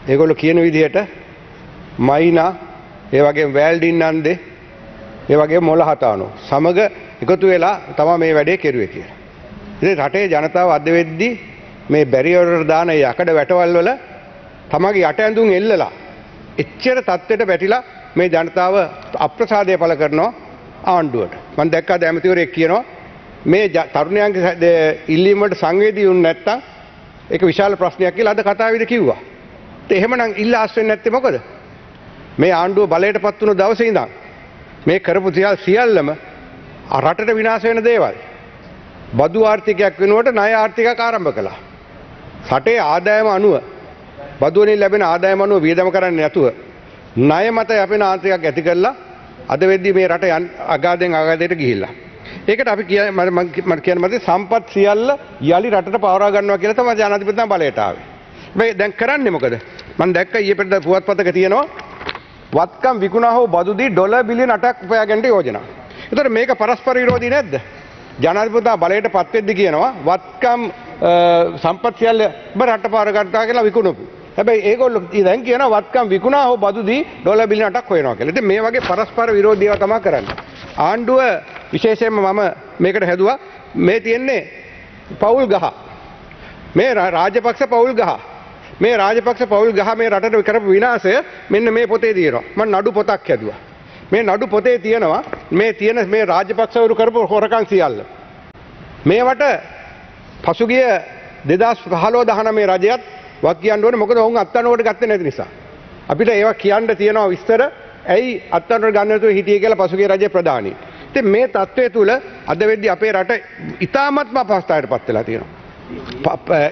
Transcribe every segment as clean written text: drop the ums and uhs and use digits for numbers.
ඒගොල්ලෝ කියන විදිහට මයිනා ඒ වගේම වැල්ඩින්නන්දේ ඒ වගේම මොලහතානෝ සමග එකතු වෙලා තමයි මේ වැඩේ කෙරුවේ කියලා. ඉතින් රටේ ජනතාව අද වෙද්දී මේ බැරියර් දාන ඒ යකඩ වැටවල් වල තමගේ යට ඇඳුම් එල්ලලා එච්චර තත්ත්වයට වැටිලා මේ ජනතාව අප්‍රසාදය පළ කරනවා ආණ්ඩුවට. මම දැක්කා ඇමතිවරයෙක් කියනවා මේ තරුණයන්ගේ ඉල්ලීම් වලට සංවේදී වුනේ නැත්තම් ඒක විශාල ප්‍රශ්නයක් කියලා අද කතාවේදී කිව්වා. ඒත් එහෙමනම් ඉල්ලාස් වෙන්නේ නැත්තේ මොකද? මේ ආණ්ඩුව බලයටපත් වුණු දවසේ ඉඳන් මේ කරපු සියල්ලම රටට විනාශ වෙන දේවල්. බදු ආර්ථිකයක් වෙනුවට ණය ආර්ථිකයක් ආරම්භ කළා. රටේ ආදායම අනුව බදු වලින් ලැබෙන ආදායම අනුව වියදම කරන්නේ නැතුව ණය මත යැපෙන ආර්ථිකයක් ඇති කළා. අද වෙද්දී මේ රට අගාධයෙන් අගාධයට ගිහිල්ලා. ඒකට අපි මම කියන මතේ සම්පත් සියල්ල යලි රටට පවරා ගන්නවා කියලා තමයි ජනාධිපතිතුමා බලයට ආවේ. හැබැයි දැන් කරන්නේ මොකද? මම දැක්ක ඊයේ පෙරේද පුවත්පතක තියෙනවා වත්කම් විකුණා හෝ බදු දී ඩොලර් බිලියන 8ක් උපයා ගන්න යෝජනා. ඒතර මේක පරස්පර විරෝධී නැද්ද? ජනාධිපතිතුමා බලයට පත් වෙද්දී කියනවා වත්කම් සම්පත් සියල්ල ඔබ රට පාර ගන්නවා කියලා විකුණපු. හැබැයි ඒගොල්ලෝ දැන් කියනවා වත්කම් විකුණා හෝ බදු දී ඩොලර් බිලියන 8ක් හොයනවා කියලා. ඉතින් මේ වගේ පරස්පර විරෝධී ඒවා තමයි කරන්නේ. ආණ්ඩුව විශේෂයෙන්ම මම මේකට හැදුවා මේ තියෙන්නේ පෞල් ගහ. මේ රාජපක්ෂ පෞල් ගහ. මේ රාජපක්ෂ පෞල් ගහ මේ රටට කරපු විනාශය මෙන්න මේ පොතේ තියෙනවා. මම නඩු පොතක් හැදුවා. මේ නඩු පොතේ තියෙනවා මේ තියෙන මේ රාජපක්ෂවරු කරපු හොරකම් සියල්ල. මේවට පසුගිය 2015-19 මේ රජයත් වක් කියන්න ඕනේ මොකද ඔවුන් අත්අඩංගුවට ගත්තේ නැති නිසා. අපිට ඒවා කියන්න තියෙනවා විස්තර ඇයි අත්අඩංගුවට ගන්න නැතුව හිටියේ කියලා පසුගිය රජයේ ප්‍රධානී. ඉතින් මේ තත්ත්වය තුල අද වෙද්දී අපේ රට ඉතාමත්ම අපහසුතාවයටපත් වෙලා තියෙනවා.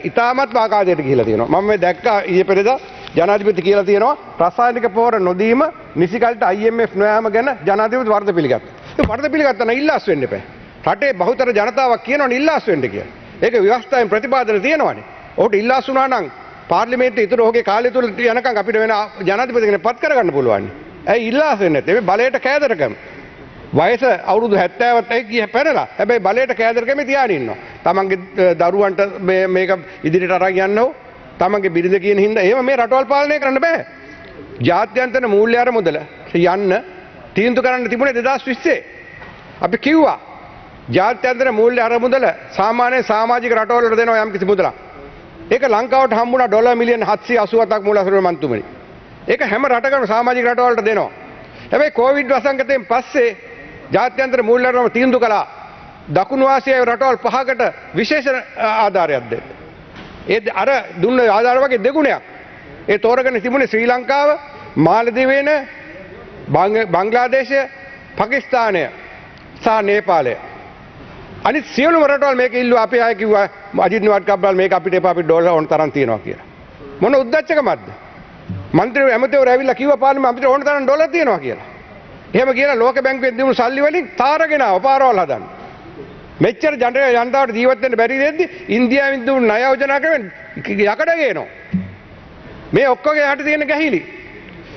ඉතාමත් ආකාරයට ගිහිලා තියෙනවා. මම මේ දැක්කා ඊයේ පෙරේද ජනාධිපති කියලා තියෙනවා රසායනික පොහොර නොදීම නිසිකල්ට IMF නොයාම ගැන ජනාධිපති වරද පිළිගත්තා. ඒ වරද පිළිගත්තා නම් ඉල්ලාස් වෙන්න එපා. රටේ බහුතර ජනතාවක් කියනවනේ ඉල්ලාස් වෙන්න කියලා. ඒක ව්‍යවස්ථාවෙන් ප්‍රතිපාදන තියෙනවනේ. ඔහුට ඉල්ලාස් වුණා නම් පාර්ලිමේන්තුවේ ඉතුරු ඔහුගේ කාලය තුල යනකම් අපිට වෙන ජනාධිපති කෙනෙක් පත් කරගන්න පුළුවන්. ඇයි ඉල්ලාස් වෙන්නේ නැත්තේ? මේ බලයට කෑදරකම. වයස අවුරුදු 70ක් පැනලා හැබැයි බලයට කෑදරකම තියාගෙන ඉන්නවා. තමන්ගේ දරුවන්ට මේක ඉදිරියට අරන් යන්න ඕ. තමන්ගේ බිරිඳ කියන හින්දා එහෙම මේ රටවල් පාලනය කරන්න බෑ. ජාත්‍යන්තර මූල්‍ය අරමුදල යන්න තීන්දුව කරන්න තිබුණේ 2020. අපි කිව්වා ජාත්‍යන්තර මූල්‍ය අරමුදල සාමාන්‍ය සමාජික රටවල් වලට දෙනවා යම් කිසි මුදලක්. ඒක ලංකාවට හම්බුණා ඩොලර් මිලියන 787ක් මූලාශ්‍ර මන්තුමනි. ඒක හැම රටකම සමාජික රටවල් වලට දෙනවා. හැබැයි කොවිඩ් වසංගතයෙන් පස්සේ ජාත්‍යන්තර මූල්‍ය අරමුදල තීන්දුව කළා දකුණු ආසියාවේ රටවල් 5කට විශේෂ ආධාරයක් දෙන්න. ඒ අර දුන්න ආධාර වගේ දෙගුණයක්. ඒ තෝරගෙන තිබුණේ ශ්‍රී ලංකාව, මාලදිවයින, බංග්ලාදේශය, පාකිස්තානය සහ නේපාලය. අනිත් සියලුම රටවල් මේක ඉල්ලුවා. අපි ආයෙ කිව්වා අජිත් නිවාඩ්කබ්බල් මේක අපිට එපා අපිට ඩොලර් ඕන තරම් තියෙනවා කියලා. මොන උද්දච්චකමක්ද? මන්ත්‍රීවරු ඇමතිවරු ඇවිල්ලා කිව්වා පාර්ලිමේන්තුවේ අපිට ඕන තරම් ඩොලර් තියෙනවා කියලා. එහෙම කියලා ලෝක බැංකුවෙන් දීපු සල්ලි වලින් තාරගෙන ආව පාරවල් හදන්න. මෙච්චර ජනතාවට ජීවත් වෙන්න බැරි දෙද්දි ඉන්දියාවෙන් දුන්නු ණය යෝජනා ක්‍රමෙන් යකඩ ගේනවා. මේ ඔක්කොගේ යට තියෙන ගැහිලි.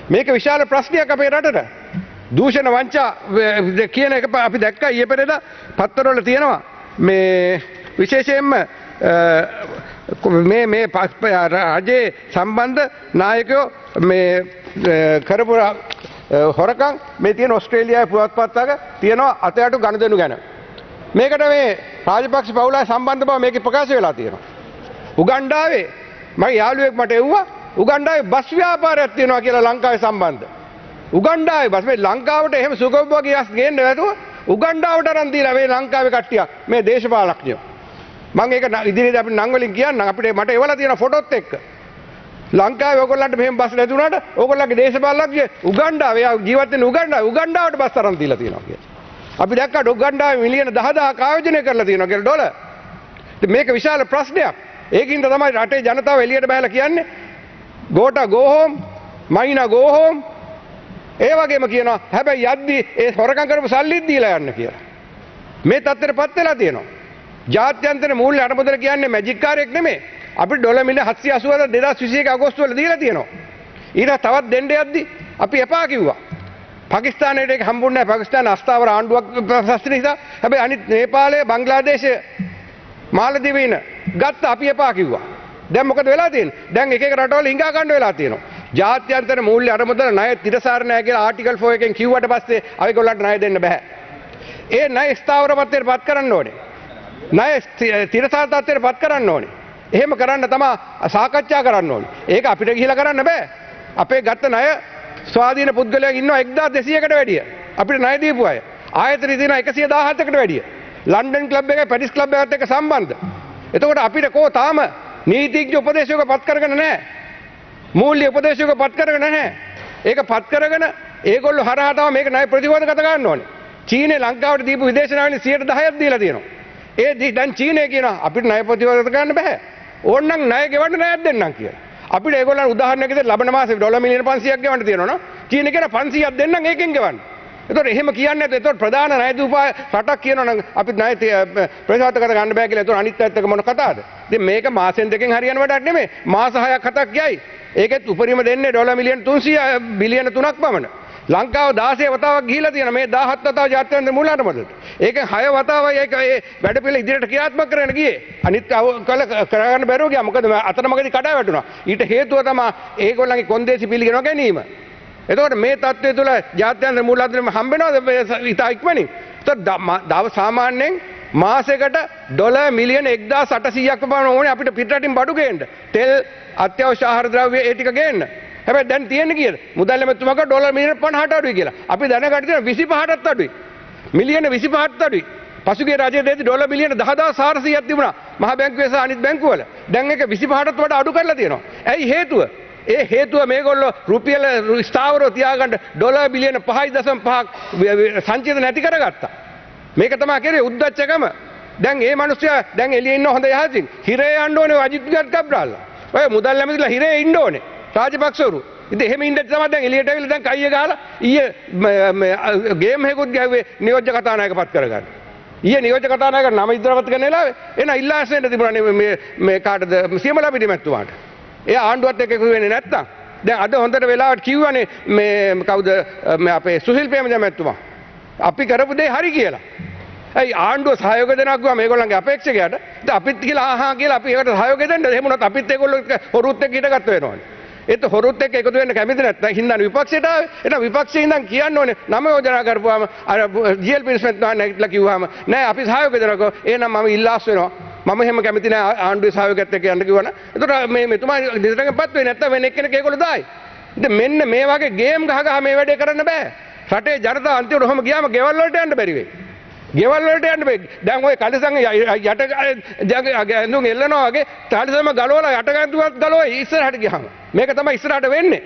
මේක විශාල ප්‍රශ්නයක් අපේ රටට. දූෂණ වංචා කියන එක අපි දැක්කා ඊයේ පෙරේද පත්තරවල තියෙනවා. මේ විශේෂයෙන්ම මේ රජයේ සම්බන්ධ නායකයෝ මේ කරපු හොරකම් මේ තියෙන ඕස්ට්‍රේලියාවේ පුවත්පත්වක තියෙනවා අතයටු ගනුදෙනු ගැන. මේකට මේ රාජපක්ෂ පවුලයි සම්බන්ධ බව මේකේ ප්‍රකාශ වෙලා තියෙනවා. උගණ්ඩාවේ මගේ යාළුවෙක් මට එව්වා උගණ්ඩාවේ බස් ව්‍යාපාරයක් තියෙනවා කියලා ලංකාවේ සම්බන්ධ. උගණ්ඩාවේ බස් මේ ලංකාවට එහෙම සුඛෝපභෝගී ගස් ගේන්න නැතුව උගණ්ඩාවට අරන් දීලා මේ ලංකාවේ කට්ටිය මේ දේශපාලඥයෝ. මම ඒක ඉදිරියට අපි නම් වලින් කියන්නම් අපිට මට එවලා තියෙන ෆොටෝත් එක්ක. ලංකාවේ ඔයගොල්ලන්ට මෙහෙම බස් නැති වුණාට ඔයගොල්ලන්ගේ දේශපාලඥයෝ උගණ්ඩාවේ ජීවත් වෙන උගණ්ඩාවට බස් අරන් දීලා තියෙනවා කියලා. අපි දැක්කා උගණ්ඩාවේ මිලියන 10,000ක් ආයෝජනය කරලා තියෙනවා කියලා ඩොලර්. ඉතින් මේක විශාල ප්‍රශ්නයක්. ඒකින්ද තමයි රටේ ජනතාව එළියට බහලා කියන්නේ ගෝටා ගෝ හෝම්, මයිනා ගෝ හෝම්. ඒ වගේම කියනවා හැබැයි යද්දි ඒ හොරකම් කරපු සල්ලිත් දීලා යන්න කියලා. මේ තත්ත්වෙටපත් වෙලා තියෙනවා. ජාත්‍යන්තර මූල්‍ය අරමුදල කියන්නේ මැජික් කාර්යයක් නෙමෙයි. අපිට ඩොලර් මිලියන 780 2021 අගෝස්තු වල දීලා තියෙනවා. ඊට තවත් දෙන්න යද්දි අපි එපා කිව්වා. පාකිස්තානයට ඒක හම්බුන්නේ නැහැ. පාකිස්තාන අස්ථාවර ආණ්ඩුවක් ප්‍රශස්ත නිසා. හැබැයි අනිත් නේපාලය, බංග්ලාදේශය, මාලදිවයින ගත්ත අපි එපා කිව්වා. දැන් මොකද වෙලා තියෙන්නේ? දැන් එක එක රටවල හිඟා ගන්න වෙලා තියෙනවා. ජාත්‍යන්තර මූල්‍ය අරමුදල ණය තිරසාර නැහැ කියලා ආටිකල් 4 එකෙන් කිව්වට පස්සේ අයගොල්ලන්ට ණය දෙන්න බෑ. ඒ ණය ස්ථාවර තත්ත්වයට පත් කරන්න ඕනේ. ණය තිරසාර තත්ත්වයට පත් කරන්න ඕනේ. එහෙම කරන්න තමයි සාකච්ඡා කරන්න ඕනේ. ඒක අපිට ගිහිලා කරන්න බෑ. අපේ ගත්ත ණය ස්වාධීන පුද්ගලයන් ඉන්නවා 1200කට වැඩිය. අපිට ණය දීපු අය. ආයතන තියෙනවා 117කට වැඩිය. ලන්ඩන් ක්ලබ් එකයි පැරිස් ක්ලබ් එකත් එක්ක සම්බන්ධ. එතකොට අපිට තාම නීතිඥ උපදේශක පත් කරගෙන නැහැ. මූල්‍ය උපදේශක පත් කරගෙන නැහැ. ඒක පත් කරගෙන ඒගොල්ලෝ හරහා තමයි මේක ණය ප්‍රතිවාදගත ගන්න ඕනේ. චීනේ ලංකාවට දීපු විදේශ ණයනේ 10%ක් දීලා තියෙනවා. දැන් චීනේ කියනවා අපිට ණය ප්‍රතිවාදගත ගන්න බෑ. ඕනනම් ණය ගෙවන්න ණයක් දෙන්නම් කියලා. අපිට ඒගොල්ලන් උදාහරණයක් විදිහට ලබන මාසේ ඩොලර් මිලියන 500ක් ගෙවන්න තියෙනවා නෝ. චීනේ කියන 500ක් දෙන්නම් ඒකෙන් ගෙවන්න. එතකොට එහෙම කියන්නේ නැත්නම් එතකොට ප්‍රධාන ණය දීපා රටක් කියනවනම් අපිට ණය ප්‍රතිවාදගත ගන්න බෑ කියලා. එතකොට අනිත් පැත්ත එක මොන කතාවද? ඉතින් මේක මාසෙන් දෙකෙන් හරියන වැඩක් නෙමෙයි. මාස 6ක් 7ක් යයි. ඒකෙත් උපරිම දෙන්නේ ඩොලර් මිලියන 300 බිලියන 3ක් පමණ. ලංකාව 16 වතාවක් ගිහිලා තියෙනවා මේ 17 වතාව ජාත්‍යන්තර මූල්‍ය මොදලට. ඒකෙන් 6 වතාවයි ඒක ඒ වැඩපිළිවෙල ඉදිරියට ක්‍රියාත්මක කරගෙන ගියේ. අනිත් කරගන්න බැරුව ගියා. මොකද අතරමඟදී කඩා වැටුණා. ඊට හේතුව තමයි ඒගොල්ලන්ගේ කොන්දේසි පිළිගෙන ගැනීම. එතකොට මේ තත්ත්වය තුළ ජාත්‍යන්තර මූල්‍ය හම්බෙනවද ඉතා ඉක්මනින්? එතකොට සාමාන්‍යයෙන් මාසෙකට ඩොලර් මිලියන 1800ක් පමණ ඕනේ අපිට පිටරටින් බඩු ගේන්න. තෙල් අත්‍යවශ්‍ය ආහාර ද්‍රව්‍ය ඒ ටික ගේන්න. හැබැයි දැන් තියෙන්නේ කීයද? මුදල් ඇමතුමක ඩොලර් මිලියන 50ට අඩුයි කියලා. අපි දැනගන්න තියෙන 25ටත් අඩුයි. මිලියන 25ටත් අඩුයි. පසුගිය රජයේ දෙද්දි ඩොලර් මිලියන 10400ක් තිබුණා. මහ බැංකුවේ සහ අනිත් බැංකුවල. දැන් ඒක 25ටත් වඩා අඩු කරලා තියෙනවා. ඇයි හේතුව? ඒ හේතුව මේගොල්ලෝ රුපියල ස්ථාවරව තියාගන්න ඩොලර් බිලියන 5.5ක් සංචිත නැති කරගත්තා. මේක තමයි කරේ උද්දච්චකම. දැන් මේ මිනිස්සයා දැන් එළියේ ඉන්න හොඳ යහසින් හිරේ යන්න ඕනේ අජිත් කබ්‍රාල්ලා. ඔය මුදල් ඇමතිලා හිරේ ඉන්න ඕනේ. රාජපක්ෂවරු. ඉතින් එහෙම ඉඳලා තමයි දැන් එළියට ඇවිල්ලා දැන් කයිය ගහලා ඊයේ ගේම් එකකුත් ගැහුවේ නියෝජ්‍ය කතානායක පත් කරගන්න. ඊයේ නියෝජ්‍ය කතානායක නම ඉදිරියට කරන වෙලාවේ එන ඉල්ලාස් වෙන්න තිබුණා මේ කාටද සියමලා පිටිමැත්තුමාට. එයා ආණ්ඩුවත් එක්ක එකතු වෙන්නේ නැත්තම් දැන් අද හොඳට වෙලාවට කිව්වනේ මේ කවුද මේ අපේ සුසිල් ප්‍රේමජ මැතිතුමා. අපි කරපු දේ හරි කියලා. ඇයි ආණ්ඩුව සහයෝගය දෙනවා කිව්වා මේගොල්ලන්ගේ අපේක්ෂකයාට. ඉතින් අපිත් කියලා ආහා කියලා අපි ඒකට සහයෝගය දෙන්න. එහෙම වුණත් අපිත් ඒගොල්ලෝ හොරුත් එක්ක හිටගත්ත වෙනවනේ. ඒත් හොරුත් එක්ක එකතු වෙන්න කැමති නැත්නම් හින්දා විපක්ෂයට ආවේ. එහෙනම් විපක්ෂයේ ඉඳන් කියන්න ඕනේ නම යෝජනා කරපුවාම අර ජීඑල් පිරිස්මත් නැගිටලා කිව්වම නෑ අපි සහයෝගය දෙනකො එහෙනම් මම ඉල්ලාස් වෙනවා. මම එහෙම කැමති නෑ ආණ්ඩුවේ සහයෝගයත් එක්ක යන්න කිව්වනම්. එතකොට මේ මෙතුමා දිසරකපත් වෙන්නේ නැත්නම් වෙන එක්කෙනෙක් ඒගොල්ලෝ දායි. ඉතින් මෙන්න මේ වගේ ගේම් ගහ මේ වැඩේ කරන්න බෑ. රටේ ජනතාව අන්තිමට ඔහම ගියාම ගෙවල් වලට යන්න බැරි වෙයි. ගෙවල් වලට යන්න බෑ. දැන් ওই කලිසම් යට ඇඳුම් එල්ලනවා වගේ කලිසම ගලවලා යට ගැඳුවත් ගලවයි ඉස්සරහට ගියාම. මේක තමයි ඉස්සරහට වෙන්නේ.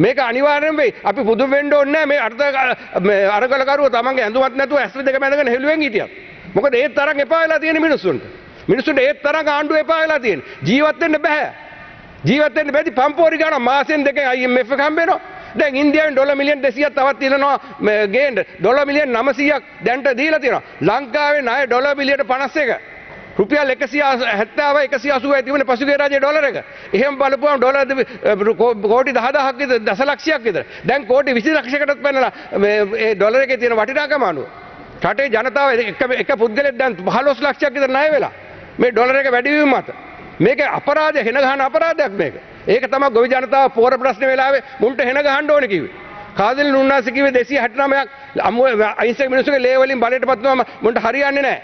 මේක අනිවාර්යෙන් වෙයි. අපි පුදුම වෙන්න ඕනේ නැහැ මේ අරගලකරුව තමන්ගේ ඇඳුමක් නැතුව ඇස් දෙක මැදගෙන හෙළුවෙන් හිටියත්. මොකද ඒ තරම් එපා වෙලා තියෙන මිනිස්සුන්ට. මිනිස්සුන්ට ඒ තරම් ආණ්ඩුව එපා වෙලා තියෙන්නේ. ජීවත් වෙන්න බෑ. ජීවත් වෙන්න බැරි පම්පෝරි ගන්න මාසෙන් දෙකෙන් IMF එක හම්බ වෙනවා. දැන් ඉන්දියාවෙන් ඩොලර් මිලියන 200ක් තවත් තියෙනවා ගේන්න. ඩොලර් මිලියන 900ක් දැන්ට දීලා තියෙනවා. ලංකාවේ ණය ඩොලර් බිලියන 51. රුපියල් 170යි 180යි තිබුණේ පසුගිය රජයේ ඩොලර් එක. එහෙම බලපුවම ඩොලර් කෝටි 10000ක් විතර දසලක්ෂයක් විතර. දැන් කෝටි 20 ලක්ෂයකටත් පැනලා මේ ඩොලර් එකේ තියෙන වටිනාකම අනුව. රටේ ජනතාව එක පුද්ගලෙක් දැන් 15 ලක්ෂයක් විතර ණය වෙලා. මේ ඩොලර් එක වැඩි වීම මත. මේක අපරාධය හෙන ගහන අපරාධයක් මේක. ඒක තමයි ගොවි ජනතාව පෝර ප්‍රශ්න වෙලාවේ මුන්ට හෙන ගහන්න ඕනේ කිව්වේ. කාදිල් නුන්නාසි කිව්වේ 269ක් අහිංසක මිනිස්සුගේ ලේ වලින් බලයටපත් වුණාම මුන්ට හරියන්නේ නැහැ.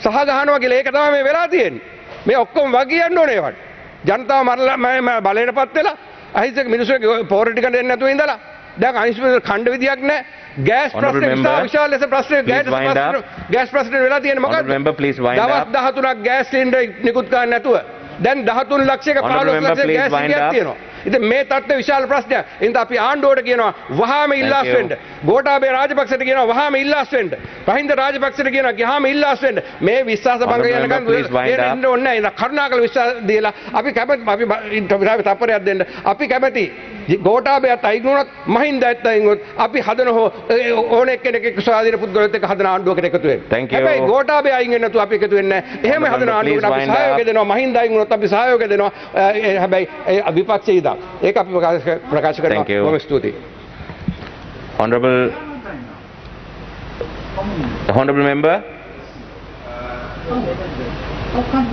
සහ ගහනවා කියලා ඒක තමයි මේ වෙලා තියෙන්නේ. මේ ඔක්කොම වගියන්න ඕනේ ඒවට. ජනතාව මරලා බලයටපත් වෙලා අහිංසක මිනිස්සුගේ පෝර ටික දෙන්න නැතුව ඉඳලා දැන් අහිංසක ඛණ්ඩ විදියක් නැහැ. ගෑස් ප්‍රශ්නේ විශාල ලෙස ප්‍රශ්නේ ගෑස් ප්‍රශ්නේ වෙලා තියෙන්නේ මොකද්ද? දවස් 13ක් ගෑස් සිලින්ඩර් නිකුත් කරන්න නැතුව දැන් 13 ලක්ෂයක 15 ලක්ෂයක ගෑස් සිලින්ඩර් තියෙනවා. ඉතින් මේ තත්ත්ව විශාල ප්‍රශ්නයක්. එහෙනම් අපි ආණ්ඩුවට කියනවා වහාම ඉල්ලාස් වෙන්න. ගෝඨාභය රාජපක්ෂට කියනවා වහාම ඉල්ලාස් වෙන්න. මහින්ද රාජපක්ෂට කියනවා ගියාම ඉල්ලාස් වෙන්න. මේ විශ්වාස භංග යනකම් ඉන්න ඕනේ නැහැ. ඉතින් කරුණාකර විශ්වාස දීලා අපි කැමති අපි තප්පරයක් දෙන්න. අපි කැමති ගෝඨාභයත් අයින් වුණොත් මහින්දත් අයින් වුණොත් අපි හදන ඕන එක්කෙනෙක් එක්ක ස්වාධීන පුද්ගලයෙක් එක්ක හදන ආණ්ඩුවකට එකතු වෙන්න. හැබැයි ගෝඨාභය අයින් වෙන්නේ නැතුව අපි එකතු වෙන්නේ නැහැ. එහෙම හදන ආණ්ඩුවකට අපි සහයෝගය දෙනවා. මහින්ද අයින් වුණොත් අපි සහයෝගය දෙනවා. හැබැයි විපක්ෂයේ ඉඳන් ඒක අපි ප්‍රකාශ කරනවා. බොහොම ස්තුතියි. Honorable member.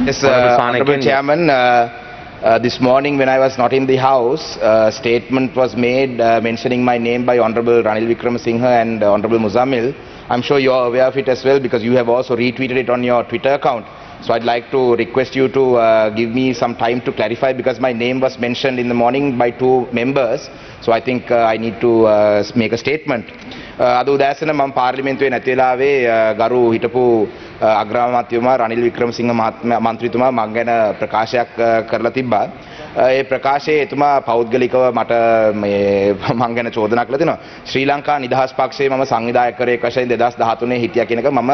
Yes, Honorable Chairman, This morning when I was not in the house, a statement was made mentioning my name by Honorable Ranil Wickremesinghe and Honorable Muzammil. I'm sure you are aware of it as well because you have also retweeted it on your Twitter account. So I'd like to request you to give me some time to clarify because my name was mentioned in the morning by two members. So I think I need to make a statement. අද උදෑසන මම පාර්ලිමේන්තුවේ නැති වෙලාවේ ගරු හිටපු අග්‍රාමාත්‍යතුමා රනිල් වික්‍රමසිංහ මන්ත්‍රීතුමා මං ගැන ප්‍රකාශයක් කරලා තිබ්බා. ඒ ප්‍රකාශයේ එතුමා පෞද්ගලිකව මට මේ මං ගැන චෝදනා කළා තිනවා. ශ්‍රී ලංකා නිදහස් පක්ෂයේ මම සංවිධායකවරයෙක් වශයෙන් 2013 හිටියා කියන එක මම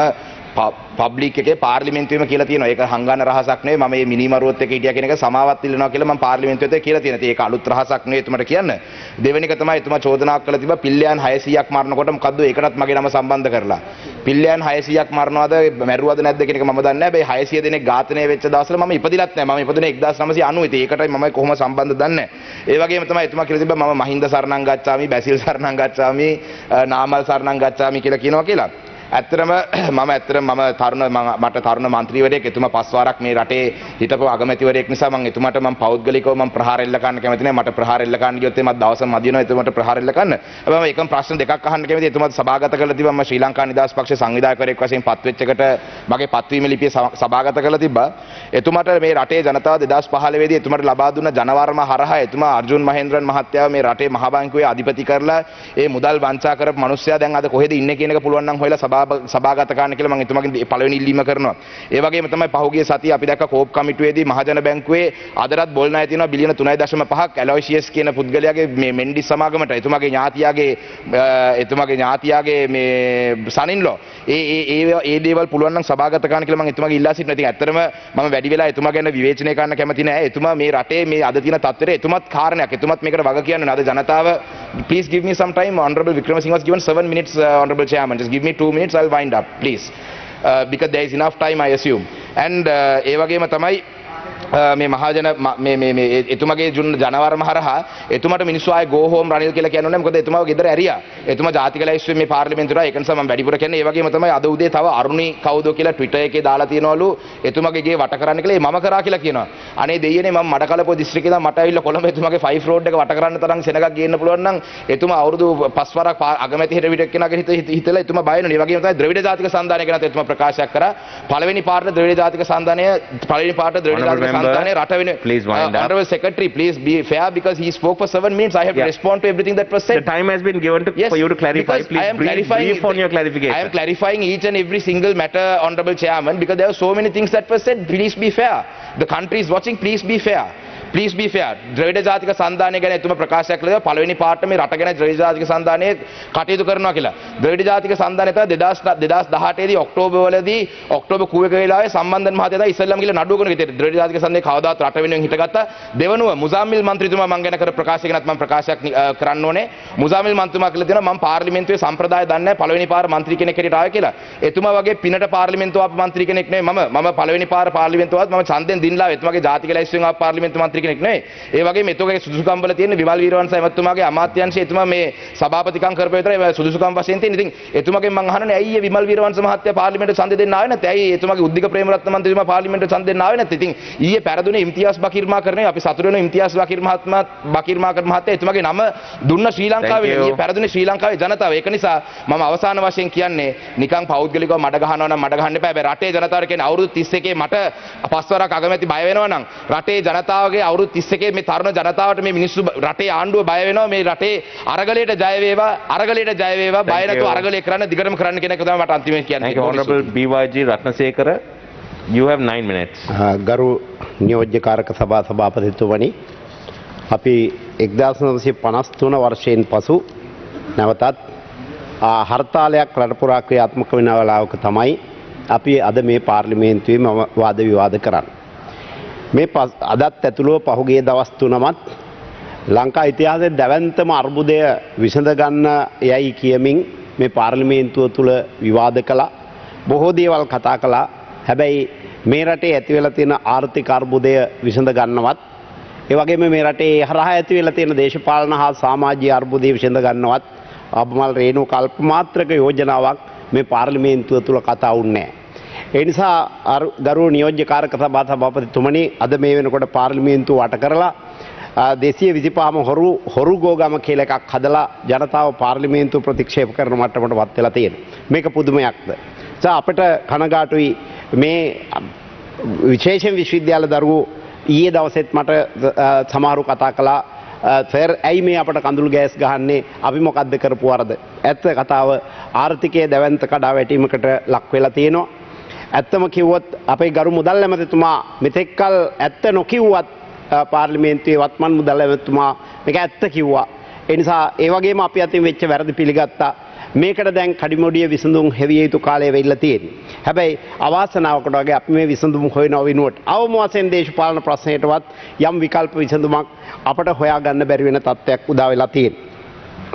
පබ්ලික් එකේ පාර්ලිමේන්තුවේම කියලා තියෙනවා. ඒක හංගන රහසක් නෙවෙයි. මම මේ මිනිමරුවත් එක්ක හිටියා කියන එක සමාවත් ඉල්ලනවා කියලා මම පාර්ලිමේන්තුවේ කියලා තියෙනවා. ඒක අලුත් රහසක් නෙවෙයි එතුමාට කියන්න. දෙවෙනි එක තමයි එතුමා චෝදනාවක් කළා තිබ්බා පිල්ලයන් 600ක් මරනකොට මොකද්ද ඒකටත් මගේ නම සම්බන්ධ කරලා. පිල්ලයන් 600ක් මරනවාද මැරුවද නැද්ද කියන එක මම දන්නේ නැහැ. මේ 600 දෙනෙක් ඝාතනය වෙච්ච දවස්වල මම ඉපදිලත් නැහැ. මම ඉපදුනේ 1990. ඒකටයි මම කොහොම සම්බන්ධ දන්නේ නැහැ. ඒ වගේම තමයි එතුමා කියලා තිබ්බා මම මහින්ද සරණං ගච්ඡාමි, බැසිල් සරණං ගච්ඡාමි, නාමල් සරණං ගච්ඡාමි කියලා කියනවා කියලා. ඇත්තටම මට තරුණ මන්ත්‍රීවරයෙක් එතුමා පස් වාරක් මේ රටේ හිටපු අගමැතිවරයෙක් නිසා මම එතුමාට මම පෞද්ගලිකව මම ප්‍රහාර එල්ල ගන්න කැමති නැහැ. මට ප්‍රහාර එල්ල ගන්න ගියොත් එමත් දවසම මදි වෙනවා එතුමාට ප්‍රහාර එල්ල ගන්න. හැබැයි මම එකම ප්‍රශ්න දෙකක් අහන්න කැමති. එතුමාත් සභාගත කරලා තිබ්බා මම ශ්‍රී ලංකා නිදහස් පක්ෂයේ සංවිධායකවරයෙක් වශයෙන් පත් වෙච්ච එකට මගේ පත්වීම ලිපිය සභාගත කරලා තිබ්බා. එතුමාට මේ රටේ ජනතාව 2015 දී එතුමාට ලබා දුන්න ජනවර්ම හරහා එතුමා අර්ජුන් මහේන්ද්‍රන් මහත්තයාව මේ රටේ මහ බැංකුවේ අධිපති කරලා ඒ මුදල් වංචා කරපු මිනිස්සයා දැන් අද කොහෙද ඉන්නේ කියන එක පුළුවන් නම් හොයලා සභාගත ගන්න කියලා මම එතුමාගෙන් පළවෙනි ඉල්ලීම කරනවා. ඒ වගේම තමයි පහුගිය සතියේ අපි දැක්ක කෝප් කමිටුවේදී මහජන බැංකුවේ අදටත් බොල් ණය තියෙනවා බිලියන 3.5ක් ඇලොයිසියස් කියන පුද්ගලයාගේ මේ මෙන්ඩිස් සමාගමට එතුමාගේ ඥාතියාගේ මේ සනින්ලෝ ඒ දේවල් පුළුවන් නම් සභාගත කරන්න කියලා මම එතුමාගේ ඉල්ලා සිටිනවා. ඉතින් ඇත්තටම මම වැඩි වෙලා එතුමා ගැන විවේචනය කරන්න කැමති නැහැ. එතුමා මේ රටේ මේ අද තියෙන තත්ත්වෙට එතුමත් කාරණයක්. එතුමත් මේකට වග කියන්නේ අද ජනතාව please give me some time. Honorable Wickremesinghe was given 7 minutes, Honorable Chairman. Just give me 2 minutes, I'll wind up, please. Because there is enough time, I assume. And ඒ වගේම තමයි මේ මහජන මේ එතුමාගේ ජනවර්ම හරහා එතුමාට මිනිස්සු ආයේ go home රනිල් කියලා කියන්නේ නැහැ. මොකද එතුමාව ගෙදර ඇරියා. එතුමා ජාතික ලැයිස්තුවේ මේ පාර්ලිමේන්තුවට ඒක නිසා මම වැඩිපුර කියන්නේ. ඒ වගේම තමයි අද උදේ තව අරුණි කවුද කියලා Twitter එකේ දාලා තියනවලු එතුමාගේ ගේ වට කරන්න කියලා. ඒ මම කරා කියලා කියනවා. අනේ දෙයියනේ මම මඩකලපුව දිස්ත්‍රික්කේ ඉඳන් මට ඇවිල්ලා කොළඹ එතුමාගේ 5 road එක වට කරන්න තරම් සෙනගක් ගේන්න පුළුවන් නම් එතුමා අවුරුදු 5 වරක් අගමැති හිට විඩක් කෙනාගේ හිතලා එතුමා බය වෙනවා. ඒ වගේම තමයි ද්‍රවිඩ ජාතික සන්ධානය ගැනත් එතුමා ප්‍රකාශයක් කරා. පළවෙනි පාර්ට ද්‍රවිඩ ජාතික සන්ධානය රට වෙන Please wind up. Honorable Secretary, please be fair because he spoke for 7 minutes. I have to respond to everything that was said. The time has been given for you to clarify. Please brief on your clarification. I am clarifying each and every single matter, Honorable Chairman, because there are so many things that were said. Please be fair. The country is watching. Please be fair. Please be fair. ද්‍රවිඩ ජාතික සන්ධානය ගැන එතුමා ප්‍රකාශයක් කළා. පළවෙනි පාර්ට මේ රට ගැන ද්‍රවිඩ ජාතික සන්ධානයේ කටයුතු කරනවා කියලා. ද්‍රවිඩ ජාතික සන්ධානය තමයි 2018 දී ඔක්තෝබර් වලදී ඔක්තෝබර් 9 වෙලාවේ සම්බන්ධන් මහත්තයා තමයි ඉස්සෙල්ලාම කියලා නඩුව කරන විදිහට ද්‍රවිඩ ජාතික සන්ධානයේ කවදාත් රට වෙනුවෙන් හිටගත්තා. දෙවනුව මුසාමිල් මන්ත්‍රීතුමා මම ගැන කර ප්‍රකාශය ගැනත් මම ප්‍රකාශයක් කරන්න ඕනේ. මුසාමිල් මන්ත්‍රීතුමා කියලා දෙනවා මම පාර්ලිමේන්තුවේ සම්ප්‍රදාය දන්නේ නැහැ පළවෙනි පාර මන්ත්‍රී කෙනෙක් හැටියට ආවේ කියලා. එතුමා වගේ පිනට පාර්ලිමේන්තුව ආපු මන්ත්‍රී කෙනෙක් නෙවෙයි මම පළවෙනි පාර පාර්ලිමේන්තුව ආවත් මම ඡන්දෙන් දිනලා එතුමාගේ ජාතික ලැයිස්තුවෙන් ආපු පාර්ලිමේන්තු මන්ත්‍රී කෙනෙක් නෙවෙයි. ඒ වගේම එතුමාගේ සුදුසුකම් වල තියෙන විමල් වීරවංශ එතුමාගේ අමාත්‍යාංශයේ එතුමා මේ සභාපතිකම් කරපු විතරයි සුදුසුකම් වශයෙන් තියෙන. ඉතින් එතුමාගෙන් මම අහන්නේ ඇයි විමල් වීරවංශ මහත්තයා පාර්ලිමේන්තුවට ඡන්දෙ දෙන්න ආවේ නැත්නම් ඇයි එතුමාගේ උද්දික ප්‍රේමරත්න මන්ත්‍රීතුමා පාර්ලිමේන්තුවට ඡන්දෙ දෙන්න ආවේ නැත්නම් ඉතින් ඊයේ පෙරදුනේ ඉම්තියාස් බකීර්මා කරන්නේ අපි සතුටු වෙන ඉම්තියාස් බකීර්මා මහත්තයා එතුමාගේ නම දුන්න ශ්‍රී ලංකාවේ ඊයේ පෙරදුනේ ශ්‍රී ලංකාවේ ජනතාව. ඒක නිසා මම අවසාන වශයෙන් කියන්නේ නිකන් පෞද්ගලිකව මඩ ගහනවා නම් මඩ ගහන්න එපා. හැබැයි රටේ ජනතාවට කියන්නේ අවුරුදු 31 මට පස්වරක් අගමැති බය වෙනවා නම් රටේ ජනතාවගේ අවුරුදු 31 මේ තරුණ ජනතාවට මේ මිනිස්සු රටේ ආණ්ඩුව බය වෙනවා මේ රටේ අරගලයට ජය වේවා බය නැතුව අරගලය කරන්න දිගටම කරන්න කියන එක තමයි මට අන්තිමට කියන්න තියෙන්නේ. Honorable BYG Ratnasekara, you have 9 minutes. ගරු නියෝජ්‍ය කාරක සභා සභාපතිතුමනි, අපි 1953 වර්ෂයෙන් පසු නැවතත් හර්තාලයක් රට පුරා ක්‍රියාත්මක වෙන වෙලාවක තමයි අපි අද මේ පාර්ලිමේන්තුවේ වාද විවාද කරන්නේ. මේ අදත් ඇතුළුව පහුගිය දවස් 3මත් ලංකා ඉතිහාසයේ දැවැන්තම අර්බුදය විසඳ ගන්න යයි කියමින් මේ පාර්ලිමේන්තුව තුල විවාද කළා. බොහෝ දේවල් කතා කළා. හැබැයි මේ රටේ ඇති වෙලා තියෙන ආර්ථික අර්බුදය විසඳ ගන්නවත් ඒ වගේම මේ රටේ හරහා ඇති වෙලා තියෙන දේශපාලන හා සමාජීය අර්බුදය විසඳ ගන්නවත් අබමල් රේණු කල්ප මාත්‍රක යෝජනාවක් මේ පාර්ලිමේන්තුව තුල කතා වුණේ නැහැ. ඒ නිසා ගරු නියෝජ්‍ය කාරක සභා සභාපතිතුමනි අද මේ වෙනකොට පාර්ලිමේන්තුව වට කරලා 225ම හොරු ගෝගම කියලා එකක් හදලා ජනතාව පාර්ලිමේන්තුව ප්‍රතික්ෂේප කරන මට්ටමටපත් වෙලා තියෙනවා. මේක පුදුමයක්ද? අපිට කනගාටුයි මේ විශේෂයෙන් විශ්වවිද්‍යාල දරුවෝ ඊයේ දවසෙත් මට සමහරු කතා කළා සර් ඇයි මේ අපට කඳුළු ගෑස් ගහන්නේ අපි මොකද්ද කරපු වරද? ඇත්ත කතාව ආර්ථිකයේ දැවැන්ත කඩා වැටීමකට ලක් වෙලා තියෙනවා. ඇත්තම කිව්වොත් අපේ ගරු මුදල් ඇමතිතුමා මෙතෙක්කල් ඇත්ත නොකිව්වත් පාර්ලිමේන්තුවේ වත්මන් මුදල් ඇමතිතුමා මේක ඇත්ත කිව්වා. ඒ නිසා ඒ වගේම අපි අතින් වෙච්ච වැරදි පිළිගත්තා. මේකට දැන් කඩිමුඩිය විසඳුම් හෙවිය යුතු කාලය වෙilla තියෙන්නේ. හැබැයි අවාසනාවකට වගේ අපි මේ විසඳුම් හොයනව වෙනුවට අවම වශයෙන් දේශපාලන ප්‍රශ්නයටවත් යම් විකල්ප විසඳුමක් අපට හොයාගන්න බැරි වෙන තත්ත්වයක් උදා වෙලා තියෙනවා.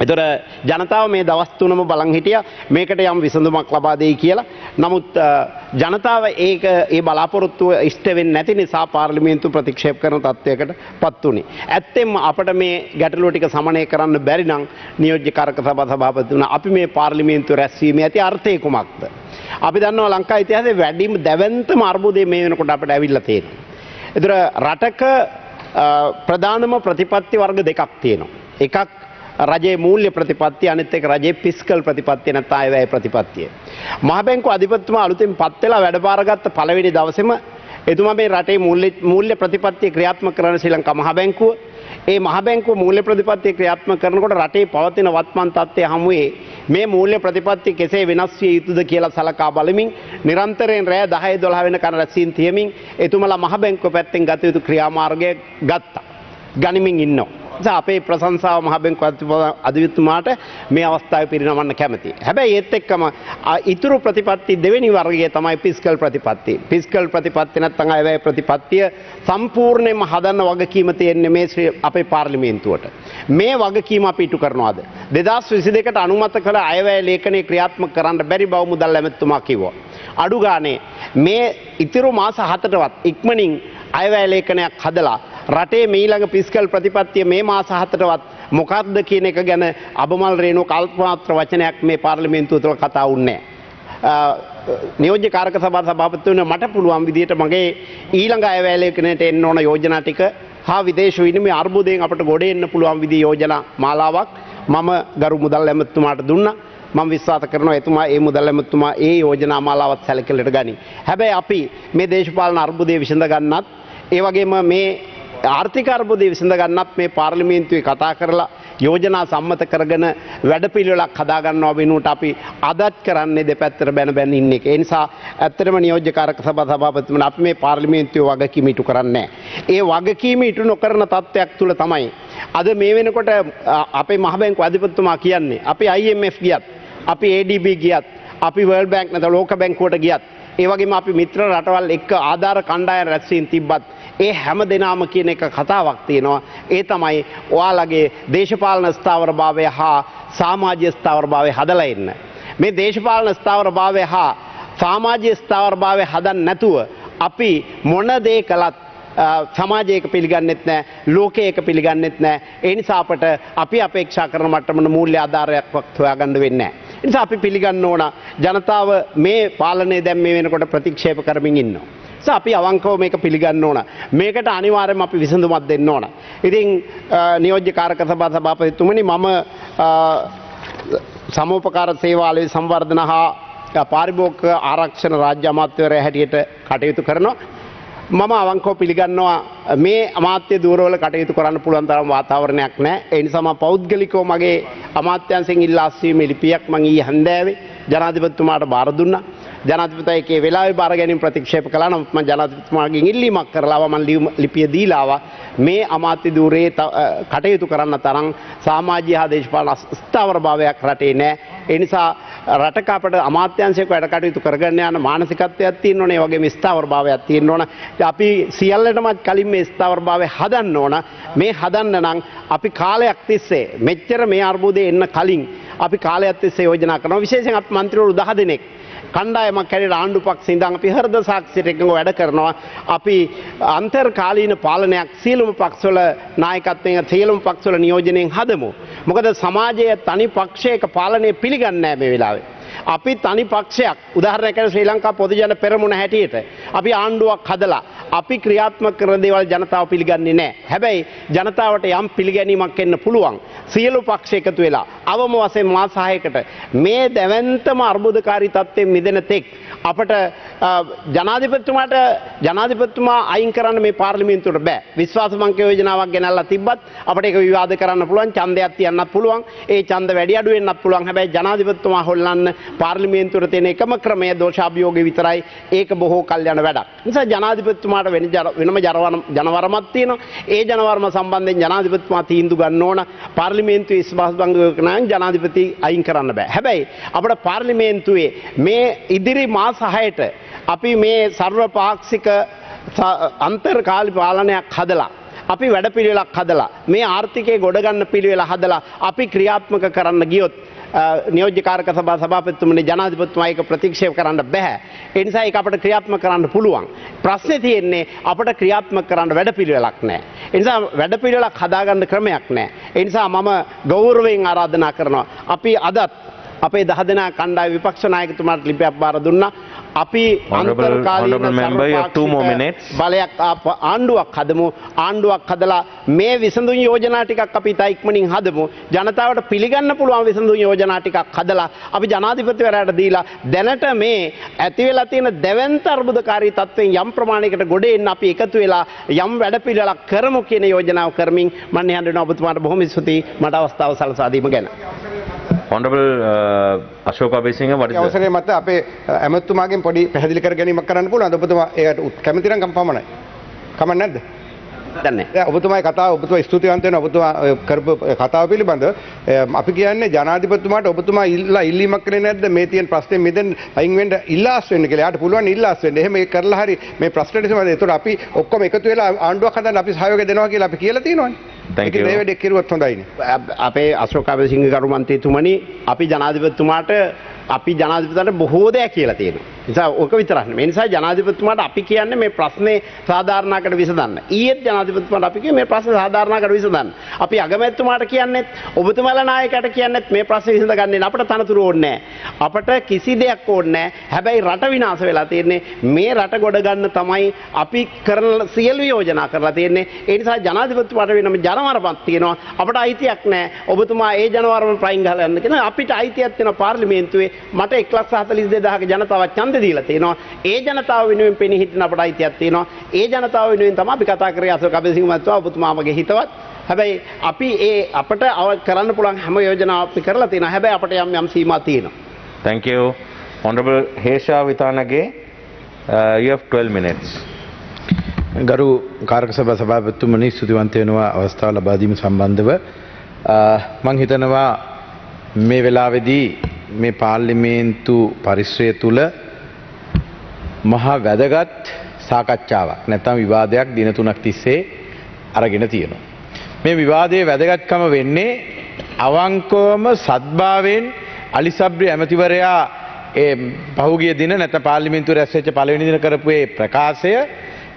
ඒතර ජනතාව මේ දවස් තුනම බලන් හිටියා මේකට යම් විසඳුමක් ලබා දෙයි කියලා. නමුත් ජනතාව ඒ බලාපොරොත්තුව ඉෂ්ට වෙන්නේ නැති නිසා පාර්ලිමේන්තුව ප්‍රතික්ෂේප කරන තත්ත්වයකටපත් උනේ. ඇත්තෙන්ම අපිට මේ ගැටලුව ටික සමනය කරන්න බැරි නම් නියෝජ්‍ය කාරක සභා සභාපතිතුමා අපි මේ පාර්ලිමේන්තුව රැස්වීමේ ඇති අර්ථය කුමක්ද? අපි දන්නවා ලංකා ඉතිහාසයේ වැඩිම දැවැන්තම අර්බුදය මේ වෙනකොට අපිට ඇවිල්ලා තියෙනවා. ඒතර රටක ප්‍රධානම ප්‍රතිපත්ති වර්ග දෙකක් තියෙනවා. එකක් රජයේ මූල්‍ය ප්‍රතිපත්තිය අනිත් එක රජයේ ෆිස්කල් ප්‍රතිපත්තිය නැත්නම් අයවැය ප්‍රතිපත්තිය. මහ බැංකුව අධිපතිතුමා අලුතෙන් පත් වෙලා වැඩබාරගත්ත පළවෙනි දවසේම එතුමා මේ රටේ මූල්‍ය ප්‍රතිපත්තිය ක්‍රියාත්මක කරන ශ්‍රී ලංකා මහ බැංකුව ඒ මහ බැංකුව මූල්‍ය ප්‍රතිපත්තිය ක්‍රියාත්මක කරනකොට රටේ පවතින වත්මන් තත්ත්වය හමුවේ මේ මූල්‍ය ප්‍රතිපත්තිය කෙසේ වෙනස් විය යුතුද කියලා සලකා බලමින් නිරන්තරයෙන් රැය 10 12 වෙනකන් රැස්වීම් තියමින් එතුමාලා මහ බැංකුව පැත්තෙන් ගත යුතු ක්‍රියාමාර්ගය ගත්තා. ගනිමින් ඉන්නවා. අපේ ප්‍රශංසාව මහ බැංකුව අධිපතිතුමාට මේ අවස්ථාවේ පිරිනමන්න කැමතියි. හැබැයි ඒත් එක්කම ඉතුරු ප්‍රතිපත්ති දෙවෙනි වර්ගයේ තමයි ෆිස්කල් ප්‍රතිපත්තිය. ෆිස්කල් ප්‍රතිපත්තිය නැත්නම් අයවැය ප්‍රතිපත්තිය සම්පූර්ණයෙන්ම හදන්න වගකීම තියෙන්නේ මේ අපේ පාර්ලිමේන්තුවට. මේ වගකීම අපි ඉටු කරනවාද? 2022ට අනුමත කළ අයවැය ලේඛනය ක්‍රියාත්මක කරන්න බැරි බව මුදල් ඇමතිතුමා කිව්වා. අඩු ගානේ මේ ඉතුරු මාස 7ටවත් ඉක්මනින් අයවැය ලේඛනයක් හදලා රටේ මීළඟ ෆිස්කල් ප්‍රතිපත්තිය මේ මාස 7ටවත් මොකක්ද කියන එක ගැන අබමල් රේණු කල්පනාත්‍ර වචනයක් මේ පාර්ලිමේන්තුව තුළ කතා වුණේ නැහැ. නියෝජ්‍ය කාරක සභා සභාපතිතුමනි මට පුළුවන් විදිහට මගේ ඊළඟ අයවැය ලේඛනයට එන්න ඕන යෝජනා ටික හා විදේශ විනිමය අර්බුදයෙන් අපට ගොඩ එන්න පුළුවන් විදිහ යෝජනා මාලාවක් මම ගරු මුදල් ඇමතිතුමාට දුන්නා. මම විශ්වාස කරනවා එතුමා ඒ මුදල් ඇමතිතුමා ඒ යෝජනා මාලාවත් සැලකලට ගනි. හැබැයි අපි මේ දේශපාලන අර්බුදය විසඳ ගන්නත් ඒ වගේම මේ ආර්ථික අර්බුදය විසඳ ගන්නත් මේ පාර්ලිමේන්තුවේ කතා කරලා යෝජනා සම්මත කරගෙන වැඩපිළිවෙලක් හදා ගන්නවා වෙනුවට අපි අදත් කරන්නේ දෙපැත්තට බැන බැන ඉන්න එක. ඒ නිසා ඇත්තටම නියෝජ්‍ය කාරක සභා සභාපතිතුමනි අපි මේ පාර්ලිමේන්තුවේ වගකීම ඉටු කරන්නේ නැහැ. ඒ වගකීම ඉටු නොකරන තත්ත්වයක් තුල තමයි අද මේ වෙනකොට අපේ මහ බැංකුව අධිපතිතුමා කියන්නේ අපි IMF ගියත් අපි ADB ගියත් අපි World Bank නැත්නම් ලෝක බැංකුවට ගියත් ඒ වගේම අපි මිත්‍ර රටවල් එක්ක ආධාර කණ්ඩායම් රැස්වීම් තිබ්බත් ඒ හැම දෙනාම කියන එක කතාවක් තියෙනවා. ඒ තමයි ඔයාලගේ දේශපාලන ස්ථාවරභාවය හා සමාජීය ස්ථාවරභාවය හදලා ඉන්න. මේ දේශපාලන ස්ථාවරභාවය හා සමාජීය ස්ථාවරභාවය හදන්න නැතුව අපි මොන දේ කළත් සමාජයක පිළිගන්නෙත් නැහැ, ලෝකයක පිළිගන්නෙත් නැහැ. ඒ නිසා අපට අපි අපේක්ෂා කරන මට්ටමන මූල්‍ය ආධාරයක්වත් හොයාගන්න වෙන්නේ නැහැ. ඒ නිසා අපි පිළිගන්න ඕන ජනතාව මේ පාලනය දැන් මේ වෙනකොට ප්‍රතික්ෂේප කරමින් ඉන්නවා. අපි අවංකව මේක පිළිගන්න ඕන. මේකට අනිවාර්යයෙන්ම අපි විසඳුමක් දෙන්න ඕන. ඉතින් නියෝජ්‍ය කාරක සභා සභාපතිතුමනි මම සමෝපකාර සේවාලේ සංවර්ධන හා පාරිභෝගික ආරක්ෂණ රාජ්‍ය අමාත්‍යවරයා හැටියට කටයුතු කරනවා. මම අවංකව පිළිගන්නවා මේ අමාත්‍ය ධූරවල කටයුතු කරන්න පුළුවන් තරම් වාතාවරණයක් නැහැ. ඒ නිසා මම පෞද්ගලිකව මගේ අමාත්‍යාංශයෙන් ඉල්ලා අස්වීමේ ලිපියක් මම ඊයේ හන්දෑවේ ජනාධිපතිතුමාට බාර දුන්නා. ජනාධිපතිතුමා ඒකේ වෙලාවේ බාර ගැනීම ප්‍රතික්ෂේප කළා. නමුත් මම ජනාධිපතිතුමාගෙන් ඉල්ලීමක් කරලා ආවා. මම ලිපිය දීලා ආවා. මේ අමාත්‍ය ධූරයේ කටයුතු කරන්න තරම් සමාජීය හා දේශපාලන ස්ථාවරභාවයක් රටේ නැහැ. ඒ නිසා රටක අපට අමාත්‍යාංශයක වැඩ කටයුතු කරගෙන යන මානසිකත්වයක් තියෙන්න ඕනේ. ඒ වගේම ස්ථාවරභාවයක් තියෙන්න ඕන. අපි සියල්ලටම කලින් මේ ස්ථාවරභාවය හදන්න ඕන. මේ හදන්න නම් අපි කාලයක් තිස්සේ මෙච්චර මේ අර්බුදේ එන්න කලින් අපි කාලයක් තිස්සේ යෝජනා කරනවා. විශේෂයෙන් අපි මන්ත්‍රීවරු 10 දෙනෙක් කණ්ඩායමක් හැටියට ආණ්ඩු පක්ෂ ඉඳන් අපි හෘද සාක්ෂියට එකඟව වැඩ කරනවා. අපි අන්තර්කාලීන පාලනයක් සියලුම පක්ෂවල නායකත්වයෙන් සියලුම පක්ෂවල නියෝජනයෙන් හදමු. මොකද සමාජයේ තනි පක්ෂයක පාලනය පිළිගන්නේ නැහැ මේ වෙලාවේ. අපි තනි පක්ෂයක් උදාහරණයක් ගන්න ශ්‍රී ලංකා පොදු ජන පෙරමුණ හැටියට අපි ආණ්ඩුවක් හදලා අපි ක්‍රියාත්මක කරන දේවල් ජනතාව පිළිගන්නේ නැහැ. හැබැයි ජනතාවට යම් පිළිගැනීමක් එන්න පුළුවන්. සියලු පක්ෂ එකතු වෙලා අවම වශයෙන් මාස 6කට මේ දැවැන්තම අර්බුදකාරී තත්ත්වයෙන් මිදෙන තෙක් අපට ජනාධිපතිතුමා අයින් කරන්න මේ පාර්ලිමේන්තුවට බෑ. විශ්වාසමංක යෝජනාවක් ගෙනල්ලා තිබ්බත් අපිට ඒක විවාද කරන්න පුළුවන්, ඡන්දයක් තියන්නත් පුළුවන්. ඒ ඡන්ද වැඩි අඩු වෙන්නත් පුළුවන්. හැබැයි ජනාධිපතිතුමා හොල්ලන්න පාර්ලිමේන්තුවට තියෙන එකම ක්‍රමය දෝෂාභියෝගේ විතරයි. ඒක බොහෝ කල් යන වැඩක්. නිසා ජනාධිපතිතුමාට වෙනම ජනවරමක් තියෙනවා. ඒ ජනවරම සම්බන්ධයෙන් ජනාධිපතිතුමා තීන්දුව ගන්න ඕන. පාර්ලිමේන්තුවේ විශ්වාසභංග කරන ජනාධිපති අයින් කරන්න බෑ. හැබැයි අපේ පාර්ලිමේන්තුවේ මේ ඉදිරි මාස 6ට අපි මේ සර්වපාක්ෂික අන්තර්කාලික පාලනයක් හදලා අපි වැඩපිළිවෙලක් හදලා මේ ආර්ථිකය ගොඩ ගන්න පිළිවෙල හදලා අපි ක්‍රියාත්මක කරන්න ගියොත් නියෝජ්‍යකාරක සභාපතිතුමනි ජනාධිපතිතුමා ඒක ප්‍රතික්ෂේප කරන්න බෑ. ඒ නිසා ඒක අපිට ක්‍රියාත්මක කරන්න පුළුවන්. ප්‍රශ්නේ තියෙන්නේ අපිට ක්‍රියාත්මක කරන්න වැඩපිළිවෙලක් නැහැ. ඒ නිසා වැඩපිළිවෙලක් හදාගන්න ක්‍රමයක් නැහැ. ඒ නිසා මම ගෞරවයෙන් ආරාධනා කරනවා. අපි අදත් අපේ 10 දෙනා කණ්ඩායම විපක්ෂ නායකතුමාට ලිපියක් බාර දුන්නා. අපි අන්තර්කාලීන බලයක් ආණ්ඩුවක් හදමු. ආණ්ඩුවක් හදලා මේ විසඳුම් යෝජනා ටිකක් අපි ඉතා ඉක්මනින් හදමු. ජනතාවට පිළිගන්න පුළුවන් විසඳුම් යෝජනා ටිකක් හදලා අපි ජනාධිපතිවරයාට දීලා දැනට මේ ඇති වෙලා තියෙන දැවැන්ත අර්බුදකාරී තත්ත්වයෙන් යම් ප්‍රමාණයකට ගොඩ එන්න අපි එකතු වෙලා යම් වැඩපිළිවෙලක් කරමු කියන යෝජනාව කරමින් මම නිහඬව ඔබතුමාට බොහොම ස්තුතියි මට අවස්ථාව සලසා දීම ගැන. Honorable Ashok Abesinghe, what is අවසරය මත අපේ ඇමතුමාගෙන් පොඩි පැහැදිලි කර ගැනීමක් කරන්න පුළුවන්ද? ඔබතුමා ඒකට කැමති නම් පමණයි. කමක් නැද්ද? දන්නේ. ඔබතුමායි කතාව ඔබතුමා ස්තුතිවන්ත වෙනවා ඔබතුමා කරපු කතාව පිළිබඳව. අපි කියන්නේ ජනාධිපතිතුමාට ඔබතුමා ඉල්ලීමක් කළේ නැද්ද මේ තියෙන ප්‍රශ්නේ මෙතෙන් අයින් වෙන්න ඉල්ලාස් වෙන්න කියලා. යාට පුළුවන් ඉල්ලාස් වෙන්න. එහෙම ඒක කරලා හරි මේ ප්‍රශ්නෙට සමහර ඒතකොට අපි ඔක්කොම එකතු වෙලා ආණ්ඩුවක් හදන්න අපි සහයෝගය දෙනවා කියලා අපි කියලා තියෙනවානේ. Thank you. මේ වැඩේ කෙරුවොත් හොඳයිනේ. අපේ අශෝක අබේසිංහ ගරු මන්ත්‍රීතුමනි අපි ජනාධිපතිතුමාට බොහෝ දේ කියලා තියෙනවා. නිසා ඔක විතරක් නෙමෙයි. ඒ නිසා ජනාධිපතිතුමාට අපි කියන්නේ මේ ප්‍රශ්නේ සාධාරණකට විසඳන්න. ඊයේත් ජනාධිපතිතුමාට අපි කිව්වේ මේ ප්‍රශ්නේ සාධාරණකට විසඳන්න. අපි අගමැතිතුමාට කියන්නේත් ඔබතුමාලා නායකයට කියන්නේත් මේ ප්‍රශ්නේ විසඳගන්නේ අපිට තනතුරු ඕනේ නැහැ. අපිට කිසි දෙයක් ඕනේ නැහැ. හැබැයි රට විනාශ වෙලා තියෙන්නේ මේ රට ගොඩ ගන්න තමයි අපි කරන සියලු යෝජනා කරලා තියෙන්නේ. ඒ නිසා ජනාධිපතිතුමාට වෙනම ජනවරමක් තියෙනවා. අපිට අයිතියක් නැහැ. ඔබතුමා ඒ ජනවරම ප්‍රයින් ගහලා යන්න කියන අපිට අයිතියක් තියෙනවා පාර්ලිමේන්තුවේ. මට 1,42,000ක ජනතාවක් ඡන්ද දීලා තියෙනවා. ඒ ජනතාව වෙනුවෙන් පෙනී හිටින අපට අයිතියක් තියෙනවා. ඒ ජනතාව වෙනුවෙන් තමයි අපි කතා කරේ අශෝක අබේසිංහ මහත්මයා ඔබතුමාමගේ හිතවත්. හැබැයි අපි අපට කරන්න පුළුවන් හැම යෝජනාවක් අපි කරලා තියෙනවා. හැබැයි අපට යම් සීමා තියෙනවා. Thank you. Honorable Hesha Vitanage, you have 12 minutes. ගරු කාරක සභා සභාපතිතුමනි ස්තුතිවන්ත වෙනවා අවස්ථාව ලබා දීම සම්බන්ධව මම හිතනවා මේ වෙලාවේදී මේ පාර්ලිමේන්තු පරිශ්‍රය තුල මහා වැදගත් සාකච්ඡාවක් නැත්නම් විවාදයක් දින 3ක් තිස්සේ අරගෙන තියෙනවා. මේ විවාදයේ වැදගත්කම වෙන්නේ අවංකවම සත්භාවයෙන් අලිසබ්රි ඇමතිවරයා ඒ පහුගිය දින නැත්නම් පාර්ලිමේන්තුවේ රැස් වෙච්ච පළවෙනි දින කරපු ඒ ප්‍රකාශය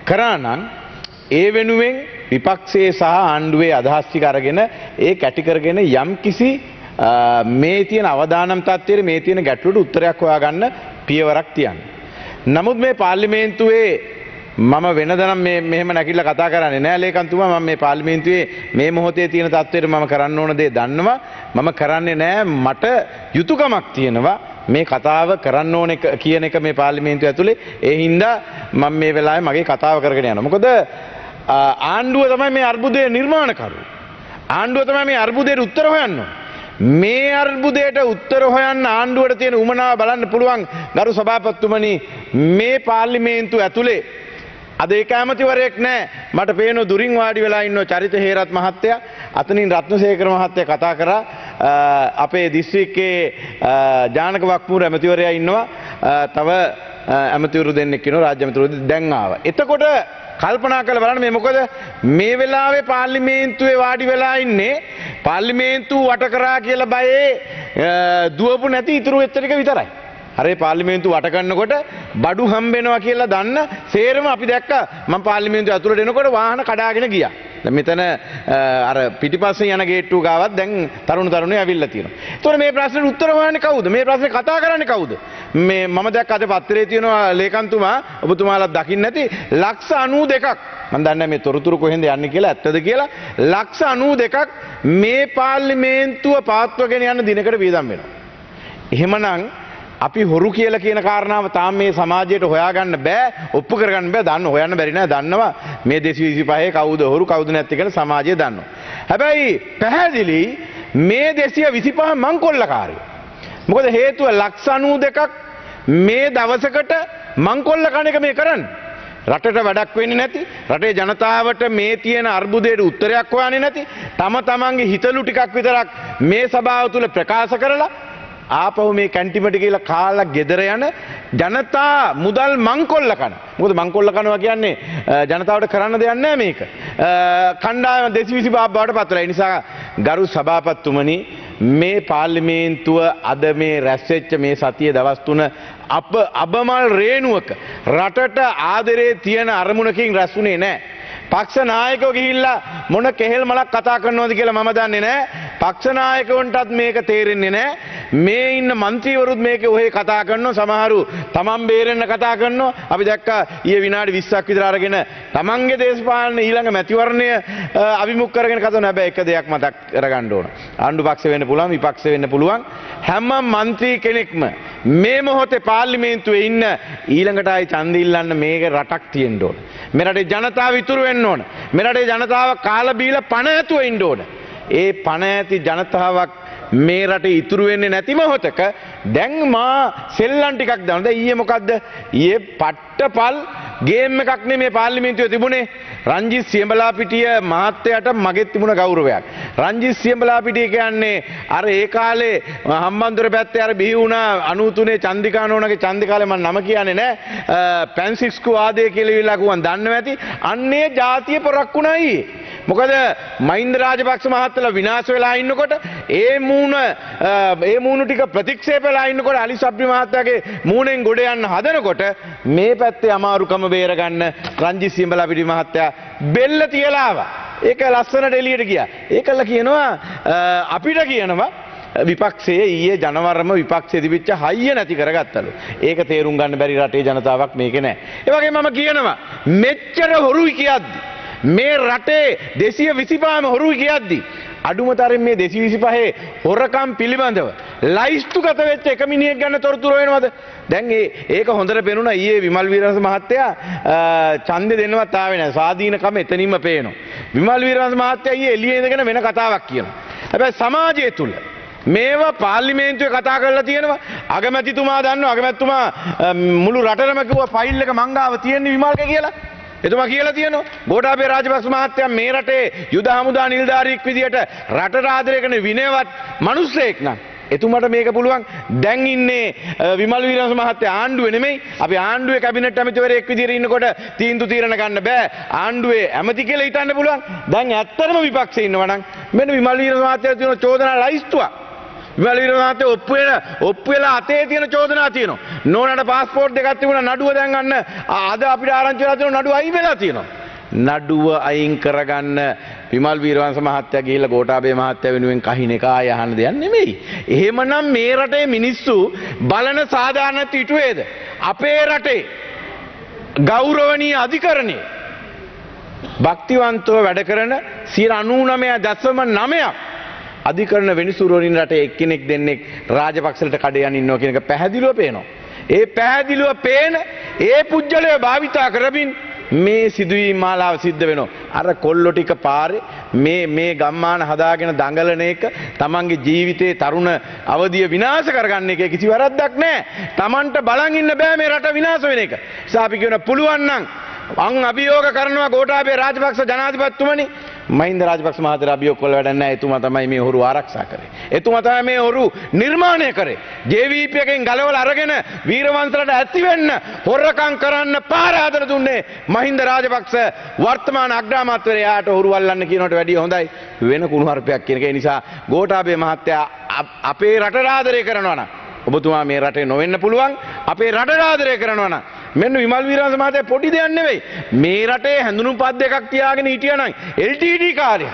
කරා නම් ඒ වෙනුවෙන් විපක්ෂයේ සහ ආණ්ඩුවේ අදහස් ටික අරගෙන ඒ කැටි කරගෙන යම් කිසි මේ තියෙන අවදානම් තත්ත්වයේ මේ තියෙන ගැටලුවට උත්තරයක් හොයාගන්න පියවරක් තියන්න. නමුත් මේ පාර්ලිමේන්තුවේ මම වෙනදනම් මෙහෙම නැකිලා කතා කරන්නේ නෑ ලේකම්තුමා. මම මේ පාර්ලිමේන්තුවේ මේ මොහොතේ තියෙන තත්ත්වයට මම කරන්න ඕන දේ දන්නවා. මම කරන්නේ නෑ. මට යුතුයකමක් තියෙනවා මේ කතාව කරන්න ඕනේ කියන එක මේ පාර්ලිමේන්තුව ඇතුලේ. ඒ හින්දා මම මේ වෙලාවේ මගේ කතාව කරගෙන යනවා. මොකද ආණ්ඩුව තමයි මේ අර්බුදයේ නිර්මාණකරු. ආණ්ඩුව තමයි මේ අර්බුදයට උත්තර හොයන්න ඕනේ. මේ අර්බුදයට උත්තර හොයන්න ආණ්ඩුවට තියෙන උමනාව බලන්න පුළුවන් ගරු සභාපතිතුමනි මේ පාර්ලිමේන්තුව ඇතුලේ අද ඒක ඇමතිවරයෙක් නැහැ. මට පේන දුරින් වාඩි වෙලා ඉන්න චරිත හේරත් මහත්තයා අතනින් රත්නසේකර මහත්තයා කතා කරා අපේ දිස්ත්‍රික්කයේ ජානක වක්මුර ඇමතිවරයා ඉන්නවා. තව ඇමතිවරු දෙන්නෙක් ඉන්නවා රාජ්‍ය ඇමතිවරු දැන් ආවා. එතකොට කල්පනා කරලා බලන්න මේ මොකද මේ වෙලාවේ පාර්ලිමේන්තුවේ වාඩි වෙලා ඉන්නේ පාර්ලිමේන්තුව වට කරා කියලා බයේ දුවපු නැති ඉතුරු වෙච්ච ටික විතරයි. හරි පාර්ලිමේන්තුව වට කරනකොට බඩු හම්බ වෙනවා කියලා දන්න සේරම අපි දැක්කා. මම පාර්ලිමේන්තුව ඇතුළට එනකොට වාහන කඩාගෙන ගියා. දැන් මෙතන අර පිටිපස්සේ යන ගේට්ටුව ගාවත් දැන් තරුණයෝ ඇවිල්ලා තියෙනවා. ඒතකොට මේ ප්‍රශ්නෙට උත්තර හොයන්නේ කවුද? මේ ප්‍රශ්නේ කතා කරන්නේ කවුද? මේ මම දැක්ක අද පත්තරේ තියෙනවා ලේකම්තුමා ඔබතුමාලා දකින්න නැති ලක්ෂ 92ක් මම දන්නේ මේ තොරතුරු කොහෙන්ද යන්නේ කියලා ඇත්තද කියලා ලක්ෂ 92ක් මේ පාර්ලිමේන්තුව පවත්වගෙන යන දිනකට වියදම් වෙනවා. එහෙමනම් අපි හොරු කියලා කියන කාරණාව තාම මේ සමාජයට හොයාගන්න බෑ, ඔප්පු කරගන්න බෑ. දන්න හොයන්න බැරි නෑ. දන්නවා මේ 225 කවුද හොරු කවුද නැත්තේ කියලා සමාජය දන්නවා. හැබැයි පැහැදිලි මේ 225 මංකොල්ලකාරයෝ. මොකද හේතුව ලක්ෂ 92ක් මේ දවසකට මංකොල්ල කණ එක මේ කරන්නේ. රටට වැඩක් වෙන්නේ නැති, රටේ ජනතාවට මේ තියෙන අර්බුදයට උත්තරයක් හොයන්නේ නැති, තමන්ගේ හිතලු ටිකක් විතරක් මේ සභාව තුල ප්‍රකාශ කරලා ආපහු මේ කැන්ටිමට කියලා කාලා ගෙදර යන ජනතා මුදල් මංකොල්ල කන. මොකද මංකොල්ල කනවා කියන්නේ ජනතාවට කරන්න දෙයක් නැහැ මේක. කණ්ඩායම 225 බවට පත් වෙලා. ඒ නිසා ගරු සභාපතිතුමනි මේ පාර්ලිමේන්තුව අද මේ රැස්වෙච්ච මේ සතියේ දවස් 3 අබමල් රේණුවක රටට ආදරේ තියෙන අරමුණකින් රැස්ුනේ නැහැ. පක්ෂ නායකයෝ ගිහිල්ලා මොන කෙහෙල් මලක් කතා කරනවද කියලා මම දන්නේ නැහැ. පක්ෂ නායකවන්ටත් මේක තේරෙන්නේ නැහැ. මේ ඉන්න മന്ത്രിවරුත් මේකේ ඔහේ කතා කරනවා. සමහරු තමන් බේරෙන්න කතා කරනවා. අපි දැක්කා ඊයේ විනාඩි 20ක් විතර අරගෙන තමන්ගේ දේශපාලන ඊළඟ මැතිවරණය අභිමුඛ කරගෙන කතා කරනවා. හැබැයි එක දෙයක් මතක් කරගන්න ඕන. ආණ්ඩු පක්ෂ වෙන්න පුළුවන්, විපක්ෂ වෙන්න පුළුවන්. හැම മന്ത്രി කෙනෙක්ම මේ මොහොතේ පාර්ලිමේන්තුවේ ඉන්න ඊළඟට ආයි ඡන්ද ඉල්ලන්න මේක රටක් තියෙන්න ඕන. මේ රටේ ජනතාව ඉතුරු වෙන්න ඕන. මේ රටේ ජනතාව කාලා බීලා පණ ඇතුව ඉන්න ඕන. ඒ පණ ඇති ජනතාවක් මේ රටේ ඉතුරු වෙන්නේ නැති මොහොතක දැන් මා සෙල්ලම් ටිකක් දානවා. දැන් ඊයේ මොකද්ද? ඊයේ පට්ටපල් ගේම් එකක් නෙමේ පාර්ලිමේන්තුවේ තිබුණේ. රංජිත් සියඹලාපිටිය මහත්තයාට මගෙත් තිබුණ ගෞරවයක්. රංජිත් සියඹලාපිටිය කියන්නේ අර ඒ කාලේ හම්බන්තොට පැත්තේ අර බිහි වුණා 93 චන්දිකා නෝනගේ චන්දිකාලේ මම නම කියන්නේ නැහැ. පැන්සික්ස්කු ආදේ කියලා විලා කිව්වන් දන්නව ඇති. අන්නේ ජාතිය පොරක් වුණයි. මොකද මහින්ද රාජපක්ෂ මහත්තයලා විනාශ වෙලා ඉන්නකොට ඒ මූණු ටික ප්‍රතික්ෂේප වෙලා ඉන්නකොට අලි සබ්රි මහත්තයාගේ මූණෙන් ගොඩ යන්න හදනකොට මේ පැත්තේ අමාරුකම බේරගන්න රංජිත් සියඹලාපිටිය මහත්තයා බෙල්ල තියලා ආවා. ඒක ලස්සනට එළියට ගියා. ඒකල කියනවා අපිට කියනවා විපක්ෂයේ ඊයේ ජනවරම විපක්ෂයේ තිබිච්ච හයිය නැති කරගත්තලු. ඒක තේරුම් ගන්න බැරි රටේ ජනතාවක් මේකේ නැහැ. ඒ වගේම මම කියනවා මෙච්චර හොරුයි කියද්දි මේ රටේ 225ම හොරුයි කියද්දි අඩුමතරෙන් මේ 225 හොරකම් පිළිබඳව ලයිස්තුගත වෙච්ච එක මිනිහෙක් ගන්න තොරතුරු වෙනවද? දැන් ඒක හොඳට පේනුණා ඊයේ විමල් වීරවංශ මහත්තයා ඡන්දෙ දෙන්නවත් ආවේ නැහැ. ස්වාධීනකම එතනින්ම පේනවා. විමල් වීරවංශ මහත්තයා ඊයේ එළියේ ඉඳගෙන වෙන කතාවක් කියනවා. හැබැයි සමාජය තුල මේවා පාර්ලිමේන්තුවේ කතා කරලා තියෙනවා. අගමැතිතුමා දන්නවා. අගමැතිතුමා මුළු රටම කිව්වා ෆයිල් එක මං ගාව තියෙන්නේ විමල්ක කියලා. එතුමා කියලා තියෙනවා ගෝඨාභය රාජපක්ෂ මහත්තයා මේ රටේ යුද හමුදා නිලධාරියෙක් විදියට රටට ආදරය කරන විනයවත් මිනිස්සෙක් නම් එතුමාට මේක පුළුවන්. දැන් ඉන්නේ විමල් වීරවංශ මහත්තයා ආණ්ඩුවේ නෙමෙයි. අපි ආණ්ඩුවේ කැබිනට් ඇමතිවරයෙක් විදියට ඉන්නකොට තීන්දුව తీරන ගන්න බෑ. ආණ්ඩුවේ ඇමති කියලා හිතන්න පුළුවන්. දැන් ඇත්තටම විපක්ෂේ ඉන්නවා නම් මෙන්න විමල් වීරවංශ මහත්තයා තියෙන චෝදනා ලයිස්තුවක්. විමල් වීරවංශ මහත්තයා ඔප්පු වෙලා අතේ තියෙන චෝදනා තියෙනවා. නෝනාට පාස්පෝර්ට් දෙකක් තිබුණා. නඩුව දැන් අන්න අද අපිට ආරංචි වෙලා තියෙනවා නඩුව අයින් වෙලා තියෙනවා. නඩුව අයින් කරගන්න විමල් වීරවංශ මහත්තයා ගිහිල්ලා ගෝඨාභය මහත්තයා වෙනුවෙන් කහින එක ආය අහන්න දෙයක් නෙමෙයි. එහෙමනම් මේ රටේ මිනිස්සු බලන සාධාරණ තිටුවේද? අපේ රටේ ගෞරවනීය අධිකරණයේ භක්තිවන්තව වැඩ කරන 99.9ක් අධිකරණ වෙනිසුරුවරින් රටේ එක්කෙනෙක් දෙන්නෙක් රාජපක්ෂලට කඩේ යන ඉන්නවා කියන එක පැහැදිලිව පේනවා. ඒ පැහැදිලිව පේන ඒ පුජ්‍යලය භාවිතා කරමින් මේ සිදුවීම් මාලාව සිද්ධ වෙනවා. අර කොල්ලෝ ටික පාරේ මේ ගම්මාන හදාගෙන දඟලන එක තමන්ගේ ජීවිතේ තරුණ අවදිය විනාශ කරගන්න එක කිසි වැරද්දක් නැහැ. තමන්ට බලන් ඉන්න බෑ මේ රට විනාශ වෙන එක. නිසා අපි කියන පුළුවන් නම් අභියෝග කරනවා ගෝඨාභය රාජපක්ෂ ජනාධිපතිතුමනි. මහින්ද රාජපක්ෂ මහත්තයා අභියෝග කළ වැඩක් නැහැ. එතුමා තමයි මේ හොරු ආරක්ෂා කරේ. එතුමා තමයි මේ හොරු නිර්මාණය කරේ. JVP එකෙන් ගලවලා අරගෙන වීරවංශලට ඇති වෙන්න හොරකම් කරන්න පාර හදලා දුන්නේ මහින්ද රාජපක්ෂ වර්තමාන අග්‍රාමාත්‍යවරයාට හොරු අල්ලන්න කියනකට වැඩිය හොඳයි වෙන කුණුහරුපයක් කියන එක. ඒ නිසා ගෝඨාභය මහත්තයා අපේ රට ආදරය කරනවා නම් ඔබතුමා මේ රටේ නොවෙන්න පුළුවන්. අපේ රට ආදරය කරනවා නම් මෙන්න විමල් වීරවංශ මහත්තයා පොඩි දෙයක් නෙවෙයි. මේ රටේ හැඳුනුම්පත් දෙකක් තියාගෙන හිටියා නම් LTD කාර්යය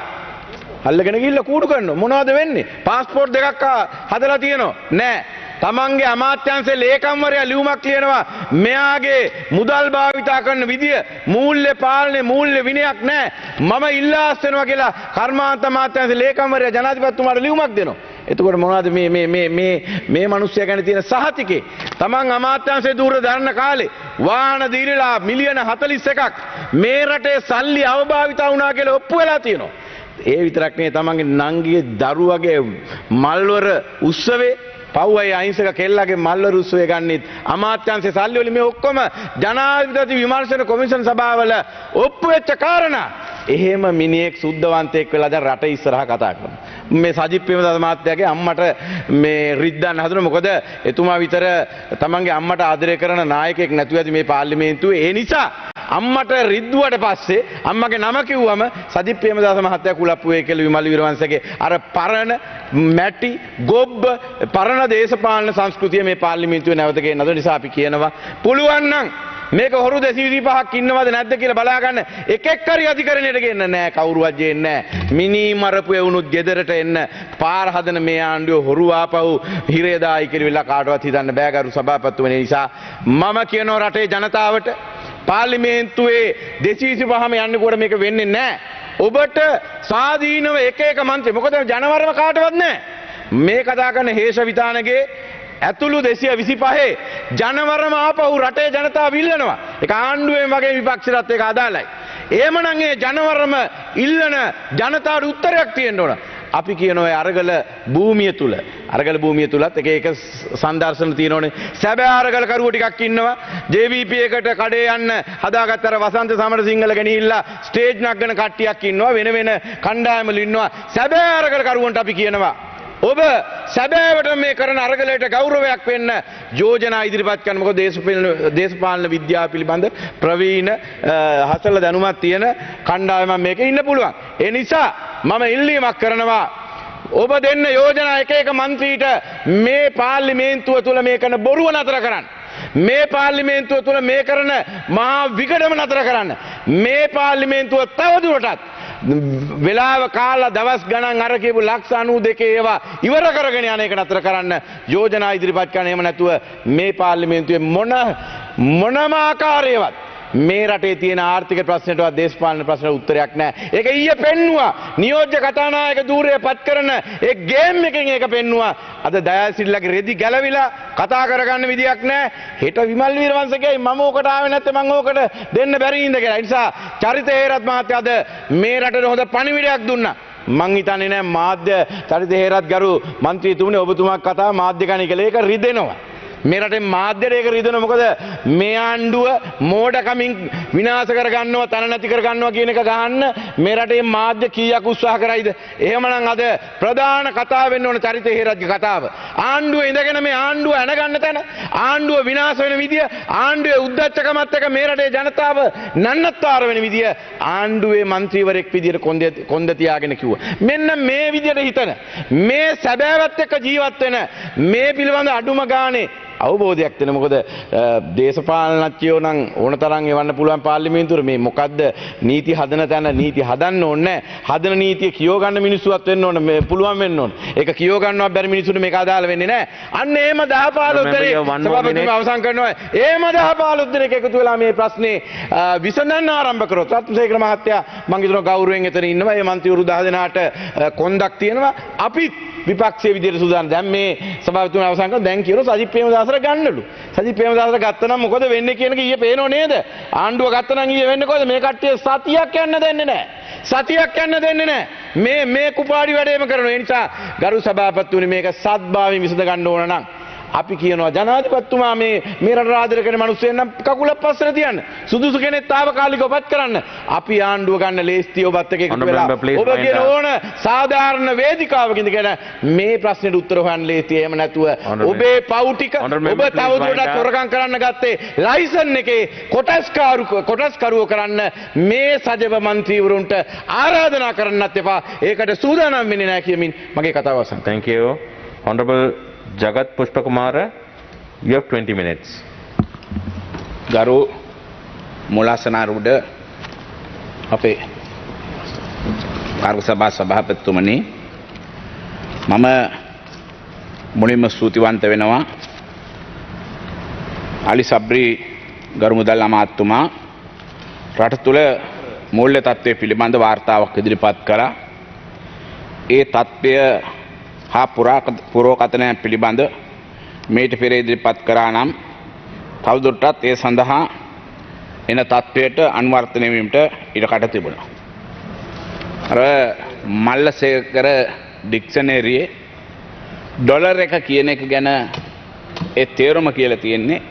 අල්ලගෙන ගිහිල්ලා කූඩු කරනවා. මොනවද වෙන්නේ? පාස්පෝර්ට් දෙකක් හදලා තියෙනවා. නෑ. තමන්ගේ අමාත්‍යාංශයේ ලේකම්වරයා ලියුමක් ලියනවා මෙයාගේ මුදල් භාවිතා කරන විදිය මූල්‍ය පාලනයේ මූල්‍ය විනයක් නැහැ මම ඉල්ලා අස්වෙනවා කියලා කර්මාන්ත අමාත්‍යාංශයේ ලේකම්වරයා ජනාධිපතිතුමාට ලියුමක් දෙනවා. එතකොට මොනවද මේ මිනිස්සයා ගැන තියෙන සහතිකේ? තමන් අමාත්‍යාංශයේ දූර දරන කාලේ වාහන දීලා මිලියන 41ක් මේ රටේ සල්ලි අවභාවිතා වුණා කියලා ඔප්පු වෙලා තියෙනවා. ඒ විතරක් නෙවෙයි තමන්ගේ නංගිගේ දරුවගේ මල්වර උත්සවේ පව්වයි අහිංසක කෙල්ලගේ මල්වර උත්සවය ගන්නෙත් අමාත්‍යාංශයේ සල්ලි වලින් මේ ඔක්කොම ජනාධිපති විමර්ශන කොමිෂන් සභාවල ඔප්පු වෙච්ච කාරණා. එහෙම මිනිහෙක් සුද්ධවන්තයෙක් වෙලා දැන් රට ඉස්සරහා කතා කරනවා. මේ සජිත් ප්‍රේමදාස මහත්තයාගේ අම්මට මේ රිද්දන්න හදන මොකද එතුමා විතර තමන්ගේ අම්මට ආදරය කරන නායකයෙක් නැතුව ඇති මේ පාර්ලිමේන්තුවේ. ඒ නිසා අම්මට රිද්දුවට පස්සේ අම්මගේ නම කිව්වම සජිත් ප්‍රේමදාස මහත්තයා කුලප්පු වේ කියලා විමල් වීරවංශගේ අර පරණ මැටි ගොබ්බ පරණ දේශපාලන සංස්කෘතිය මේ පාර්ලිමේන්තුවේ නැවත ගේන්නද නිසා අපි කියනවා පුළුවන් නම් මේක හොරු 225ක් ඉන්නවද නැද්ද කියලා බලා ගන්න එකෙක් හරි අධිකරණයට ගේන්න නෑ කවුරුවත් ජේන්නේ නෑ මිනි මරපු එවුනුත් ගෙදරට එන්න පාර හදන මේ ආණ්ඩුව හොරු ආපහු හිරේ දායි කියලා කාටවත් හිතන්න බෑ ගරු සභාපතිතුමනි නිසා මම කියනවා රටේ ජනතාවට පාර්ලිමේන්තුවේ 225ම යන්නකොට මේක වෙන්නේ නෑ ඔබට ස්වාධීනව එක මන්ත්‍රී මොකද ජනවරම කාටවත් නෑ මේ කතා කරන හේෂ විතානගේ ඇතුළු 225 ජනවරම ආපහු රටේ ජනතාව ඉල්ලනවා. ඒක ආණ්ඩුවෙන් වගේ විපක්ෂයටත් ඒක අදාළයි. එහෙමනම් ඒ ජනවරම ඉල්ලන ජනතාවට උත්තරයක් තියෙන්න ඕන. අපි කියනවා අරගල භූමිය තුලත් එක සංදර්ශන තියෙනෝනේ. සැබෑ අරගල කරුවෝ ටිකක් ඉන්නවා. JVP එකට කඩේ යන්න හදාගත්ත අර වසන්ත සමරසිංහල ගෙනිහිල්ලා ස්ටේජ් නගන කට්ටියක් ඉන්නවා. වෙන කණ්ඩායම්වල ඉන්නවා. සැබෑ අරගල කරුවන්ට අපි කියනවා ඔබ සැබෑවට මේ කරන අරගලයට ගෞරවයක් වෙන්න යෝජනා ඉදිරිපත් කරන මොකද දේශපාලන විද්‍යාව පිළිබඳ ප්‍රවීණ හසල දැනුමක් තියෙන කණ්ඩායමක් මේකේ ඉන්න පුළුවන්. ඒ නිසා මම ඉල්ලීමක් කරනවා ඔබ දෙන්න යෝජනා එක මන්ත්‍රීට මේ පාර්ලිමේන්තුව තුල මේ කරන බොරුව නතර කරන්න. මේ පාර්ලිමේන්තුව තුල මේ කරන මහා විගඩම නතර කරන්න. මේ පාර්ලිමේන්තුව තවදුරටත් වෙලාව කාලා දවස් ගණන් අර කියපු ලක්ෂ 92 ඒවා ඉවර කරගෙන යන එක නතර කරන්න යෝජනා ඉදිරිපත් කරන්න. එහෙම නැතුව මේ පාර්ලිමේන්තුවේ මොනම ආකාරයවත් මේ රටේ තියෙන ආර්ථික ප්‍රශ්නටවත් දේශපාලන ප්‍රශ්නට උත්තරයක් නැහැ. ඒක ඊයේ පෙන්නුවා. නියෝජ්‍ය කතානායක ධූරය පත් කරන ඒ ගේම් එකෙන් ඒක පෙන්නුවා. අද දයාසිරිලගේ රෙදි ගැලවිලා කතා කරගන්න විදියක් නැහැ. හෙට විමල් වීරවංශගේ මම ඕකට ආවේ නැත්නම් මම ඕකට දෙන්න බැරි ඉඳ කියලා. ඒ නිසා චරිත හේරත් මහත්තයා අද මේ රටට හොඳ පණිවිඩයක් දුන්නා. මං හිතන්නේ නෑ මාධ්‍ය චරිත හේරත් ගරු මන්ත්‍රීතුමනි ඔබතුමා කතා මාධ්‍ය ගණි කියලා ඒක රිදෙනවා. මේ රටේ මාධ්‍යට ඒක රිදෙනවා. මොකද මේ ආණ්ඩුව මෝඩකමින් විනාශ කරගන්නවා තන නැති කරගන්නවා කියන එක ගහන්න මේ රටේ මාධ්‍ය කීයක් උත්සාහ කරයිද? එහෙමනම් අද ප්‍රධාන කතාව වෙන්න ඕන චරිත හේරත්ගේ කතාව. ආණ්ඩුව ඉඳගෙන මේ ආණ්ඩුව ඇනගන්න තැන ආණ්ඩුව විනාශ වෙන විදිය ආණ්ඩුවේ උද්දච්චකමත් එක්ක මේ රටේ ජනතාව නන්නත්තර වෙන විදිය ආණ්ඩුවේ മന്ത്രിවරයෙක් විදියට කොන්ද තියාගෙන කිව්වා. මෙන්න මේ විදියට හිතන මේ සැබෑවත් එක්ක ජීවත් වෙන මේ පිළිබඳ අඩුම ගානේ අවබෝධයක් දෙන මොකද දේශපාලනඥයෝ නම් ඕන තරම් එවන්න පුළුවන් පාර්ලිමේන්තුවේ මේ මොකද්ද නීති හදන තැන නීති හදන්න ඕනේ හදන නීතිය කියව ගන්න මිනිස්සුවත් වෙන්න ඕනේ මේ පුළුවන් වෙන්න ඕනේ ඒක කියව ගන්නවත් බැරි මිනිස්සුන්ට මේක අදාළ වෙන්නේ නැහැ අන්න එහෙම 10-15 දෙනෙක් සභාපතිතුමා අවසන් කරනවා එහෙම 10-15 දෙනෙක් එකතු වෙලා මේ ප්‍රශ්නේ විසඳන්න ආරම්භ කරොත් රත්නසේකර මහත්තයා මම හිතනවා ගෞරවයෙන් එතන ඉන්නවා මේ මන්ත්‍රීවරු 10 දෙනාට කොන්දක් තියෙනවා අපි විපක්ෂයේ විදියට සූදානම් දැන් මේ සභාපතිතුමා අවසන් කරන දැන් කියනවා සජිත් ප්‍රේමදාසට ගන්නලු සජිත් ප්‍රේමදාසට ගත්තනම් මොකද වෙන්නේ කියන එක ඊයේ පේනෝ නේද ආණ්ඩුව ගත්තනම් ඊයේ වෙන්නේ කොහොමද මේ කට්ටිය සතියක් යන්න දෙන්නේ නැහැ මේ කුපාඩි වැඩේම කරනවා ඒ නිසා ගරු සභාපතිතුමනි මේක සත්භාවයෙන් විසඳ ගන්න ඕන නම් අපි කියනවා ජනාධිපතිතුමා මේ රට ආදරය කරන මිනිස්සුන් නම් කකුල පස්සට තියන්න සුදුසු කෙනෙක් తాවකාලිකවපත් කරන්න අපි ආණ්ඩුව ගන්න ලේස්ති ඔබත් එක්ක එකතු වෙලා ඔබ කියන ඕන සාධාරණ වේදිකාවක ඉඳගෙන මේ ප්‍රශ්නෙට උත්තර හොයන්න ලේස්ති එහෙම නැතුව ඔබේ පව් ටික ඔබ තවදුරටත් හොරකම් කරන්න ගත්තේ ලයිසන් එකේ කොටස්කරුවෝ කරන්න මේ සජව മന്ത്രിවරුන්ට ආරාධනා කරන්නත් එපා ඒකට සූදානම් වෙන්නේ නැහැ කියමින් මගේ කතාව අවසන්. Thank you. Honorable Jagat Pushpakumara, you have 20 minutes. ගරු මුලාසනාරුඩ අපේ කාර්ය සභා සභාපතිතුමනි මම මුලින්ම ස්තුතිවන්ත වෙනවා අලි සබ්රි ගරු මුදල් අමාත්‍යතුමා රට තුළ මූල්‍ය තත්ත්වය පිළිබඳ වාර්තාවක් ඉදිරිපත් කළා. ඒ තත්ත්වය හා පුරෝකථනය පිළිබඳ මේට පෙර ඉදිරිපත් කරා නම් තවදුරටත් ඒ සඳහා එන තත්ත්වයට අනුවර්තනය වීමට ඉඩකඩ තිබුණා. අර මල්ලසේකර ඩික්ෂනරියේ ඩොලර් එක කියන එක ගැන ඒ තේරුම කියලා තියෙන්නේ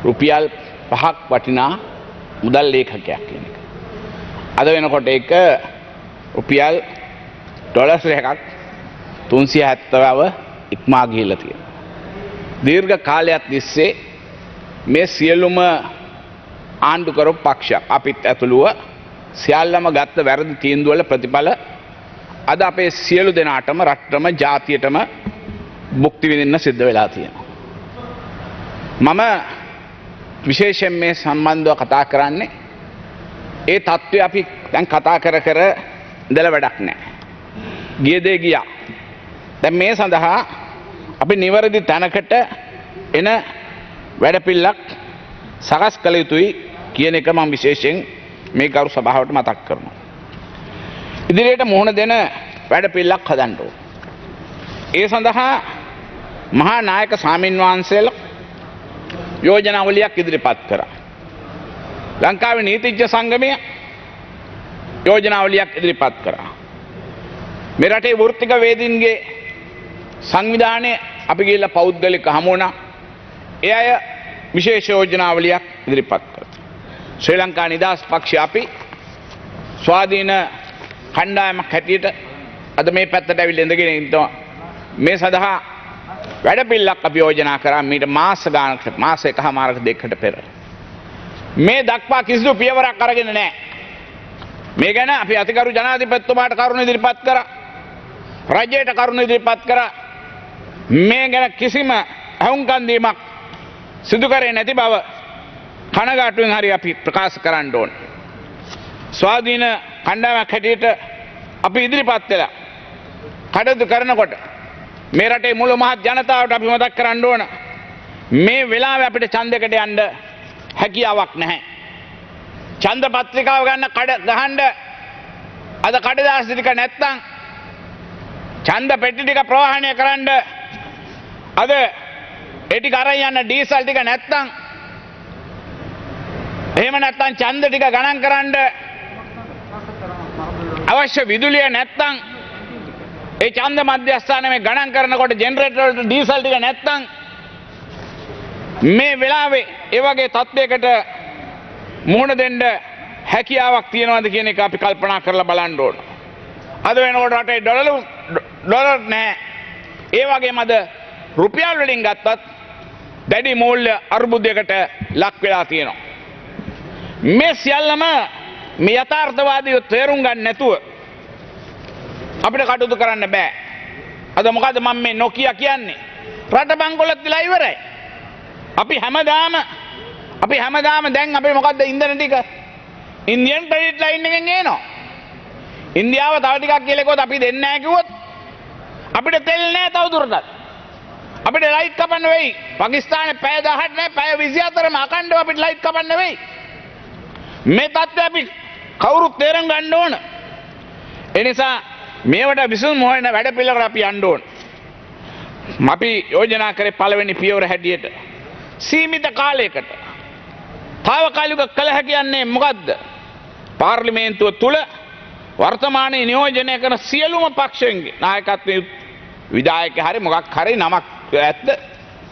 රුපියල් 5ක් වටිනා මුදල් ලේඛකයක් කියන එක. අද වෙනකොට ඒක රුපියල් ඩොලර් එකක් 370ව ඉක්මා ගිහිල්ලා තියෙනවා. දීර්ඝ කාලයක් තිස්සේ මේ සියලුම ආණ්ඩු කරපු පක්ෂ අපිත් ඇතුළුව සියල්ලම ගත්ත වැරදි තීන්දුව වල ප්‍රතිඵල අද අපේ සියලු දෙනාටම රටටම ජාතියටම භුක්ති විඳින්න සිද්ධ වෙලා තියෙනවා. මම විශේෂයෙන් මේ සම්බන්ධව කතා කරන්නේ ඒ தત્ත්වය අපි දැන් කතා කර ඉඳලා වැඩක් නැහැ. ගිය දේ ගියා. දැන් මේ සඳහා අපි නිවැරදි තැනකට එන වැඩපිළිවෙලක් සකස් කළ යුතුයි කියන එක මම විශේෂයෙන් මේ ගරු සභාවට මතක් කරනවා. ඉදිරියට මුහුණ දෙන වැඩපිළිවෙලක් හදන්න ඕන. ඒ සඳහා මහා නායක ස්වාමින් වහන්සේලා යෝජනාවලියක් ඉදිරිපත් කරා. ලංකාවේ නීතිඥ සංගමය යෝජනාවලියක් ඉදිරිපත් කරා. මේ රටේ වෘත්තික වේදින්ගේ සංවිධානය අපි ගිහිල්ලා පෞද්ගලික හමු වුණා. ඒ අය විශේෂ යෝජනාවලියක් ඉදිරිපත් කරා. ශ්‍රී ලංකා නිදහස් පක්ෂය අපි ස්වාධීන කණ්ඩායමක් හැටියට අද මේ පැත්තට ඇවිල්ලා ඉඳගෙන ඉන්නවා. මේ සඳහා වැඩපිළිවෙලක් අපි යෝජනා කරා මීට මාස ගානකට මාස එකමාරක දෙකකට පෙර. මේ දක්වා කිසිදු පියවරක් අරගෙන නැහැ. මේ ගැන අපි අතිගරු ජනාධිපතිතුමාට කරුණු ඉදිරිපත් කරා. රජයට කරුණු ඉදිරිපත් කරා. මේ ගැන කිසිම අහුම්කම් දීමක් සිදු කරේ නැති බව කනගාටුවෙන් හරි අපි ප්‍රකාශ කරන්න ඕන. ස්වාධීන කණ්ඩායමක් හැටියට අපි ඉදිරිපත් වෙලා කටයුතු කරනකොට මේ රටේ මුළු මහත් ජනතාවට අපි මතක් කරන්න ඕන මේ වෙලාවේ අපිට ඡන්දයකට යන්න හැකියාවක් නැහැ. ඡන්ද පත්‍රිකාව ගන්න ගහන්න අද කඩදාසි ටික නැත්තම් ඡන්ද පෙට්ටි ටික ප්‍රවාහනය කරන්න අද ඒ ටික අරන් යන්න ඩීසල් ටික නැත්තම් එහෙම නැත්තම් ඡන්ද ටික ගණන් කරන්න අවශ්‍ය විදුලිය නැත්තම් ඒ ඡන්ද මධ්‍යස්ථානයේ ගණන් කරනකොට ජෙනරේටර් වලට ඩීසල් ටික නැත්තම් මේ වෙලාවේ ඒ වගේ තත්ත්වයකට මුහුණ දෙන්න හැකියාවක් තියනවාද කියන එක අපි කල්පනා කරලා බලන්න ඕන. අද වෙනකොට රටේ ඩොලර් නැහැ. ඒ වගේම අද රුපියල් වලින් ගත්තත් දැඩි මූල්‍ය අර්බුදයකට ලක් වෙලා තියෙනවා. මේ සියල්ලම මේ යථාර්ථවාදීව තේරුම් ගන්න නැතුව අපිට කටයුතු කරන්න බෑ. අද මොකද මම මේ නොකිය කියන්නේ? රට බංකොලොත් වෙලා ඉවරයි. අපි හැමදාම දැන් අපි මොකද්ද ඉන්ධන ටික ඉන්දියන් ක්‍රෙඩිට් ලයින් එකෙන් එනවා. ඉන්දියාව තව ටිකක් කියලා කිව්වොත් අපි දෙන්නේ නැහැ කිව්වොත් අපිට තෙල් නැහැ තවදුරටත්. අපිට ලයිට් කපන්න වෙයි. පාකිස්තානේ පැය 18 නැහැ පැය 24ම අකණ්ඩව අපිට ලයිට් කපන්න වෙයි. මේ තත්ත්වය අපි කවුරුත් තේරුම් ගන්න ඕන. ඒ නිසා මේවට විසඳුම් හොයන වැඩ පිළිවෙලකට අපි යන්න ඕන. අපි යෝජනා කරේ පළවෙනි පියවර හැටියට සීමිත කාලයකට තාවකාලික කළ හැකියන්නේ මොකද්ද? පාර්ලිමේන්තුව තුල වර්තමානයේ නියෝජනය කරන සියලුම පක්ෂයන්ගේ නායකත්වයේ විධායක හරි මොකක් හරි නමක් ඇත්ද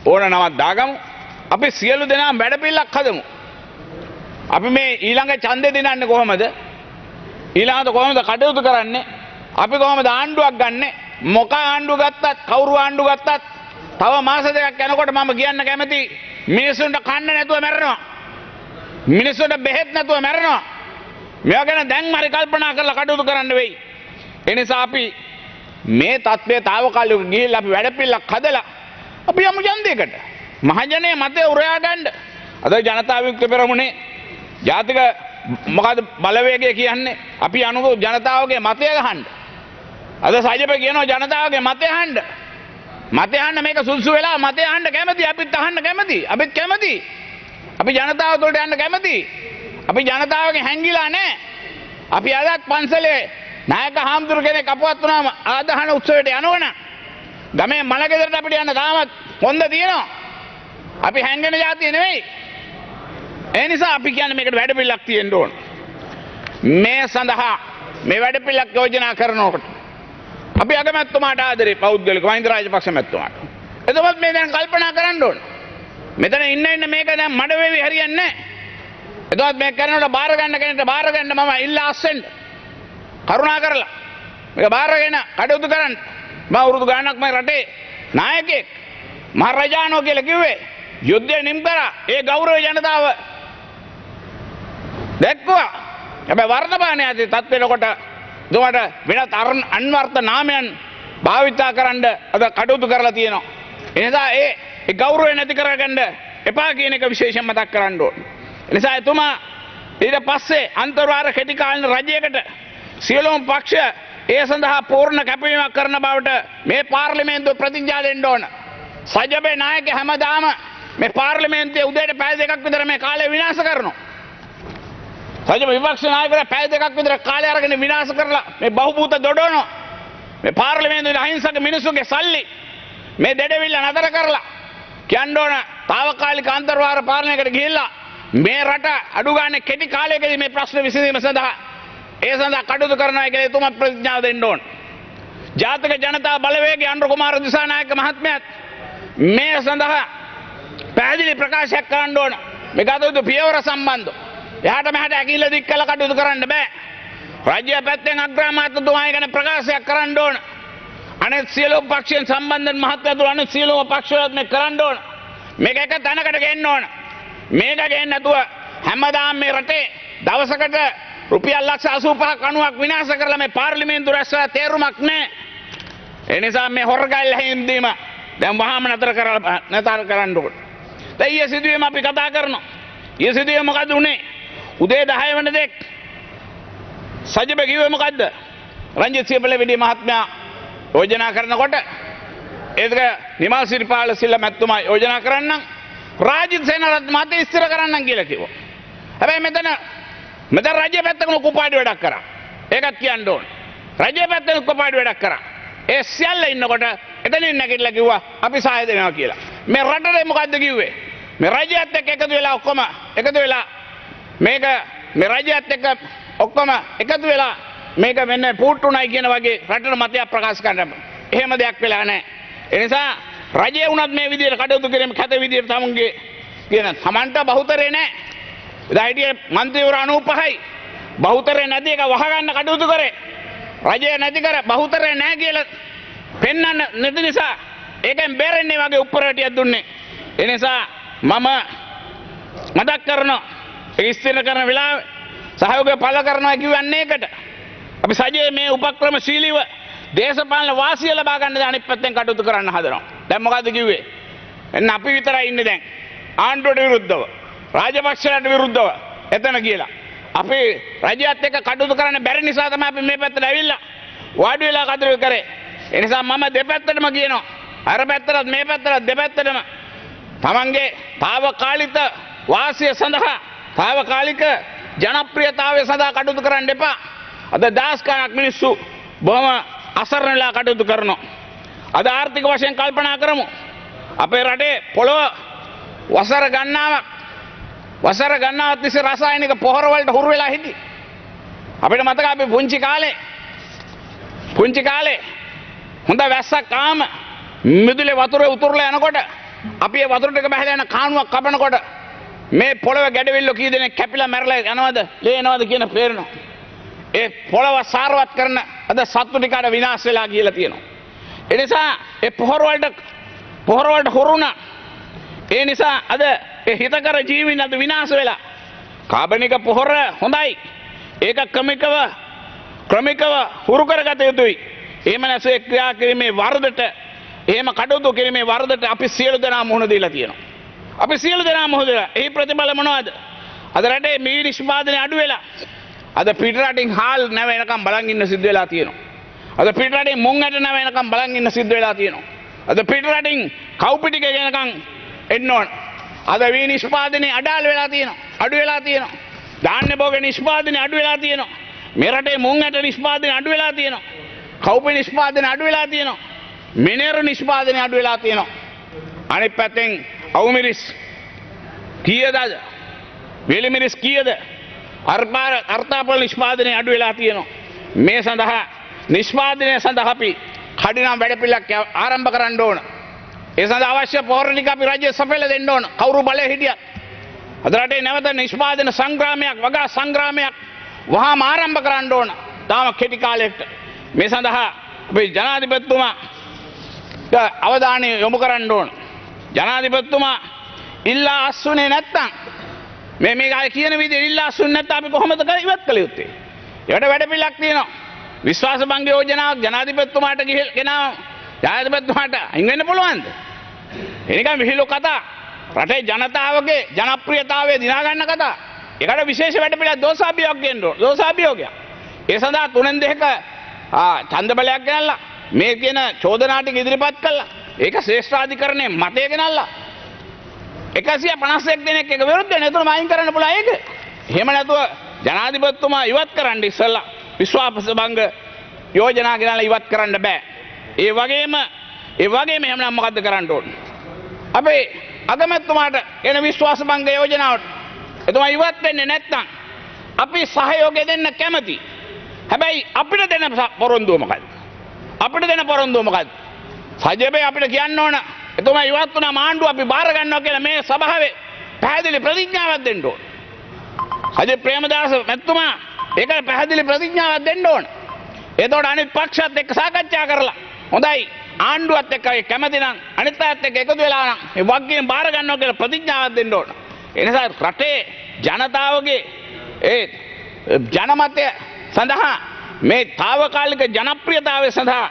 ඕන නමක් දාගමු. අපි සියලු දෙනාම වැඩ පිළිලක් හදමු. අපි මේ ඊළඟ ඡන්දේ දිනන්නේ කොහමද? ඊළඟට කොහමද කටයුතු කරන්නේ? අපි කොහමද ආණ්ඩුවක් ගන්නෙ? මොක ආණ්ඩුව ගත්තත් කවුරු ආණ්ඩුව ගත්තත් තව මාස දෙකක් යනකොට මම කියන්න කැමති මිනිස්සුන්ට කන්න නැතුව මැරෙනවා. මිනිස්සුන්ට බෙහෙත් නැතුව මැරෙනවා. මේවා ගැන දැන් හරි කල්පනා කරලා කටයුතු කරන්න වෙයි. ඒ නිසා අපි මේ තත්ත්වයේ తాවකාලිකව ගිහිල්ලා අපි වැඩපිළිවෙලක් හදලා අපි යමු ඡන්දයකට. මහජනයේ මතය උරයා ගන්න අද ජනතා විමුක්ති පෙරමුණේ ජාතික මොකද බලවේගය කියන්නේ අපි අනුග ජනතාවගේ මතය ගහන්න. අද සජිප කියනවා ජනතාවගේ මතය අහන්න. මතය අහන්න මේක සුදුසු වෙලා මතය අහන්න කැමති. අපිත් අහන්න කැමති. අපිත් කැමති. අපි ජනතාව තුළට යන්න කැමති. අපි ජනතාවගේ හැංගිලා නැහැ. අපි අදත් පන්සලේ නායක හාමුදුරු කෙනෙක් අපවත් වුණාම ආදාහන උත්සවයට යනවනම් ගමේ මලගෙදරට අපිට යන්න තාමත් හොඳ තියෙනවා. අපි හැංගෙන જાතිය නෙවෙයි. ඒ නිසා අපි කියන්නේ මේකට වැඩපිළිවෙලක් තියෙන්න ඕන. මේ සඳහා මේ වැඩපිළිවෙලක් යෝජනා කරනකොට අපි අගමැතිතුමාට ආදරේ පෞද්ගලික මහින්ද රාජපක්ෂ මැතිතුමාට. එතකොට මේ දැන් කල්පනා කරන්න ඕන. මෙතන ඉන්න මේක දැන් මඩ වේවි හරියන්නේ නැහැ. එතකොට මේක කරනකොට බාර ගන්න කෙනෙක්ට බාර ගන්න මම ඉල්ලා අස්සෙන්න. කරුණා කරලා මේක බාරගෙන කටයුතු කරන්න. මම වරුදු ගානක් මම රටේ නායකයෙක් මහරජාණෝ කියලා කිව්වේ යුද්ධය නිම් කරා. ඒ ගෞරව ජනතාව දැක්කුවා. හැබැයි වර්තමානයේ ඇති තත්ත්වෙනකොට දුවට වෙනත් අන්වර්ථ නාමයන් භාවිතා කරන්න අද කටයුතු කරලා තියෙනවා. එනිසා ඒ ගෞරවය නැති කරගන්න එපා කියන එක විශේෂයෙන් මතක් කරන්න ඕන. එනිසා එතුමා ඊට පස්සේ අන්තර්වාර කෙටි කාලින රජයකට සියලුම පක්ෂ ඒ සඳහා පූර්ණ කැපවීමක් කරන බවට මේ පාර්ලිමේන්තුව ප්‍රතිඥා දෙන්න ඕන. සජබේ නායක හැමදාම මේ පාර්ලිමේන්තුවේ උදේට පැය දෙකක් විතර මේ කාලය විනාශ කරනවා. සජබ විපක්ෂ නායකලා පැය දෙකක් විතර කාලය අරගෙන විනාශ කරලා මේ බහුබූත දොඩවනවා. මේ පාර්ලිමේන්තුවේ අහිංසක මිනිස්සුගේ සල්ලි මේ දෙඩවිල්ල නතර කරලා කියන්න ඕන తాවකාලික අන්තර්වාර පාලනයකට ගිහිල්ලා මේ රට අඩු ගන්න කෙටි කාලයකදී මේ ප්‍රශ්න විසඳීම සඳහා ඒ සඳහා කටයුතු කරනවා කියලා එතුමා ප්‍රතිඥාව දෙන්න ඕන. ජාතික ජනතා බලවේගයේ අනුර කුමාර දිසානායක මහත්මයාත් මේ සඳහා පැහැදිලි ප්‍රකාශයක් කරන්න ඕන. මේ ගතයුතු පියවර සම්බන්ධව. එහාට මෙහාට ඇකිල්ල දික් කළ කටයුතු කරන්න බෑ. රාජ්‍ය පැත්තෙන් අග්‍රාමාත්‍යතුමා ගැන ප්‍රකාශයක් කරන්න ඕන. අනෙත් සියලුම පක්ෂයන් සම්බන්ධයෙන් මහත්මයාතුළු අනෙත් සියලුම පක්ෂවලත් මේ කරන්න ඕන. මේක එක තැනකට ගෙන්න ඕන. මේක ගෙන්න නැතුව හැමදාම මේ රටේ දවසකට රුපියල් ලක්ෂ 85ක් 90ක් විනාශ කරලා මේ පාර්ලිමේන්තුව රැස්වලා තේරුමක් නැහැ. ඒ නිසා මේ හොරගල් හැින්දීම දැන් වහාම නතර කරන්න ඕන. දැන් ඊයේ සිදුවීම අපි කතා කරනවා. ඊයේ සිදුවීම මොකද උනේ? උදේ 10 වෙනි දෙක් සජිබ කිව්වේ මොකද්ද? රංජිත් සියපලවිඩි මහත්මයා යෝජනා කරනකොට ඒක නිමල් සිරිපාල සිල්ල මැතිතුමා යෝජනා කරන්නම් රාජිත් සේනාරත්න මහත්තයා ඉස්තර කරන්නම් කියලා කිව්වා. හැබැයි මෙතන රාජ්‍ය පැත්තක කුපාඩි වැඩක් කරා. ඒකත් කියන්න ඕන. රාජ්‍ය පැත්තක කුපාඩි වැඩක් කරා. ඒ සියල්ල ඉන්නකොට එතනින් නැගිටලා කිව්වා අපි සහාය දෙනවා කියලා. මේ රටේ මොකද්ද කිව්වේ? මේ රාජ්‍යයත් එක්ක එකතු වෙලා ඔක්කොම එකතු වෙලා මේක මේ රාජ්‍යයත් එක්ක ඔක්කොම එකතු වෙලා මේක වෙන්නේ පුට්ටුණයි කියන වගේ රටට මතයක් ප්‍රකාශ කරන්න. එහෙම දෙයක් වෙලා නැහැ. ඒ නිසා රජය වුණත් මේ විදිහට කටයුතු කිරීම කැත විදිහට තමුන්ගේ කියන තමන්ට බහුතරේ නැහැ. එදා හිටියේ മന്ത്രിවරු 95යි. බහුතරේ නැති එක වහගන්න කටයුතු කරේ. රජය නැති කර බහුතරේ නැහැ කියලා පෙන්වන්න නැති නිසා ඒකෙන් බේරෙන්නේ වගේ උප්පරටියක් දුන්නේ. ඒ නිසා මම මතක් කරනවා ඒ ඉස්තිර කරන වෙලාවේ සහයෝගය පළ කරනවා කියවන්නේ ඒකට. අපි සජයේ මේ උපක්‍රමශීලීව දේශපාලන වාසිය ලබා ගන්න අනිත් පැත්තෙන් කටයුතු කරන්න හදනවා. දැන් මොකද්ද කිව්වේ? එන්න අපි විතරයි ඉන්නේ දැන්. ආණ්ඩුවට විරුද්ධව, රාජපක්ෂලට විරුද්ධව එතන කියලා. අපි රජයත් එක්ක කටයුතු කරන්න බැරි නිසා තමයි අපි මේ පැත්තට ඇවිල්ලා වාඩි වෙලා කටයුතු කරේ. ඒ නිසා මම දෙපැත්තටම කියනවා. අර පැත්තටත් මේ පැත්තටත් දෙපැත්තටම තමන්ගේ తాවකාලික වාසිය සඳහා తాවකාලික ජනප්‍රියතාවය සඳහා කටයුතු කරන්න එපා. අද දහස් ගණක් මිනිස්සු බොහොම අසරණ වෙලා කටයුතු කරනවා. අද ආර්ථික වශයෙන් කල්පනා කරමු. අපේ රටේ පොළොව වසර ගණනාවක් තිස්සේ රසායනික පොහොර වලට හුරු වෙලා හිටියේ. අපිට මතකයි අපි පුංචි කාලේ හොඳ වැස්සක් ආම මිදුලේ වතුරේ උතුරලා යනකොට අපි ඒ වතුර ටික බහලා යන කාණුවක් කපනකොට මේ පොළොව ගැඩවිල්ල කී දෙනෙක් කැපිලා මැරලා යනවද ලේ එනවද කියන පේරනවා. ඒ පොළොව සාරවත් කරන අද සත්තු ටිකට විනාශ වෙලා කියලා තියෙනවා. ඒ නිසා ඒ පොහොර වලට හුරුණා. ඒ නිසා අද ඒ හිතකර ජීවීන් අද විනාශ වෙලා. කාබනික පොහොර හොඳයි. ඒක ක්‍රමිකව හුරු කරගත යුතුයි. එහෙම නැසේ ක්‍රියා කිරීමේ වරදට එහෙම කටයුතු කිරීමේ වරදට අපි සියලු දෙනා මුහුණ දීලා තියෙනවා. අපි සියලු දෙනා මොහොතලා එහි ප්‍රතිඵල මොනවද? අද රටේ මේ නිෂ්පාදනය අඩු වෙලා. අද පිට රටින් හාල් නැව එනකම් බලන් ඉන්න සිද්ධ වෙලා තියෙනවා. අද පිට රටින් මුං ඇට නැව එනකම් බලන් ඉන්න සිද්ධ වෙලා තියෙනවා. අද පිට රටින් කව්පිටික ගෙනකම් එන්න ඕන. අද වී නිෂ්පාදනය අඩාල වෙලා තියෙනවා. අඩු වෙලා තියෙනවා. ධාන්‍ය භෝග නිෂ්පාදනය අඩු වෙලා තියෙනවා. මේ රටේ මුං ඇට නිෂ්පාදනය අඩු වෙලා තියෙනවා. කව්පි නිෂ්පාදනය අඩු වෙලා තියෙනවා. මිනේරු නිෂ්පාදනය අඩු වෙලා තියෙනවා. අනිත් පැත්තෙන් අවුමිරිස් කීයද අද? වෙලිමිරිස් කීයද? අර්ථාපල නිෂ්පාදනය අඩු වෙලා තියෙනවා. මේ සඳහා නිෂ්පාදනය සඳහා අපි කඩිනම් වැඩපිළිවෙලක් ආරම්භ කරන්න ඕන. ඒ සඳහා අවශ්‍ය පොහොර ටික අපි රජය සපයලා දෙන්න ඕන. කවුරු බලේ හිටියත්. අද රටේ නැවත නිෂ්පාදන සංග්‍රාමයක්, වගා සංග්‍රාමයක් වහාම ආරම්භ කරන්න ඕන. තාම කෙටි කාලයකට. මේ සඳහා අපි ජනාධිපතිතුමා අවධානය යොමු කරන්න ඕන. ජනාධිපතිතුමා ඉල්ලා අස්සුනේ නැත්තම් මේ අය කියන විදිහට ඉල්ලා අස්සුනේ නැත්තම් අපි කොහොමද ඉවත් කළ යුත්තේ? ඒකට වැඩපිළිවෙලක් තියෙනවා. විශ්වාස භංග යෝජනාවක් ජනාධිපතිතුමාට ගෙනාව ජනාධිපතිතුමාට අයින් වෙන්න පුළුවන්ද? එනිකම් විහිළු කතා. රටේ ජනතාවගේ ජනප්‍රියතාවය දිනා ගන්න කතා. ඒකට විශේෂ වැඩපිළිවෙලක් දෝෂාභියෝගයක් ගෙන්න ඕන. දෝෂාභියෝගයක්. ඒ සඳහා 3-2ක ඡන්ද බලයක් ගෙනල්ලා මේ කියන චෝදනා ටික ඉදිරිපත් කළා. ඒක ශ්‍රේෂ්ඨාධිකරණයේ මතය ගෙනල්ලා 151 දෙනෙක් එක විරුද්ධ වෙන. ඒතුළම අයින් කරන්න පුළුවන් ඒක. එහෙම නැතුව ජනාධිපතිතුමා ඉවත් කරන්න ඉස්සෙල්ලා විශ්වාස භංග යෝජනා ගෙනල්ලා ඉවත් කරන්න බෑ. ඒ වගේම එහෙමනම් මොකද්ද කරන්න ඕන? අපේ අගමැතිතුමාට එන විශ්වාස භංග යෝජනාවට එතුමා ඉවත් වෙන්නේ නැත්නම් අපි සහයෝගය දෙන්න කැමති. හැබැයි අපිට දෙන පොරොන්දුව මොකද්ද? අපිට දෙන පොරොන්දුව මොකද්ද? සජිබේ අපිට කියන්න ඕන එතුමා ඉවත් වුණා මාණ්ඩුව අපි බාර ගන්නවා කියලා මේ සභාවේ පැහැදිලි ප්‍රතිඥාවක් දෙන්න ඕන. සජිබ් ප්‍රේමදාස මැතිතුමා ඒකට පැහැදිලි ප්‍රතිඥාවක් දෙන්න ඕන. එතකොට අනිත් පක්ෂත් එක්ක සාකච්ඡා කරලා හොඳයි ආණ්ඩුවත් එක්ක කැමති නම් අනිත් අයත් එක්ක එකතු වෙලා නම් මේ වගකීම් බාර ගන්නවා කියලා ප්‍රතිඥාවක් දෙන්න ඕන. ඒ නිසා රටේ ජනතාවගේ ඒ ජනමතය සඳහා මේ తాවකාලික ජනප්‍රියතාවය සඳහා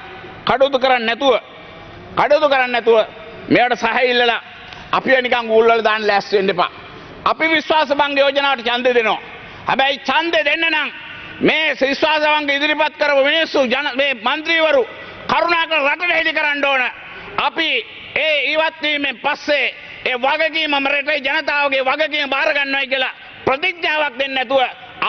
කටයුතු කරන්නේ නැතුව මේවට සහය ඉල්ලලා අපිව නිකන් ඌල් වල දාන්න ලෑස්ති වෙන්න එපා. අපි විශ්වාස භංග යෝජනාවට ඡන්දය දෙනවා. හැබැයි ඡන්දය දෙන්න නම් මේ විශ්වාස භංග ඉදිරිපත් කරපු මිනිස්සු මේ മന്ത്രിවරු කරුණාකර රටට හෙළි කරන්න ඕන. අපි ඒ ඉවත් වීමෙන් පස්සේ ඒ වගකීම රටේ ජනතාවගේ වගකීම බාර ගන්නවයි කියලා ප්‍රතිඥාවක් දෙන්න නැතුව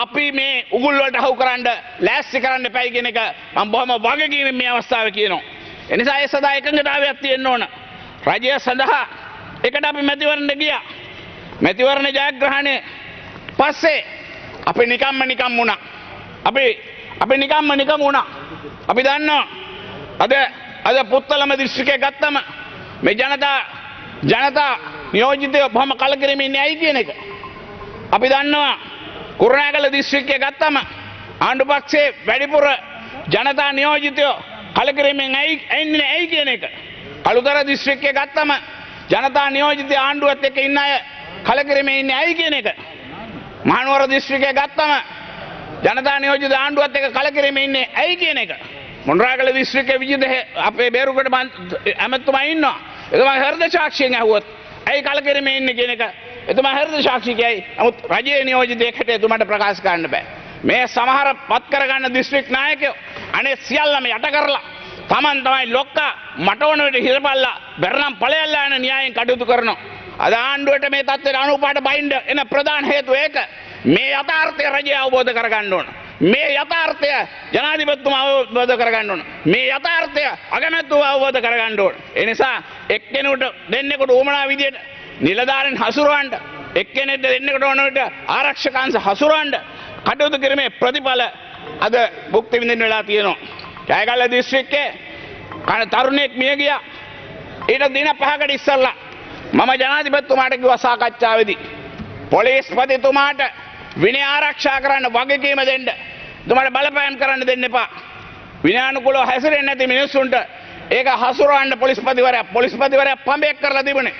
අපි මේ උගුල් වලට අහු කරන්න ලෑස්ති කරන්න එපයි කියන එක මම බොහොම වගකීමෙන් මේ අවස්ථාවේ කියනවා. ඒ නිසා ඒ සදා එකඟතාවයක් තියෙන්න ඕන. රජය සඳහා එකට අපි මැතිවරණ ගියා. මැතිවරණ ජයග්‍රහණය පස්සේ අපි නිකම්ම වුණා. අපි නිකම්ම වුණා. අපි දන්නවා අද පුත්තලම දිස්ත්‍රික්කය ගත්තම මේ ජනතා නියෝජිතයෝ බොහොම කලකිරීමෙන් ඉන්නේ ඇයි කියන එක. අපි දන්නවා කුරුණෑගල දිස්ත්‍රික්කය ගත්තම ආණ්ඩු පක්ෂයේ වැඩිපුර ජනතා නියෝජිතයෝ කලකිරීමෙන් ඉන්නේ ඇයි කියන එක. කළුතර දිස්ත්‍රික්කය ගත්තම ජනතා නියෝජිත ආණ්ඩුවත් එක්ක ඉන්න අය කලකිරීමෙන් ඉන්නේ ඇයි කියන එක. මහනුවර දිස්ත්‍රික්කය ගත්තම ජනතා නියෝජිත ආණ්ඩුවත් එක්ක කලකිරීමෙන් ඉන්නේ ඇයි කියන එක. මොණරාගල දිස්ත්‍රික්කයේ විජිත අපේ බේරුකට ඇමතුමා ඉන්නවා. එතුමා හෘද සාක්ෂියෙන් ඇහුවොත් ඇයි කලකිරීමෙන් ඉන්නේ කියන එක එතුමා හෘද සාක්ෂි කියයි. නමුත් රජයේ නියෝජිතයෙකුට එතුමාට ප්‍රකාශ කරන්න බෑ. මේ සමහර පත් කරගන්න දිස්ත්‍රික් නායකයෝ අනේ සියල්ලම යට කරලා Taman තමයි ලොක්කා මට ඕන විදිහට හිරපල්ලා බැරනම් ඵලයල්ලා යන න්‍යායෙන් කටයුතු කරනවා. අද ආණ්ඩුවට මේ තත්ත්වයට අනුපාඩ බයින්ඩ එන ප්‍රධාන හේතුව ඒක. මේ යථාර්ථය රජය අවබෝධ කරගන්න ඕන. මේ යථාර්ථය ජනාධිපතිතුමා අවබෝධ කරගන්න ඕන. මේ යථාර්ථය අගමැතිතුමා අවබෝධ කරගන්න ඕන. ඒ නිසා එක්කෙනෙකුට දෙන්නෙකුට උවමනා විදියට නිලධාරීන් හසුරවන්න, එක්කෙනෙක්ට දෙන්නෙකුට ඕන විදියට ආරක්ෂකයන්ස හසුරවන්න කටයුතු කිරීමේ ප්‍රතිඵල අද භුක්ති විඳින්න වෙලා තියෙනවා. ජයගල්ල දිස්ත්‍රික්කයේ තරුණයෙක් මිය ගියා. ඊට දින 5කට ඉස්සෙල්ලා මම ජනාධිපතිතුමාට කිව්වා සාකච්ඡාවේදී පොලිස්පතිතුමාට විනය ආරක්ෂා කරන්න වගකීම දෙන්න. තුමාට බලපෑම් කරන්න දෙන්න එපා. විනයානුකූලව හැසිරෙන්නේ නැති මිනිස්සුන්ට ඒක හසුරවන්න පොලිස්පතිවරයා පඹයක් කරලා තිබුණේ.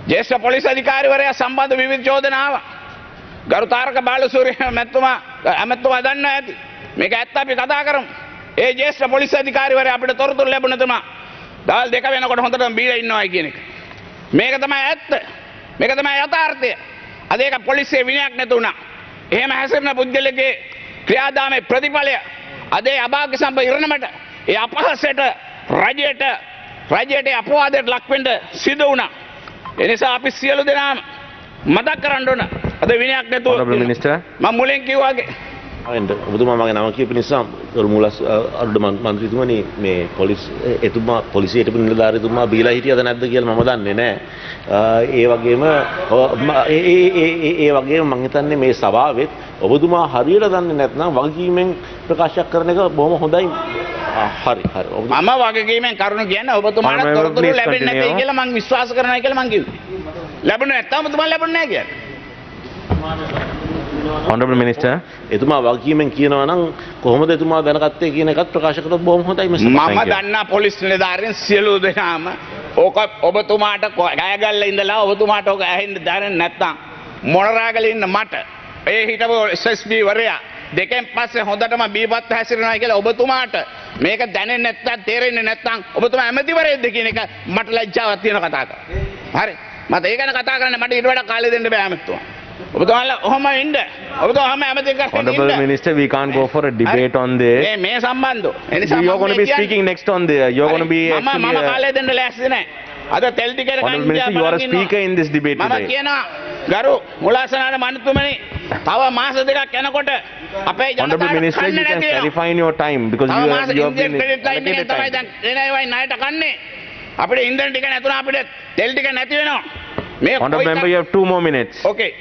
ජ්‍යෙෂ්ඨ පොලිස් අධිකාරිවරයා සම්බන්ධ විවිධ චෝදනා ආවා. ගරු තාරක බාලසූරිය ඇමතුමා දන්නා ඇති. මේක ඇත්ත අපි කතා කරමු. ඒ ජ්‍යෙෂ්ඨ පොලිස් අධිකාරිවරයා අපිට තොරතුරු ලැබුණ තුමා දවල් 2 වෙනකොට හොඳටම බීලා ඉන්නවායි කියන එක. මේක තමයි ඇත්ත. මේක තමයි යථාර්ථය. අද ඒක පොලිසිය විනයක් නැතු වුණා. එහෙම හැසිරෙන පුද්ගලගේ ක්‍රියාදාමයේ ප්‍රතිඵලය අද ඒ අභාග්‍ය සම්ප ඉරණමට ඒ අපහසයට රජයට අපවාදයට ලක් වෙන්න සිදු වුණා. ඒ නිසා අපි සියලු දෙනාම මතක් කරන්න ඕන. අද විනයක් නැතුව Honorable Minister. මම මුලින් කිව්වා වගේ ඔබතුමා මගේ නම කියපු නිසා ගරු මූලස් අරුඩ මන්ත්‍රීතුමනි මේ පොලිසිය හිටපු නිලධාරීතුමා බීලා හිටියද නැද්ද කියලා මම දන්නේ නැහැ. ඒ වගේම මම හිතන්නේ මේ සභාවෙත් ඔබතුමා හරියට දන්නේ නැත්නම් වගකීමෙන් ප්‍රකාශ කරන එක බොහොම හොඳයි. හරි. මම වගකීමෙන් කරුණු කියන්නේ ඔබතුමාට තොරතුරු ලැබෙන්නේ නැtei කියලා මම විශ්වාස කරනවා කියලා මම කිව්වේ. ලැබුණේ නැත්නම් ඔබතුමා ලැබුණේ නැහැ කියන්නේ. Honorable Minister. එතුමා වගකීමෙන් කියනවා නම් කොහොමද එතුමා දැනගත්තේ කියන එකත් ප්‍රකාශ කරොත් බොහොම හොඳයි මිස්ටර්. මම දන්නා පොලිස් නිලධාරීන් සියලු දෙනාම ඕක ඔබතුමාට ගයගල්ල ඉඳලා ඔබතුමාට ඕක ඇහෙන්න දැනෙන්නේ නැත්නම් මොනරාගල ඉන්න මට ඒ හිටපු SSB වරයා දෙකෙන් පස්සේ හොඳටම බීපත් හැසිරෙනවා කියලා ඔබතුමාට මේක දැනෙන්නේ නැත්නම් තේරෙන්නේ නැත්නම් ඔබතුමා ඇමතිවරයෙක්ද කියන එක මට ලැජ්ජාවක් තියෙන කතා කරා. හරි. මට ඒක ගැන කතා කරන්න මට ඊට වඩා කාලය දෙන්න බෑ ඇමතුමා. Honorable Minister, we can't go for a debate on this. You're going to be speaking next on this. You're going to be actually, Honorable Minister, you are a speaker in this debate today. Honorable Minister, you can clarify in your time because you have been allocated time. Honorable Member, you have 2 more minutes. Okay.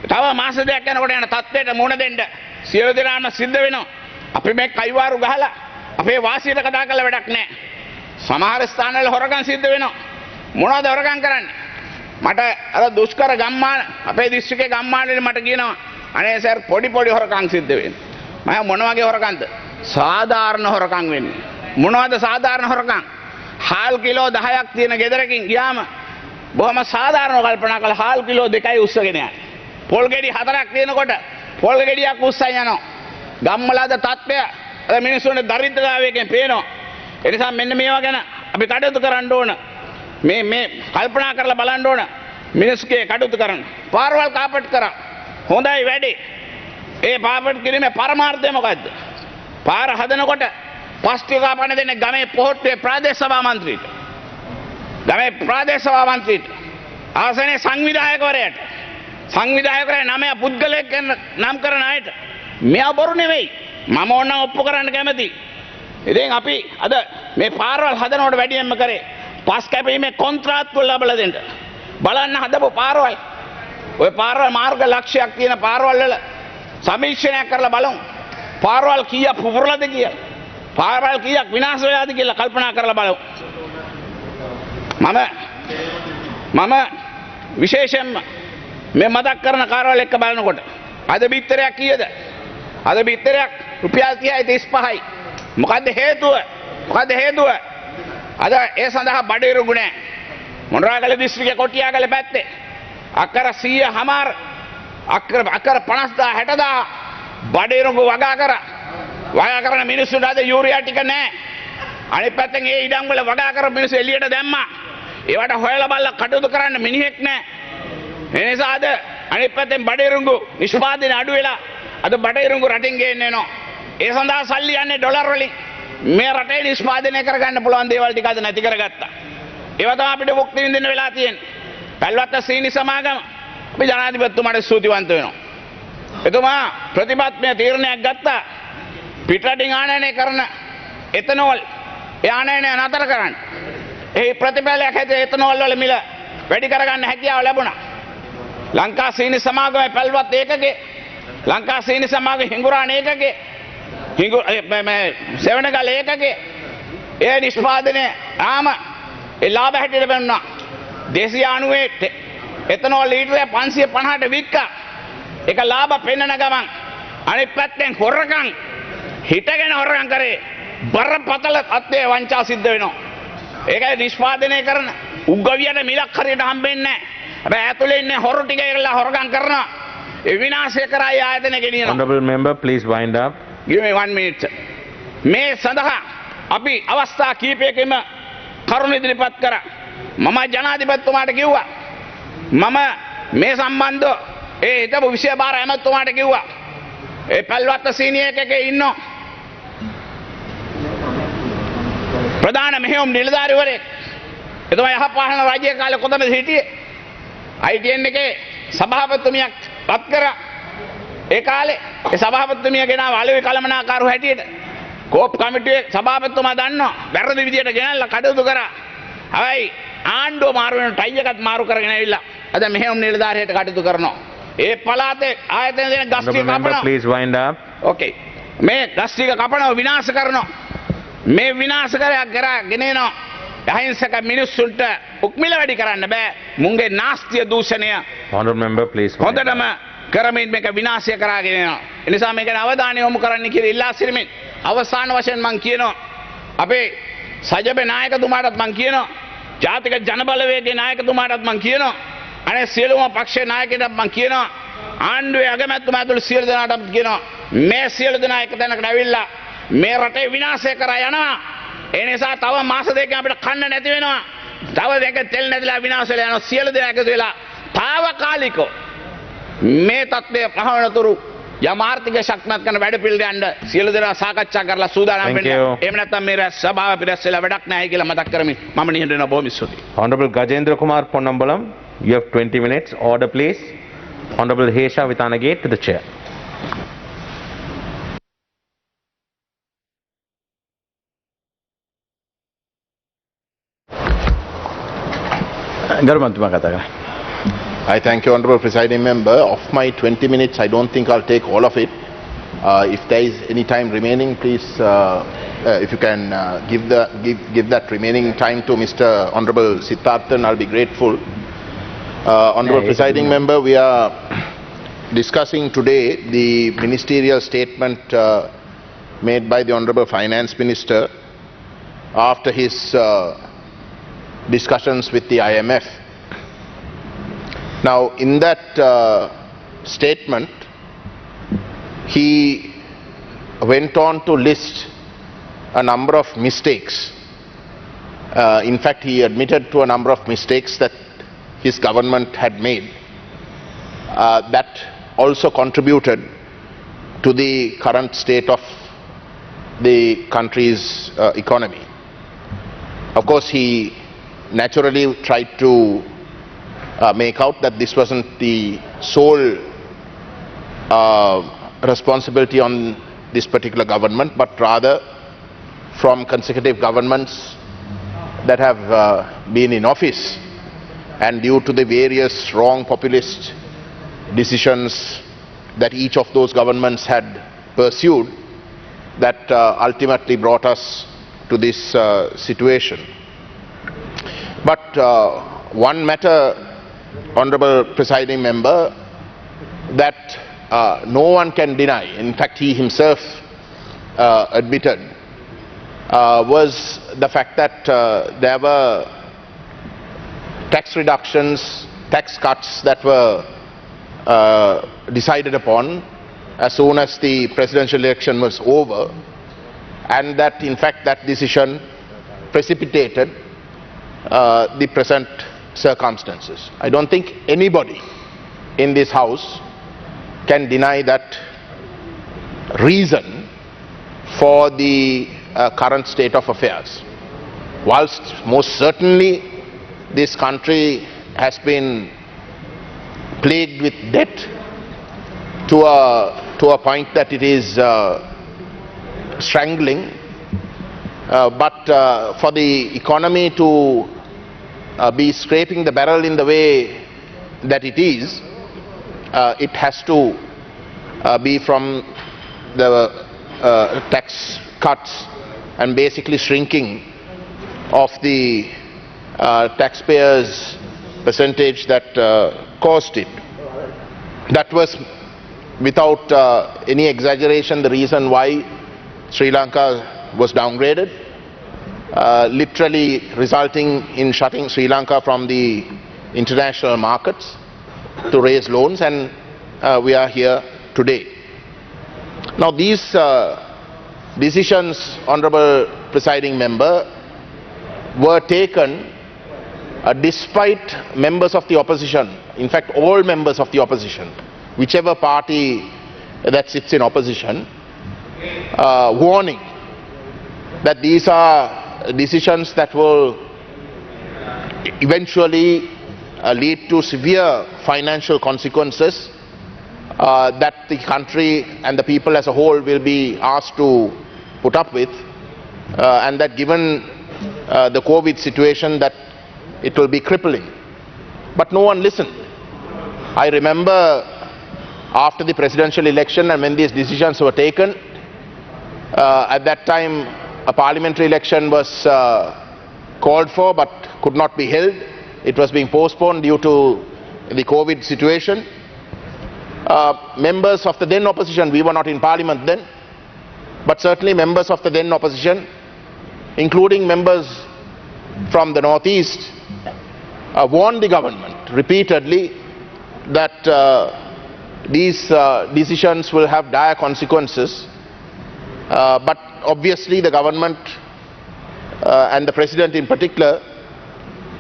තව මාස දෙකක් යනකොට යන තත්ත්වයට මුහුණ දෙන්න සියලු දෙනාම සිද්ධ වෙනවා. අපි මේ කයිවාරු ගහලා අපේ වාසියට කතා කරලා වැඩක් නැහැ. සමහර ස්ථානවල හොරකම් සිද්ධ වෙනවා. මොනවද හොරකම් කරන්නේ? මට අර දුෂ්කර ගම්මාන අපේ දිස්ත්‍රික්කේ ගම්මානවල මට කියනවා අනේ සර් පොඩි හොරකම් සිද්ධ වෙන්නේ. මම මොන වගේ හොරකම්ද? සාධාරණ හොරකම් වෙන්නේ. මොනවද සාධාරණ හොරකම්? හාල් කිලෝ 10ක් තියෙන ගෙදරකින් ගියාම බොහොම සාධාරණව කල්පනා කරලා හාල් කිලෝ 2යි උස්සගෙන යන්නේ. පොල් ගෙඩි 4ක් තියෙනකොට පොල් ගෙඩියක් උස්සන් යනවා. ගම්වලද තත්ත්වය අර මිනිස්සුන්ගේ දරිද්‍රතාවයෙන් පේනවා. ඒ නිසා මෙන්න මේවා ගැන අපි කටයුතු කරන්න ඕන. මේ කල්පනා කරලා බලන්න ඕන. මිනිස්සුගේ කටයුතු කරන්න. පාරවල් කාපට් කරා. හොඳයි වැඩේ. ඒ පාපට් කිරීමේ පරමාර්ථය මොකද්ද? පාර හදනකොට පස්තිය කාපන්න දෙන්නේ ගමේ පොහොට්ටුවේ ප්‍රාදේශ සභා මන්ත්‍රීට. ගමේ ප්‍රාදේශ සභා මන්ත්‍රීට. ආසනයේ සංවිධායකවරයාට. සංවිධායකවරයා නමය පුද්ගලයෙක් නම් කරන අයට මෙයා බොරු නෙවෙයි. මම ඕනනම් ඔප්පු කරන්න කැමතියි. ඉතින් අපි අද මේ පාරවල් හදනකොට වැඩියෙන්ම කරේ පස් කැපීමේ කොන්ත්‍රාත්තු ලැබලා දෙන්න. බලන්න හදපු පාරවල්. ওই පාරවල් මාර්ග ලක්ෂයක් තියෙන පාරවල් වල සමීක්ෂණයක් කරලා බලමු. පාරවල් කීයක් පුපුරලාද කියලා. පාරවල් කීයක් විනාශ වෙලාද කියලා කල්පනා කරලා බලමු. මම විශේෂයෙන්ම මේ මතක් කරන කාර්යවල එක්ක බලනකොට අද බිත්තරයක් කීයද? අද බිත්තරයක් රුපියල් 30යි 35යි. මොකද්ද හේතුව? අද ඒ සඳහා බඩේරු ගුණය මොනරාගල දිස්ත්‍රික්කයේ කොටියාගල පැත්තේ අක්කර 100 හමාර අක්කර 50000 60000 බඩේරුඟු වගා කරන මිනිස්සුන්ට අද යූරියා ටික නැහැ. අනිත් පැත්තෙන් ඒ ඉඩම් වල වගා කර මිනිස්සු එළියට දැම්මා. ඒවට හොයලා බලලා කටයුතු කරන්න මිනිහෙක් නැහැ. ඒ නිසා අද අනිත් පැත්තෙන් බඩේරුඟු නිෂ්පාදනය අඩු වෙලා අද බඩේරුඟු රටින් ගේන්න එනවා. ඒ සඳහා සල්ලි යන්නේ ඩොලර් වලින්. මේ රටේ නිෂ්පාදනය කරගන්න පුළුවන් දේවල් ටික අද නැති කරගත්තා. ඒවා තමයි අපිට මුක්ති විඳින්න වෙලා තියෙන්නේ. පැල්වත්ත සීනි සමාගම අපි ජනාධිපතිතුමාට ස්තුතිවන්ත වෙනවා. එතුමා ප්‍රතිපත්තිය තීරණයක් ගත්තා. පිටරටින් ආනයනය කරන එතනෝල් ඒ ආනයනය නතර කරන්න. ඒ ප්‍රතිඵලයක් හැටියට එතනෝල් වල මිල වැඩි කරගන්න හැකියාව ලැබුණා. ලංකා සීනි සමාගමේ පැල්වත් ඒකකේ ලංකා සීනි සමාගමේ හිඟුරාණ ඒකකේ සෙවණගල ඒකකේ ඒ නිෂ්පාදනය ආම ඒ ලාභ හැටියට බැන්නා. 290 එතනෝල් ලීටරය 550ට වික්කා. ඒක ලාභ පෙන්නන ගමන් අනිත් පැත්තෙන් හොරකම් හිටගෙන හොරකම් කරේ බරපතල තත්ත්වයේ වංචා සිද්ධ වෙනවා. ඒකයි නිෂ්පාදනය කරන උග්ගවියට මිලක් හරියට හම්බෙන්නේ නැහැ. හැබැයි ඇතුලේ ඉන්නේ හොරු ටික ඒගොල්ලෝ හොරකම් කරනවා. ඒ විනාශය කරයි ආයතන ගෙනියනවා. Honorable member, please wind up. Give me 1 minute. මේ සඳහා අපි අවස්ථා කීපයකම කරුණු ඉදිරිපත් කරා. මම ජනාධිපතිතුමාට කිව්වා මම මේ සම්බන්ධව ඒ හිටපු විෂය බාර ඇමතුමාට කිව්වා. ඒ පැල්වත්ත සීනියර් එකේ ඉන්නෝ ප්‍රධාන මෙහෙයුම් නිලධාරිවරයෙක්. එතුමා යහපාලන රාජ්‍ය කාලේ කොතනද හිටියේ? ITN එකේ සභාපතිතුමියක් පත් කරා. ඒ කාලේ ඒ සභාපතිතුමිය ගෙනාව අලෙවි කළමනාකාරව හැටියට කෝප් කමිටුවේ සභාපතිතුමා දන්නවා වැරදි විදියට ගෙනල්ලා කටයුතු කරා. හැබැයි ආණ්ඩුව මාරු වෙන ටයි එකත් මාරු කරගෙන ඇවිල්ලා අද මෙහෙයුම් නිලධාරියට කටයුතු කරනවා. ඒ පළාතේ ආයතන දෙන ගස් ටික කපනවා. Please wind up. Okay. මේ ගස් ටික කපනවා විනාශ කරනවා. මේ විනාශ කරා ගෙනෙනවා. අහිංසක මිනිස්සුන්ට උක්මිල වැඩි කරන්න බෑ. මුන්ගේ නාස්තිය දූෂණය. Honorable member, please. හොඳටම කරමින් මේක විනාශය කරාගෙන යනවා. ඒ නිසා මේකට අවධානය යොමු කරන්න කියලා ඉල්ලා සිටිමින් අවසාන වශයෙන් මම කියනවා අපේ සජබේ නායකතුමාටත් මම කියනවා ජාතික ජනබලවේගයේ නායකතුමාටත් මම කියනවා අනේ සියලුම පක්ෂයේ නායකයන්ටත් මම කියනවා ආණ්ඩුවේ අගමැතිතුමා ඇතුළු සියලු දෙනාටත් කියනවා මේ සියලු දෙනා එක තැනකට ඇවිල්ලා මේ රටේ විනාශය කරා යනවා. ඒ නිසා තව මාස දෙකකින් අපිට කන්න නැති වෙනවා. තව දෙක තෙල් නැතිලා විනාශ වෙලා යනවා. සියලු දෙනා එකතු වෙලා తాවකාලිකව මේ තත්ත්වය පහවනතුරු යම් ආර්ථික ශක්තිමත් කරන වැඩ පිළිගන්න සියලු දෙනා සාකච්ඡා කරලා සූදානම් වෙන්න. එහෙම නැත්නම් මේ සභාව පිටස් වෙලා වැඩක් නැහැ කියලා මතක් කරමින් මම නිහඬ වෙනවා. බොහොම ස්තුතියි. Honorable Gajendra Kumar Ponnambalam, you have 20 minutes. Order, please. Honorable Hesha Vitanagate to the chair. I thank you, Honourable Presiding Member. Of my 20 minutes, I don't think I'll take all of it. If there is any time remaining, please, if you can give that remaining time to Mr. Honourable Siddharthan, I'll be grateful. Honourable Presiding Member, we are discussing today the ministerial statement made by the Honourable Finance Minister after his discussions with the IMF. Now, in that statement, he went on to list a number of mistakes. In fact, he admitted to a number of mistakes that his government had made that also contributed to the current state of the country's economy. Of course, he naturally tried to make out that this wasn't the sole responsibility on this particular government, but rather from consecutive governments that have been in office, and due to the various wrong populist decisions that each of those governments had pursued, that ultimately brought us to this situation. But one matter, Honourable Presiding Member, that no one can deny, in fact he himself admitted, was the fact that there were tax reductions, tax cuts that were decided upon as soon as the presidential election was over, and that in fact that decision precipitated the present circumstances. I don't think anybody in this house can deny that reason for the current state of affairs. Whilst most certainly this country has been plagued with debt to a point that it is strangling, but for the economy to be scraping the barrel in the way that it is, it has to be from the tax cuts and basically shrinking of the taxpayers' percentage that caused it. That was, without any exaggeration, the reason why Sri Lanka was downgraded, literally resulting in shutting Sri Lanka from the international markets to raise loans, and we are here today. Now these decisions, Honourable Presiding Member, were taken despite members of the opposition, in fact all members of the opposition, whichever party that sits in opposition, warning that these are decisions that will eventually lead to severe financial consequences that the country and the people as a whole will be asked to put up with, and that given the COVID situation that it will be crippling. But no one listened. I remember after the presidential election and when these decisions were taken, at that time a parliamentary election was called for but could not be held. It was being postponed due to the COVID situation. Members of the then opposition, we were not in parliament then, but certainly members of the then opposition, including members from the northeast, warned the government repeatedly that these decisions will have dire consequences. But obviously the government and the president in particular,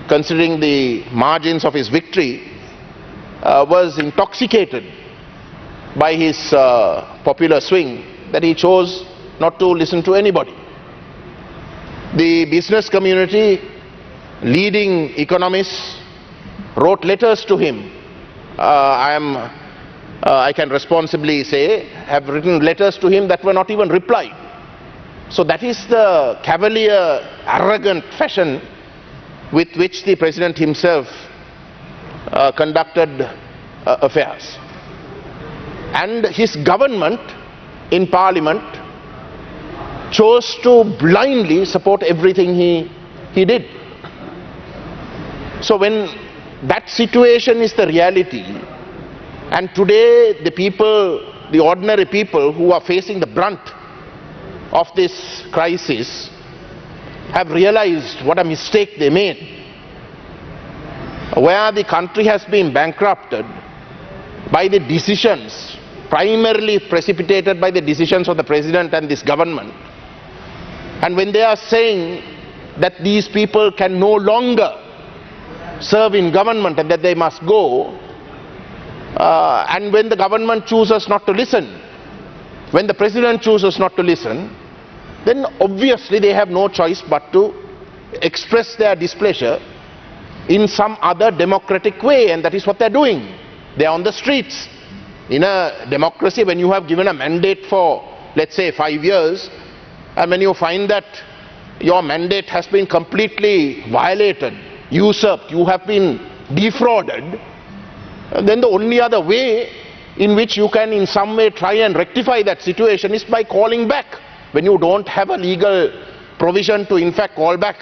considering the margins of his victory, was intoxicated by his popular swing, that he chose not to listen to anybody. The business community, leading economists, wrote letters to him. I can responsibly say, have written letters to him that were not even replied. So that is the cavalier, arrogant fashion with which the president himself conducted affairs. And his government in parliament chose to blindly support everything he did. So when that situation is the reality, and today the people, the ordinary people who are facing the brunt of this crisis, have realized what a mistake they made, where the country has been bankrupted by the decisions, primarily precipitated by the decisions of the president and this government. And when they are saying that these people can no longer serve in government and that they must go, and when the government chooses not to listen, when the president chooses not to listen, then obviously they have no choice but to express their displeasure in some other democratic way, and that is what they are doing. They are on the streets. In a democracy, when you have given a mandate for, let's say, 5 years, and when you find that your mandate has been completely violated, usurped, you have been defrauded, then the only other way in which you can in some way try and rectify that situation is by calling back. When you don't have a legal provision to in fact call back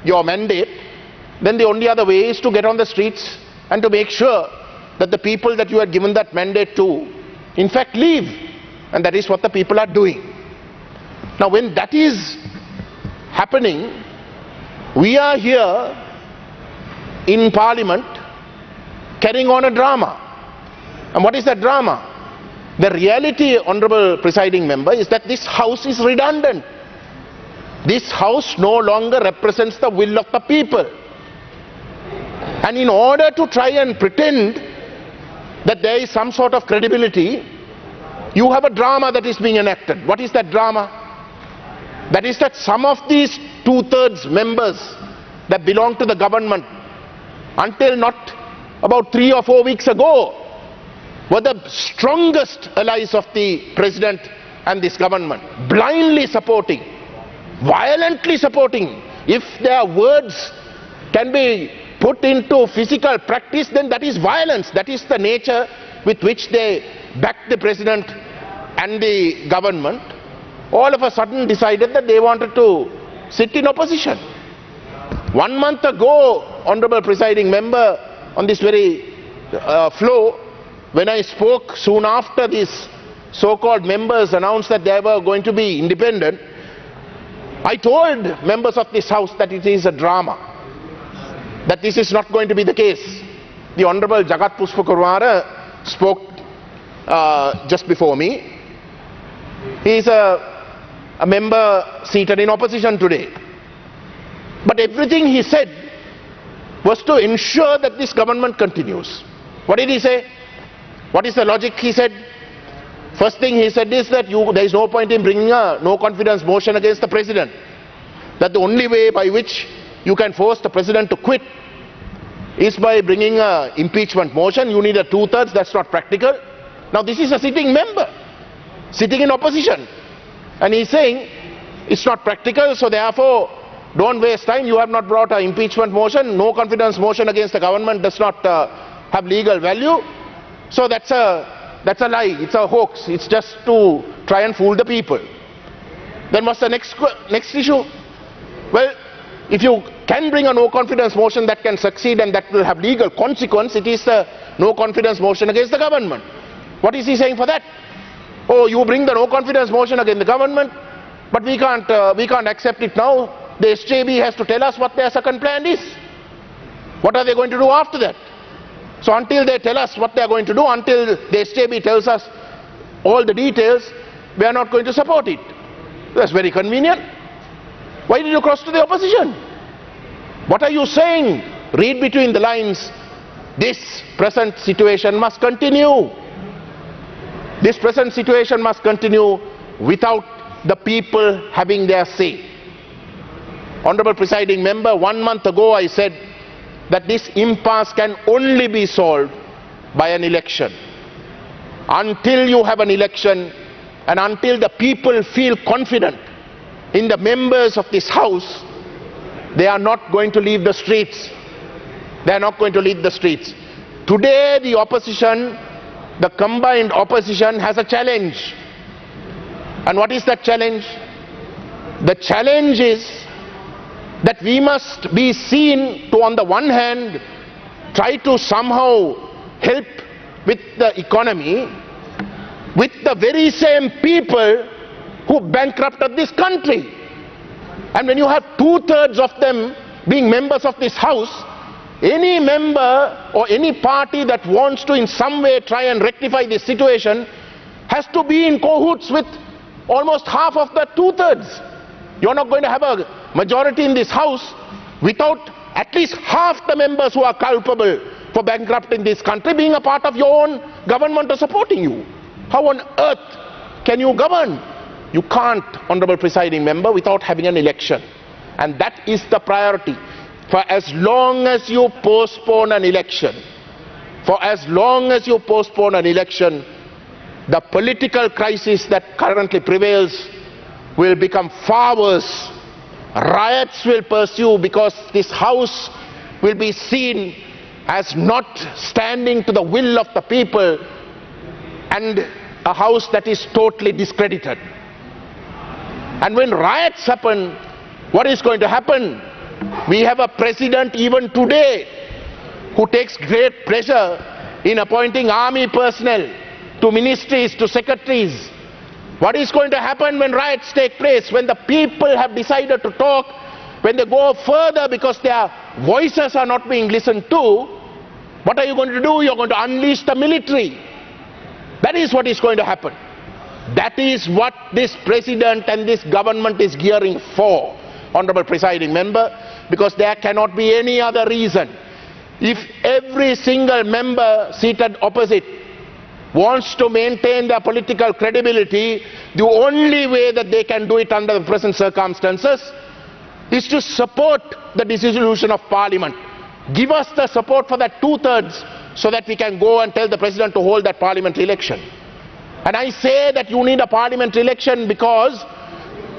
your mandate, then the only other way is to get on the streets and to make sure that the people that you had given that mandate to in fact leave. And that is what the people are doing. Now when that is happening, we are here in parliament carrying on a drama. And what is that drama? The reality, honorable presiding member, is that this house is redundant. This house no longer represents the will of the people. And in order to try and pretend that there is some sort of credibility, you have a drama that is being enacted. What is that drama? That is that some of these 2/3 members that belong to the government, until not about 3 or 4 weeks ago, were the strongest allies of the president and this government, blindly supporting, violently supporting. If their words can be put into physical practice, then that is violence. That is the nature with which they back the president and the government. All of a sudden decided that they wanted to sit in opposition. 1 month ago, honorable presiding member, on this very floor, when I spoke soon after these so-called members announced that they were going to be independent, I told members of this house that it is a drama, that this is not going to be the case. The Honorable Jagat Pushpakurwara spoke just before me. He is a member seated in opposition today. But everything he said was to ensure that this government continues. What did he say? What is the logic he said? First thing he said is that there is no point in bringing a no confidence motion against the president. That the only way by which you can force the president to quit is by bringing an impeachment motion. You need a 2/3, that's not practical. Now this is a sitting member, sitting in opposition. And he's saying it's not practical, so therefore don't waste time. You have not brought an impeachment motion. No confidence motion against the government does not have legal value. So that's a lie, it's a hoax. It's just to try and fool the people. Then what's the next issue? Well, if you can bring a no confidence motion that can succeed and that will have legal consequence, it is the no confidence motion against the government. What is he saying for that? Oh, you bring the no confidence motion against the government, but we can't accept it now. The SJB has to tell us what their second plan is. What are they going to do after that? So until they tell us what they are going to do, until the SJB tells us all the details, we are not going to support it. That's very convenient. Why did you cross to the opposition? What are you saying? Read between the lines. This present situation must continue. This present situation must continue without the people having their say. Honorable Presiding Member, 1 month ago I said that this impasse can only be solved by an election. Until you have an election and until the people feel confident in the members of this House, they are not going to leave the streets. They are not going to leave the streets. Today the opposition, the combined opposition, has a challenge. And what is that challenge? The challenge is that we must be seen to, on the one hand, try to somehow help with the economy with the very same people who bankrupted this country. And when you have 2/3 of them being members of this House, any member or any party that wants to in some way try and rectify this situation has to be in cahoots with almost half of the 2/3. You're not going to have a majority in this House without at least half the members who are culpable for bankrupting this country being a part of your own government or supporting you. How on earth can you govern? You can't, Honorable Presiding Member, without having an election. And that is the priority. For as long as you postpone an election, the political crisis that currently prevails will become far worse. Riots will pursue because this House will be seen as not standing to the will of the people and a House that is totally discredited. And when riots happen, what is going to happen? We have a president even today who takes great pleasure in appointing army personnel to ministries, to secretaries. What is going to happen when riots take place? When the people have decided to talk, when they go further because their voices are not being listened to, what are you going to do? You're going to unleash the military. That is what is going to happen. That is what this president and this government is gearing for, Honorable Presiding Member, because there cannot be any other reason. If every single member seated opposite wants to maintain their political credibility, the only way that they can do it under the present circumstances is to support the dissolution of Parliament. Give us the support for that 2/3 so that we can go and tell the President to hold that parliamentary election. And I say that you need a parliamentary election because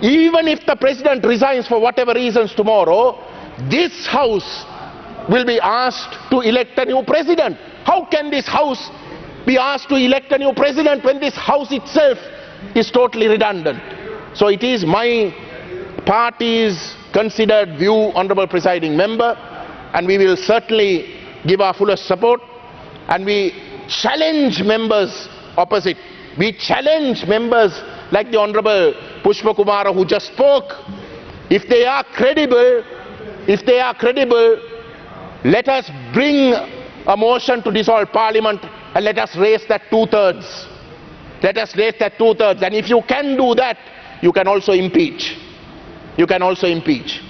even if the President resigns for whatever reasons tomorrow, this House will be asked to elect a new President. How can this House be asked to elect a new President when this House itself is totally redundant? So it is my party's considered view, Honorable Presiding Member, and we will certainly give our fullest support, and we challenge members opposite. We challenge members like the Honorable Pushpa Kumara who just spoke. If they are credible, let us bring a motion to dissolve Parliament and let us raise that 2/3. Let us raise that 2/3. And if you can do that, you can also impeach. You can also impeach.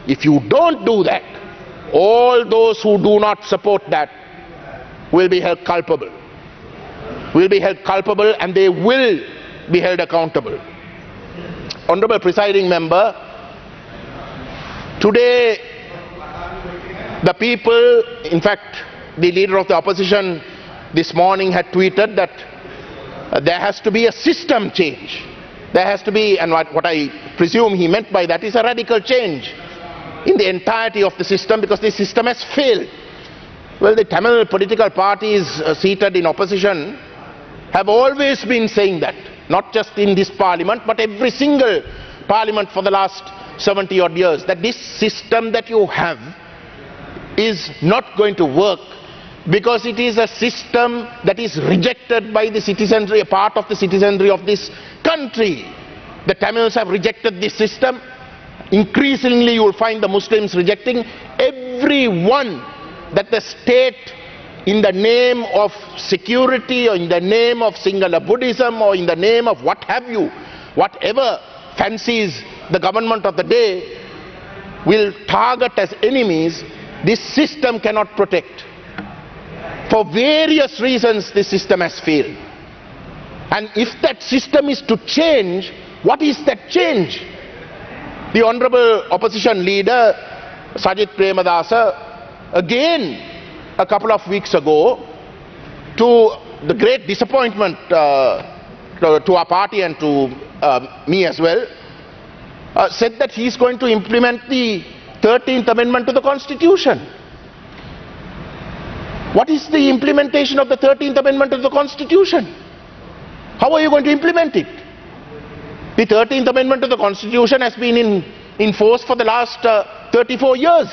If you don't do that, all those who do not support that will be held culpable. Will be held culpable and they will be held accountable. Honorable Presiding Member, today the people, in fact the leader of the opposition this morning had tweeted that there has to be a system change. There has to be, and what I presume he meant by that is a radical change in the entirety of the system, because the system has failed. Well, the Tamil political parties seated in opposition have always been saying that, not just in this parliament, but every single parliament for the last 70 odd years, that this system that you have is not going to work, because it is a system that is rejected by the citizenry, a part of the citizenry of this country. The Tamils have rejected this system. Increasingly you will find the Muslims rejecting everyone that the state, in the name of security or in the name of Sinhala Buddhism or in the name of what have you, whatever fancies the government of the day, will target as enemies. This system cannot protect. For various reasons this system has failed. And if that system is to change, what is that change? The Honourable Opposition Leader Sajith Premadasa, again a couple of weeks ago, to the great disappointment to our party and to me as well, said that he is going to implement the 13th Amendment to the Constitution. What is the implementation of the 13th Amendment to the Constitution? How are you going to implement it? The 13th Amendment to the Constitution has been in force for the last 34 years.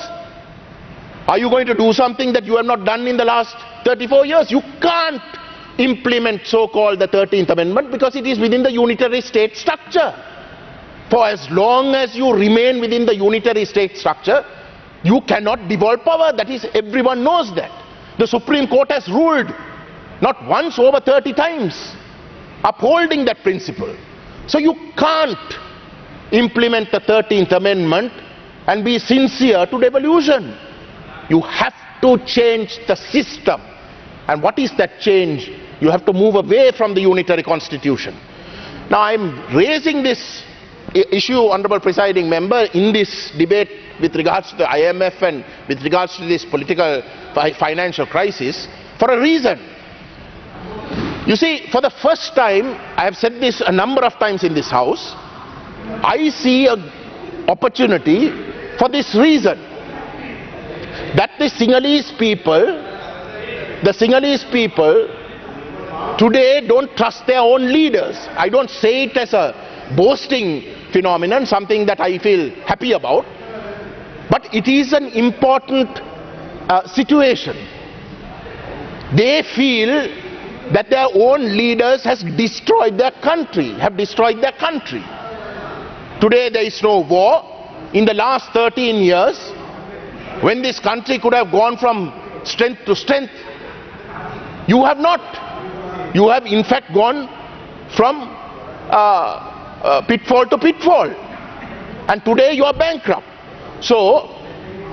Are you going to do something that you have not done in the last 34 years? You can't implement so-called the 13th Amendment because it is within the unitary state structure. For as long as you remain within the unitary state structure, you cannot devolve power. That is, everyone knows that. The Supreme Court has ruled not once, over 30 times, upholding that principle. So you can't implement the 13th Amendment and be sincere to devolution. You have to change the system. And what is that change? You have to move away from the unitary constitution. Now I am raising this issue, Honourable Presiding Member, in this debate with regards to the IMF and with regards to this political financial crisis for a reason. You see, for the first time, I have said this a number of times in this house, I see an opportunity for this reason, that the Sinhalese people today don't trust their own leaders. I don't say it as a boasting phenomenon, something that I feel happy about, but it is an important situation. They feel that their own leaders have destroyed their country. Today there is no war. In the last 13 years, when this country could have gone from strength to strength, you have not. You have in fact gone from pitfall to pitfall. And today you are bankrupt. So,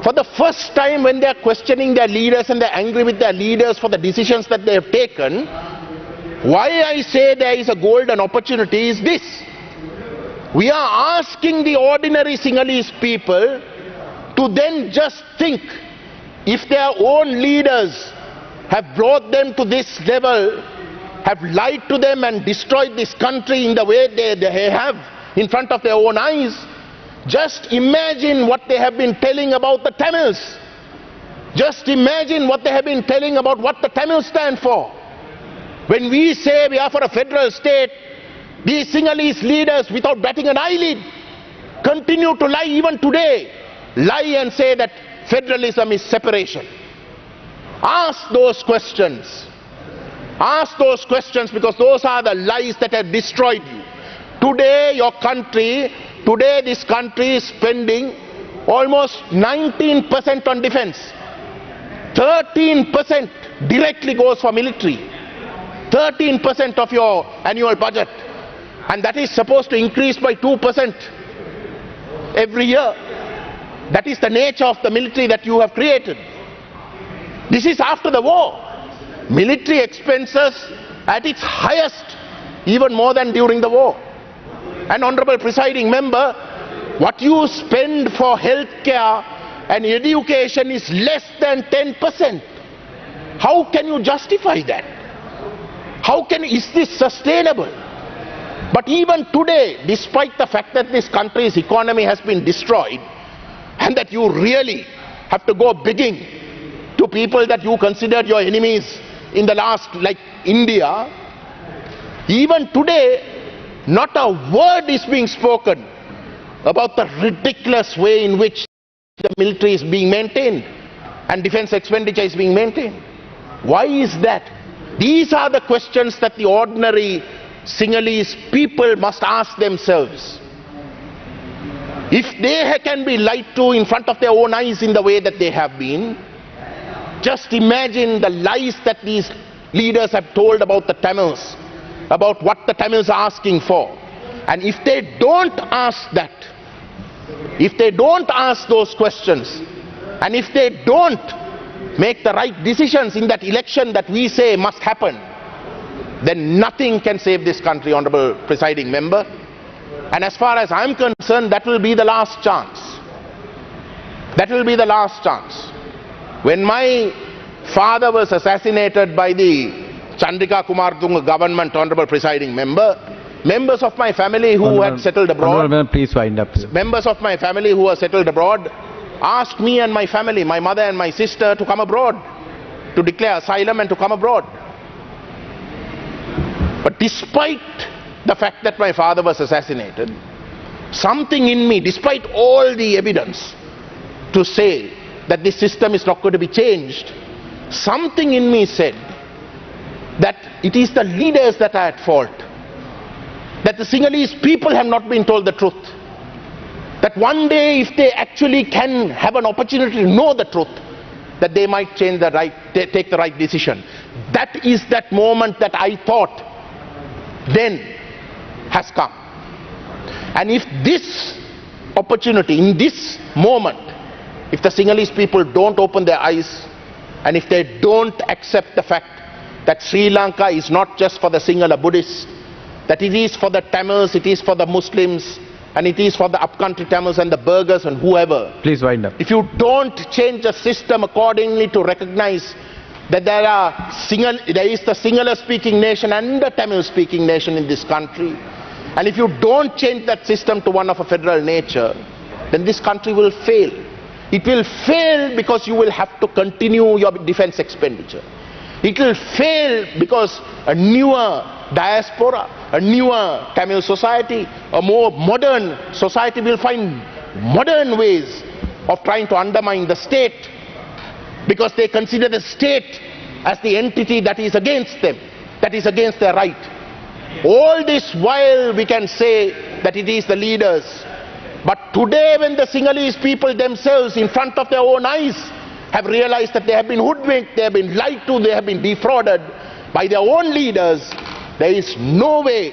for the first time when they are questioning their leaders and they are angry with their leaders for the decisions that they have taken, why I say there is a golden opportunity is this. We are asking the ordinary Sinhalese people to then just think, if their own leaders have brought them to this level, have lied to them and destroyed this country in the way they have in front of their own eyes, just imagine what they have been telling about the Tamils. Just imagine what they have been telling about what the Tamils stand for. When we say we are for a federal state, these Sinhalese leaders, without batting an eyelid, continue to lie even today. Lie and say that federalism is separation. Ask those questions. Ask those questions, because those are the lies that have destroyed you. Today this country is spending almost 19% on defense. 13% directly goes for military. 13% of your annual budget. And that is supposed to increase by 2% every year. That is the nature of the military that you have created. This is after the war. Military expenses at its highest, even more than during the war. And honorable presiding member, what you spend for healthcare and education is less than 10%. How can you justify that? Is this sustainable? But even today, despite the fact that this country's economy has been destroyed, and that you really have to go begging to people that you considered your enemies in the last, like India, even today, not a word is being spoken about the ridiculous way in which the military is being maintained and defense expenditure is being maintained. Why is that? These are the questions that the ordinary Sinhalese people must ask themselves. If they can be lied to in front of their own eyes in the way that they have been, just imagine the lies that these leaders have told about the Tamils, about what the Tamils are asking for. And if they don't ask that, if they don't ask those questions, and if they don't make the right decisions in that election that we say must happen, then nothing can save this country, honorable presiding member. And as far as I'm concerned, that will be the last chance. That will be the last chance. When my father was assassinated by the Chandrika Kumartunga government, honorable presiding member, members of my family who had settled abroad, please wind up. Members of my family who were settled abroad asked me and my family, my mother and my sister, to come abroad, to declare asylum and to come abroad. But despite the fact that my father was assassinated, something in me, despite all the evidence to say that this system is not going to be changed, something in me said that it is the leaders that are at fault, that the Sinhalese people have not been told the truth, that one day if they actually can have an opportunity to know the truth, that they might change the right, take the right decision. That is that moment that I thought then has come. And if this opportunity, in this moment, if the Sinhalese people don't open their eyes, and if they don't accept the fact that Sri Lanka is not just for the Sinhala Buddhists, that it is for the Tamils, it is for the Muslims, and it is for the upcountry Tamils and the Burghers and whoever. Please wind up. If you don't change the system accordingly to recognize that there is the Sinhala speaking nation and the Tamil speaking nation in this country, and if you don't change that system to one of a federal nature, then this country will fail. It will fail because you will have to continue your defense expenditure. It will fail because a newer diaspora, a newer Tamil society, a more modern society will find modern ways of trying to undermine the state, because they consider the state as the entity that is against them, that is against their right. All this while we can say that it is the leaders. But today, when the Sinhalese people themselves in front of their own eyes have realized that they have been hoodwinked, they have been lied to, they have been defrauded by their own leaders, there is no way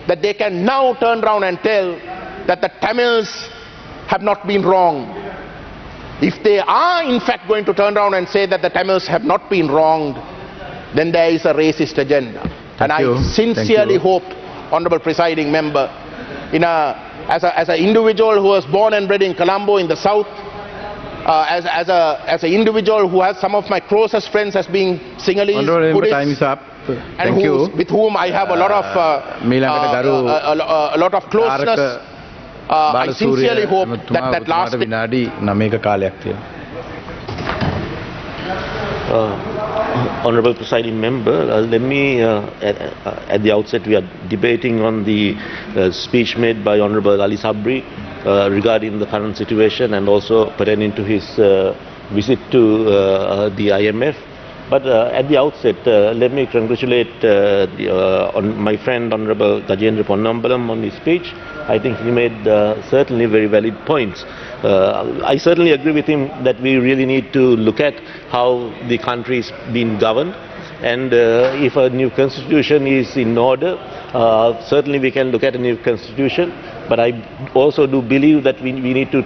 that they can now turn around and tell that the Tamils have not been wrong. If they are in fact going to turn around and say that the Tamils have not been wronged, then there is a racist agenda. And I sincerely hope, honorable presiding member, as an individual who was born and bred in Colombo in the south, as an individual who has some of my closest friends as being Sinhalese Buddhists, time is up. and with whom I have a lot of closeness. I sincerely hope that last Honorable Presiding Member, let me, at the outset, we are debating on the speech made by Honorable Ali Sabri regarding the current situation and also pertaining to his visit to the IMF. But at the outset, let me congratulate on my friend Honorable Gajendra Ponnambalam on his speech. I think he made certainly very valid points. I certainly agree with him that we really need to look at how the country is being governed, and if a new constitution is in order, certainly we can look at a new constitution. But I also do believe that we need to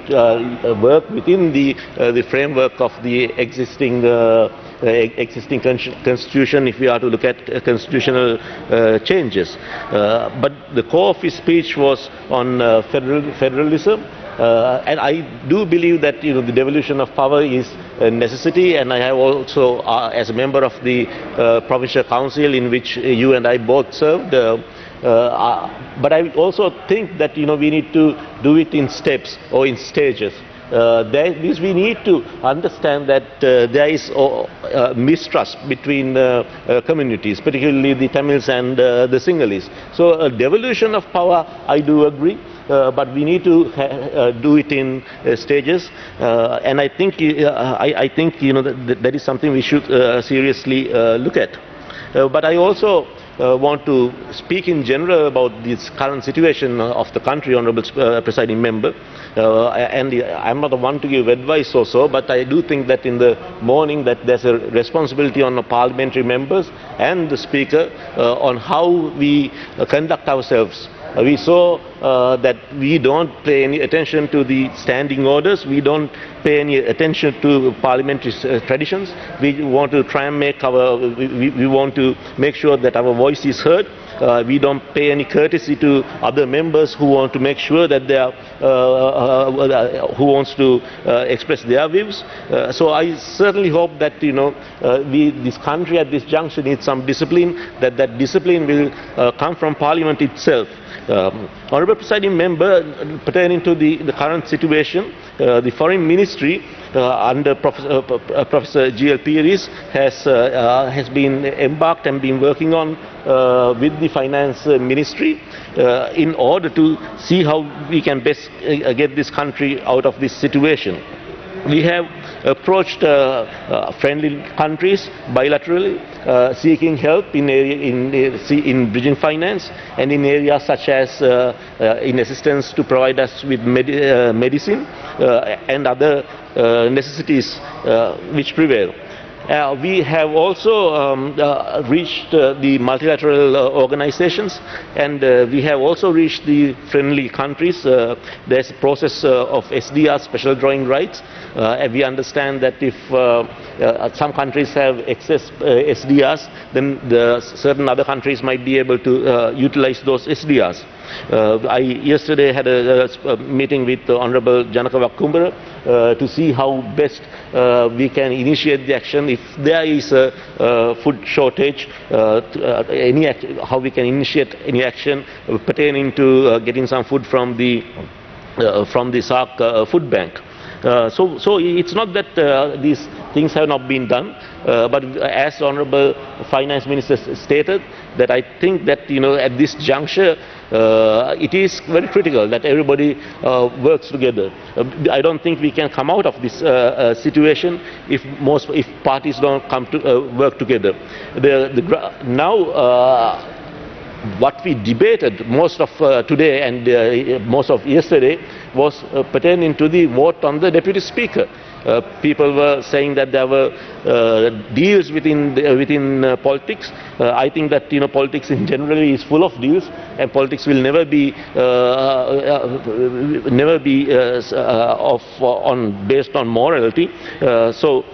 work within the framework of the existing constitution if we are to look at constitutional changes. But the core of his speech was on federalism. And I do believe that the devolution of power is a necessity, and I have also, as a member of the provincial council in which you and I both served, but I also think that we need to do it in steps or in stages. We need to understand that there is mistrust between communities, particularly the Tamils and the Sinhalese. So a devolution of power, I do agree. But we need to do it in stages, and I think that is something we should seriously look at. But I also want to speak in general about this current situation of the country, Honourable Presiding Member. And I'm not the one to give advice or so, but I do think that in the morning that there's a responsibility on the parliamentary members and the Speaker on how we conduct ourselves. We saw that we don't pay any attention to the standing orders, we don't pay any attention to parliamentary traditions. We want to try and make we want to make sure that our voice is heard. We don't pay any courtesy to other members who want to make sure that they are, who wants to express their views. So I certainly hope that this country at this juncture needs some discipline. That discipline will come from Parliament itself. Honourable Presiding Member, pertaining to the current situation, the Foreign Ministry under Professor G.L. Pieris has been embarked and been working on with the Finance Ministry in order to see how we can best get this country out of this situation. We have approached friendly countries bilaterally, seeking help in bridging finance and in areas such as in assistance to provide us with medicine and other necessities which prevail. We have also reached the multilateral organizations, and we have also reached the friendly countries. There's a process of SDR, special drawing rights. We understand that if some countries have excess SDRs, then certain other countries might be able to utilize those SDRs. I yesterday had a meeting with Honourable Janaka Wakkumbara to see how best we can initiate the action. If there is a food shortage, how we can initiate any action pertaining to getting some food from the SARC food bank. So it's not that these things have not been done, but as Honourable Finance Minister stated, that I think that at this juncture it is very critical that everybody works together. I don't think we can come out of this situation if parties don't come to work together. What we debated most of today and most of yesterday was pertaining to the vote on the Deputy Speaker. People were saying that there were deals within politics. I think that politics in general is full of deals, and politics will never be based on morality. So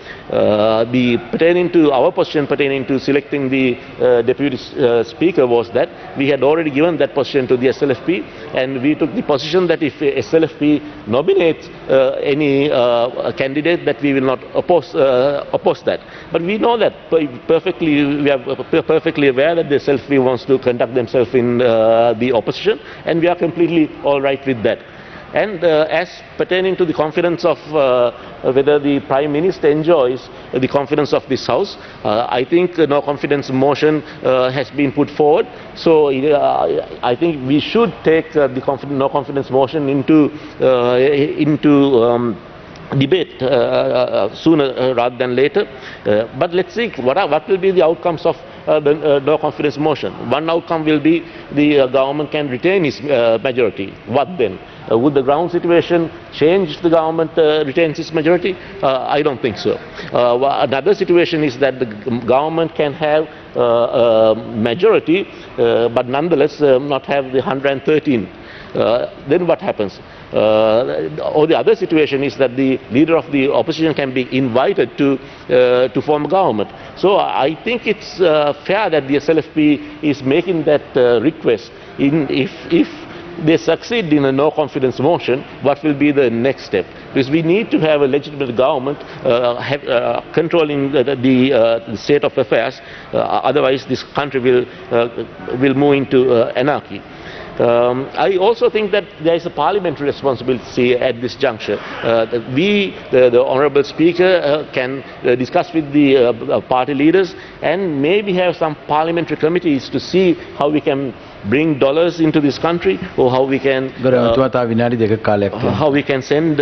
pertaining to our position pertaining to selecting the Deputy Speaker was that we had already given that position to the SLFP, and we took the position that if SLFP nominates any candidate, that we will not oppose that. But we know that perfectly. We are perfectly aware that the SLFP wants to conduct themselves in the opposition, and we are completely all right with that. And as pertaining to the confidence of whether the Prime Minister enjoys the confidence of this House, I think no confidence motion has been put forward. So I think we should take the no confidence motion into debate sooner rather than later. But let's see what will be the outcomes of the no confidence motion. One outcome will be the government can retain its majority. What then? Would the ground situation change if the government retains its majority? I don't think so. Another situation is that the government can have a majority, but nonetheless not have the 113. Then what happens? Or the other situation is that the leader of the opposition can be invited to form a government. So I think it's fair that the SLFP is making that request. If they succeed in a no confidence motion, what will be the next step? Because we need to have a legitimate government controlling the state of affairs. Otherwise, this country will move into anarchy. I also think that there is a parliamentary responsibility at this juncture. The Honourable Speaker can discuss with the party leaders and maybe have some parliamentary committees to see how we can bring dollars into this country, or how we can send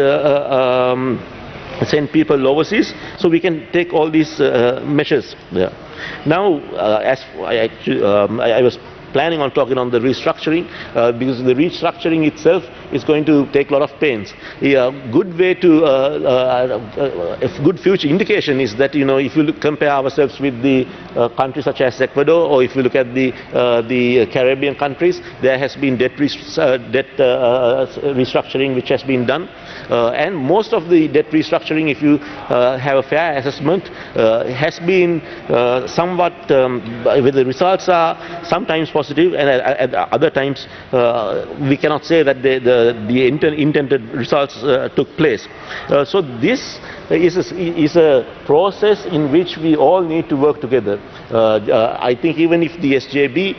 people overseas, so we can take all these measures there. Now, as I was planning on talking on the restructuring, because the restructuring itself is going to take a lot of pains. A good way to, a good future indication is that, if you compare ourselves with the countries such as Ecuador, or if you look at the Caribbean countries, there has been debt restructuring which has been done. And most of the debt restructuring, if you have a fair assessment, has been somewhat, where the results are sometimes positive and at other times we cannot say that the intended results took place. So this is a process in which we all need to work together. I think even if the SJB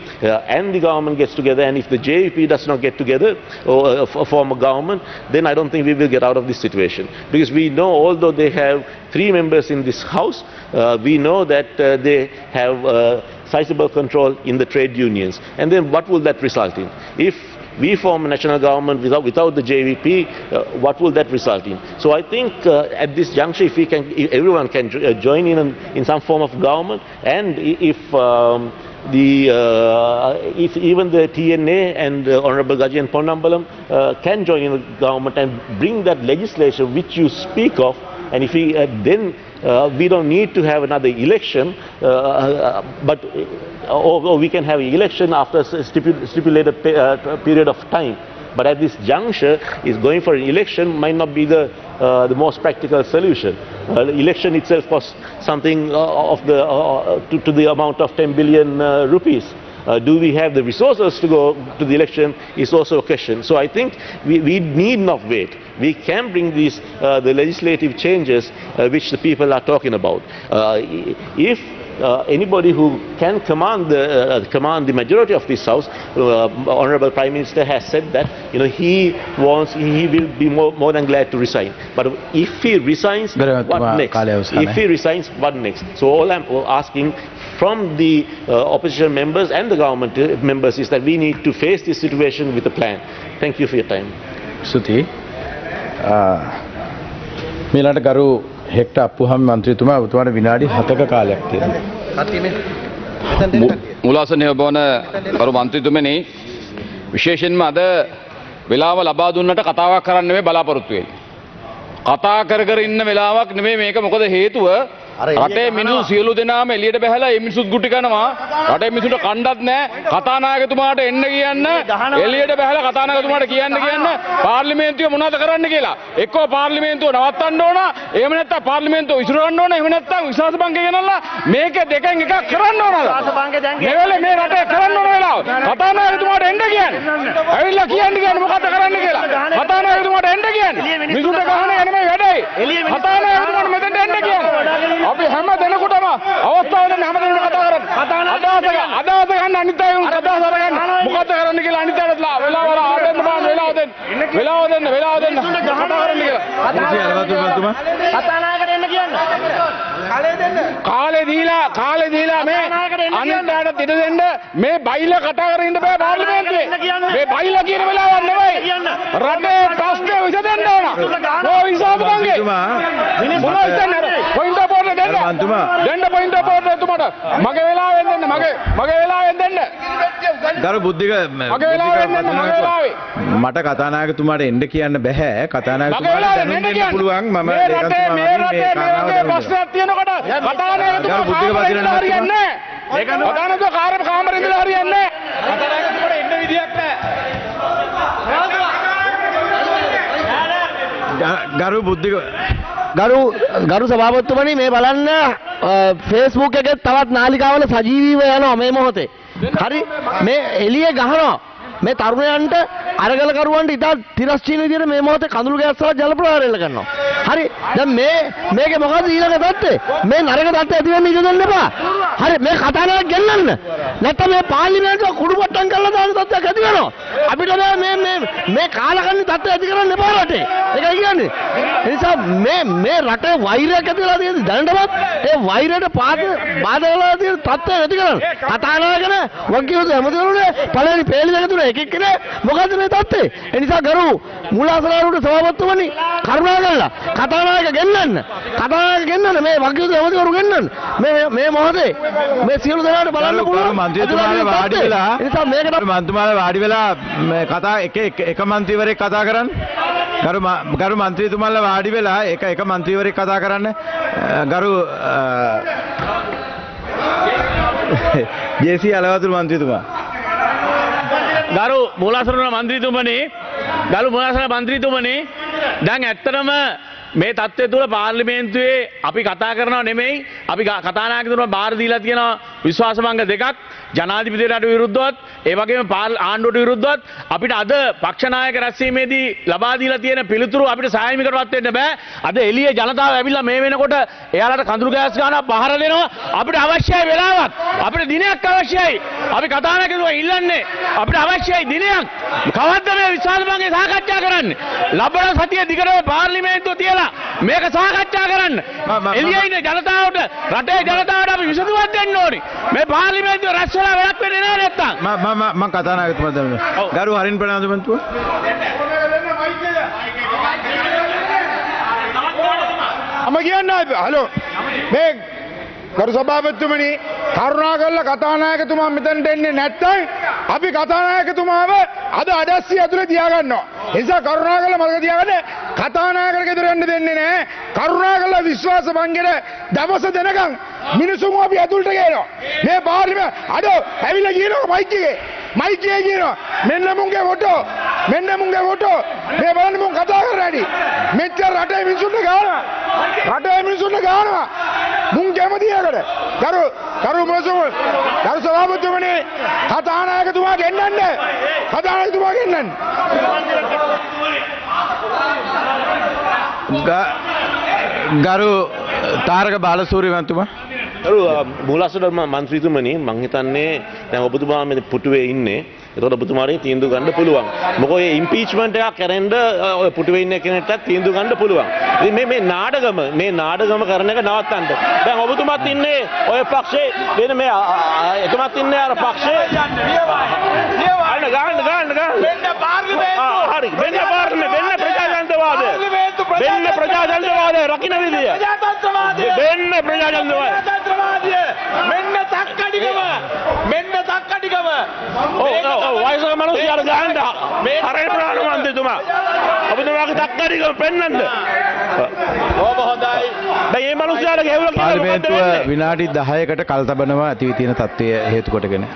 and the government gets together, and if the JVP does not get together or form a government, then I don't think we will get out of this situation. Because we know, although they have 3 members in this house, we know that they have sizable control in the trade unions. And then what will that result in? If we form a national government without the JVP, what will that result in? So I think at this juncture, if everyone can join in some form of government, and if even the TNA and Honourable Gajian Ponnambalam can join in the government and bring that legislation which you speak of, and if we then we don't need to have another election, but or we can have an election after a stipulated period of time. But at this juncture, going for an election might not be the most practical solution. The election itself costs something of to the amount of 10 billion rupees. Do we have the resources to go to the election is also a question. So I think we need not wait. We can bring these the legislative changes which the people are talking about. If anybody who can command the majority of this house, Honourable Prime Minister has said that he will be more than glad to resign. But if he resigns, what next? If he resigns, what next? So all I'm asking from the opposition members and the government members is that we need to face this situation with a plan. Thank you for your time. Suti. මීළඟට ගරු hectare අප්පුහම් මන්ත්‍රීතුමා ඔබතුමාට විනාඩි 7ක කාලයක් තියෙනවා. මුලාසනය බවන ගරු මන්ත්‍රීතුමනි, විශේෂයෙන්ම අද වෙලාව ලබා දුන්නට කතාවක් කරන්න නෙමෙයි බලාපොරොත්තු වෙන්නේ. කතා කර ඉන්න වෙලාවක් නෙමෙයි මේක. මොකද හේතුව රටේ මිනිස්සු සියලු දෙනාම එළියට බහැලා මේ මිනිස්සුත් ගුටි කනවා. රටේ මිනිස්සුන්ට කණ්ඩත් නැහැ. කතානායකතුමාට එන්න කියන්න, එළියට බහැලා කතානායකතුමාට කියන්න පාර්ලිමේන්තුවේ මොනවද කරන්න කියලා. එක්කෝ පාර්ලිමේන්තුව නවත්තන්න ඕන, එහෙම නැත්නම් පාර්ලිමේන්තුව විසිරවන්න ඕන, එහෙම නැත්නම් විශ්වාස බංකේ ගෙනල්ලා මේක දෙකෙන් එකක් කරන්න ඕනද? මේ මේ රටේ කරන්න ඕන වෙලාව. කතානායකතුමාට එන්න කියන්නේ. ඇවිල්ලා කියන්නේ මොකද්ද කරන්න කියලා. කතානායකතුමාට එන්න කියන්නේ. මිනිස්සුන්ට ගහන යන්නේ වැඩේ. කතානායකතුමාට මෙතෙන්ට එන්න කියන්නේ. අපි හැම දෙනෙකුටම අවස්ථාව දෙන්න හැම දෙනෙකුටම කතා කරන්න. අදහස ගන්න අනිත් අය උන් අදහස අරගන්න. මොකද්ද කරන්න කියලා අනිත් අයට වෙලාව ආවෙන්න බෑ. වෙලාව දෙන්න. කතා කරන්න කියලා. කතානායකට එන්න කියන්න. කාලේ දීලා මේ අනිත් අයට ඉඩ දෙන්න. මේ බයිලා කතා කරගෙන ඉන්න බෑ පාර්ලිමේන්තුවේ. මේ බයිලා කියන වෙලාවක් නෙවෙයි. රටේ ප්‍රශ්න විසඳෙන්න ඕන. ඔය විසඳ බංගේ. මොනවද කියන්නේ? පොයින්ට් දෙන්න පොයින්ට් ඔෆ් ඕඩර් එතුමාට. මගේ වෙලාවෙන් දෙන්න. මගේ වෙලාවෙන් දෙන්න. ගරු බුද්ධික මගේ වෙලාවෙන් දෙන්න. මගේ වෙලාවේ. මට කතානායකතුමාට එන්න කියන්න බෑ. මගේ කතානායකතුමාට වෙලාවෙන් දැනුම් දෙන්න දෙන්න කියන්න. පුළුවන්. මම මේ රටේ මේ ප්‍රශ්නයක් තියෙනකොට කතානායකතුමා කාමරේ හරියන්නේ නැහැ. කතානායකතුමා කාමරේ ඉඳලා හරියන්නේ නැහැ. කතානායකතුමාට එන්න විදියක් නැහැ. ගරු බුද්ධික ගරු සභාපතිතුමනි මේ බලන්න Facebook එකේ තවත් නාලිකාවල සජීවීව යනවා මේ මොහොතේ. හරි මේ එළිය ගහනවා. මේ තරුණයන්ට අරගල කරුවන්ට ඉතා තිරස්චීන විදිහට මේ මොහොතේ කඳුළු ගෑස් සහ ජල ප්‍රවාහය එල්ල කරනවා. හරි දැන් මේකේ මොකද්ද ඊළඟ තත්ත්වය? මේ නරක තත්ත්වය ඇති වෙන්න ඉඩ දෙන්න එපා. හරි මේ කතානායක ගෙන්නන්න. නැත්නම් මේ පාර්ලිමේන්තුව කුඩු පට්ටම් කරලා දාන තත්ත්වයක් ඇති වෙනවා. අපිට මේ කාලකන්ණි තත්ත්වය ඇති කරන්න එපා රටේ. ඒකයි කියන්නේ. ඒ නිසා මේ රටේ වෛරයක් ඇති වෙලා තියෙන දැනටමත් ඒ වෛරයට බාධා වෙලා තියෙන තත්ත්වය ඇති කරන්න. කතානායකන වගකීම් හැමදෙරුනේ පළවෙනි පේලි දෙක තුන එක එක්කනේ මොකද්ද මේ තත්ත්වය? ඒ නිසා ගරු මූලාසනාරුට සභාපතිතුමනි කරුණාකරලා කතානායක ගෙන්නන්න. මේ වගකීම් හැමදෙරු ගෙන්නන්න. මේ මොහොතේ මේ සියලු දෙනාට බලන්න පුළුවන්. මන්ත්‍රීතුමාලා වාඩි වෙලා මන්ත්‍රීතුමාලා වාඩි වෙලා කතා එක මන්ත්‍රීවරයෙක් කතා කරන්න. ගරු මන්ත්‍රීතුමාලා වාඩි වෙලා එක මන්ත්‍රීවරයෙක් කතා කරන්න. ගරු ජේ.සී. අලවතුරු මන්ත්‍රීතුමා. ගරු මූලාසන මන්ත්‍රීතුමනි දැන් ඇත්තටම මේ තත්ත්වය තුළ පාර්ලිමේන්තුවේ අපි කතා කරනව නෙමෙයි අපි කතානායකතුමා බාර දීලා තියෙන විශ්වාසභංග දෙකක් ජනාධිපතියට විරුද්ධවත් ඒ වගේම ආණ්ඩුවට විරුද්ධවත් අපිට අද පක්ෂ නායක රැස්වීමේදී ලබා දීලා තියෙන පිළිතුරු අපිට සායමිකටවත් වෙන්න බෑ අද එළියේ ජනතාව ඇවිල්ලා මේ වෙනකොට එයාලට කඳුළු ගෑස් ගන්නවා පහර දෙනවා අපිට අවශ්‍යයි වෙලාවක් අපිට දිනයක් අවශ්‍යයි අපි කතානායකතුමා ඉල්ලන්නේ අපිට අවශ්‍යයි දිනයක් කවද්ද මේ විශ්වාසභංගේ සාකච්ඡා කරන්නේ ලබන සතිය දිගටම පාර්ලිමේන්තුව තියලා මේක සාකච්ඡා කරන්න එළියේ ඉන්න ජනතාවට රටේ ජනතාවට අපි විසඳුමක් දෙන්න ඕනි මේ පාර්ලිමේන්තුව රැස් වෙලා වැඩක් වෙන්නේ නැහැ නැත්තම් මම කතානායකතුමා දෙන්න ගරු හරින් ප්‍රනාන්දුමන්තුමා කියන්නේ හලෝ මේ ගරු සභාපතිතුමනි කරුණාකරලා කතානායකතුමා මෙතනට එන්නේ නැත්නම් අපි කතානායකතුමාව අද අඩස්සිය ඇතුලේ තියාගන්නවා. ඒ නිසා කරුණාකරලා මතක තියාගන්න කතානායකට ගෙදර යන්න දෙන්නේ නැහැ. කරුණාකරලා විශ්වාස භංගෙට දවස දෙනකන් මිනිසුන් අපි ඇතුළට ගේනවා. මේ පාර්ලිමේ අද ඇවිල්ලා කියනවා මයික් එකේ කියනවා මෙන්න මුංගේ ෆොටෝ මේ බලන්න මුන් කතා කරන්නේ නැටි මෙච්චර රටේ මිනිසුන්ට ගානවා මුන් කැමති එකට ගරු සභාපතිතුමනි කතානායකතුමා ගෙන්නන්න ගරු තාරක බාලසූරිය මන්තුමා මූලාසන මන්ත්‍රීතුමනි මං හිතන්නේ දැන් ඔබතුමා මේ පුටුවේ ඉන්නේ. ඒතකොට ඔබතුමාට තීන්දුව ගන්න පුළුවන්. මොකද ඔය ඉම්පීච්මන්ට් එකක් කරන්න ඔය පුටුවේ ඉන්න කෙනෙක්ට තීන්දුව ගන්න පුළුවන්. ඉතින් මේ නාඩගම කරන එක නවත්තන්න. දැන් ඔබතුමාත් ඉන්නේ ඔය පක්ෂේ වෙන මේ එතුමාත් ඉන්නේ අර පක්ෂේ ගන්න. වෙන්න පාර්ලිමේන්තුව. හරි. වෙන්න ප්‍රජාතන්ත්‍රවාදය රකින්න විදිය. වෙන්න ප්‍රජාතන්ත්‍රවාදය. මෙන්න තක්කඩිකම. වයසක මිනිස්සුන්ට ගහන්න මේ හරේ ප්‍රාණවන්තතුමා. ඔබතුමාගේ තක්කඩිකම පෙන්වන්න. ඕක හොඳයි. දැන් මේ මිනිස්සුන්ට ගෙවුලා කියලා පාර්ලිමේන්තුව විනාඩි 10කට කල් තබනවා ඇති වී තියෙන තත්ත්වය හේතු කොටගෙන.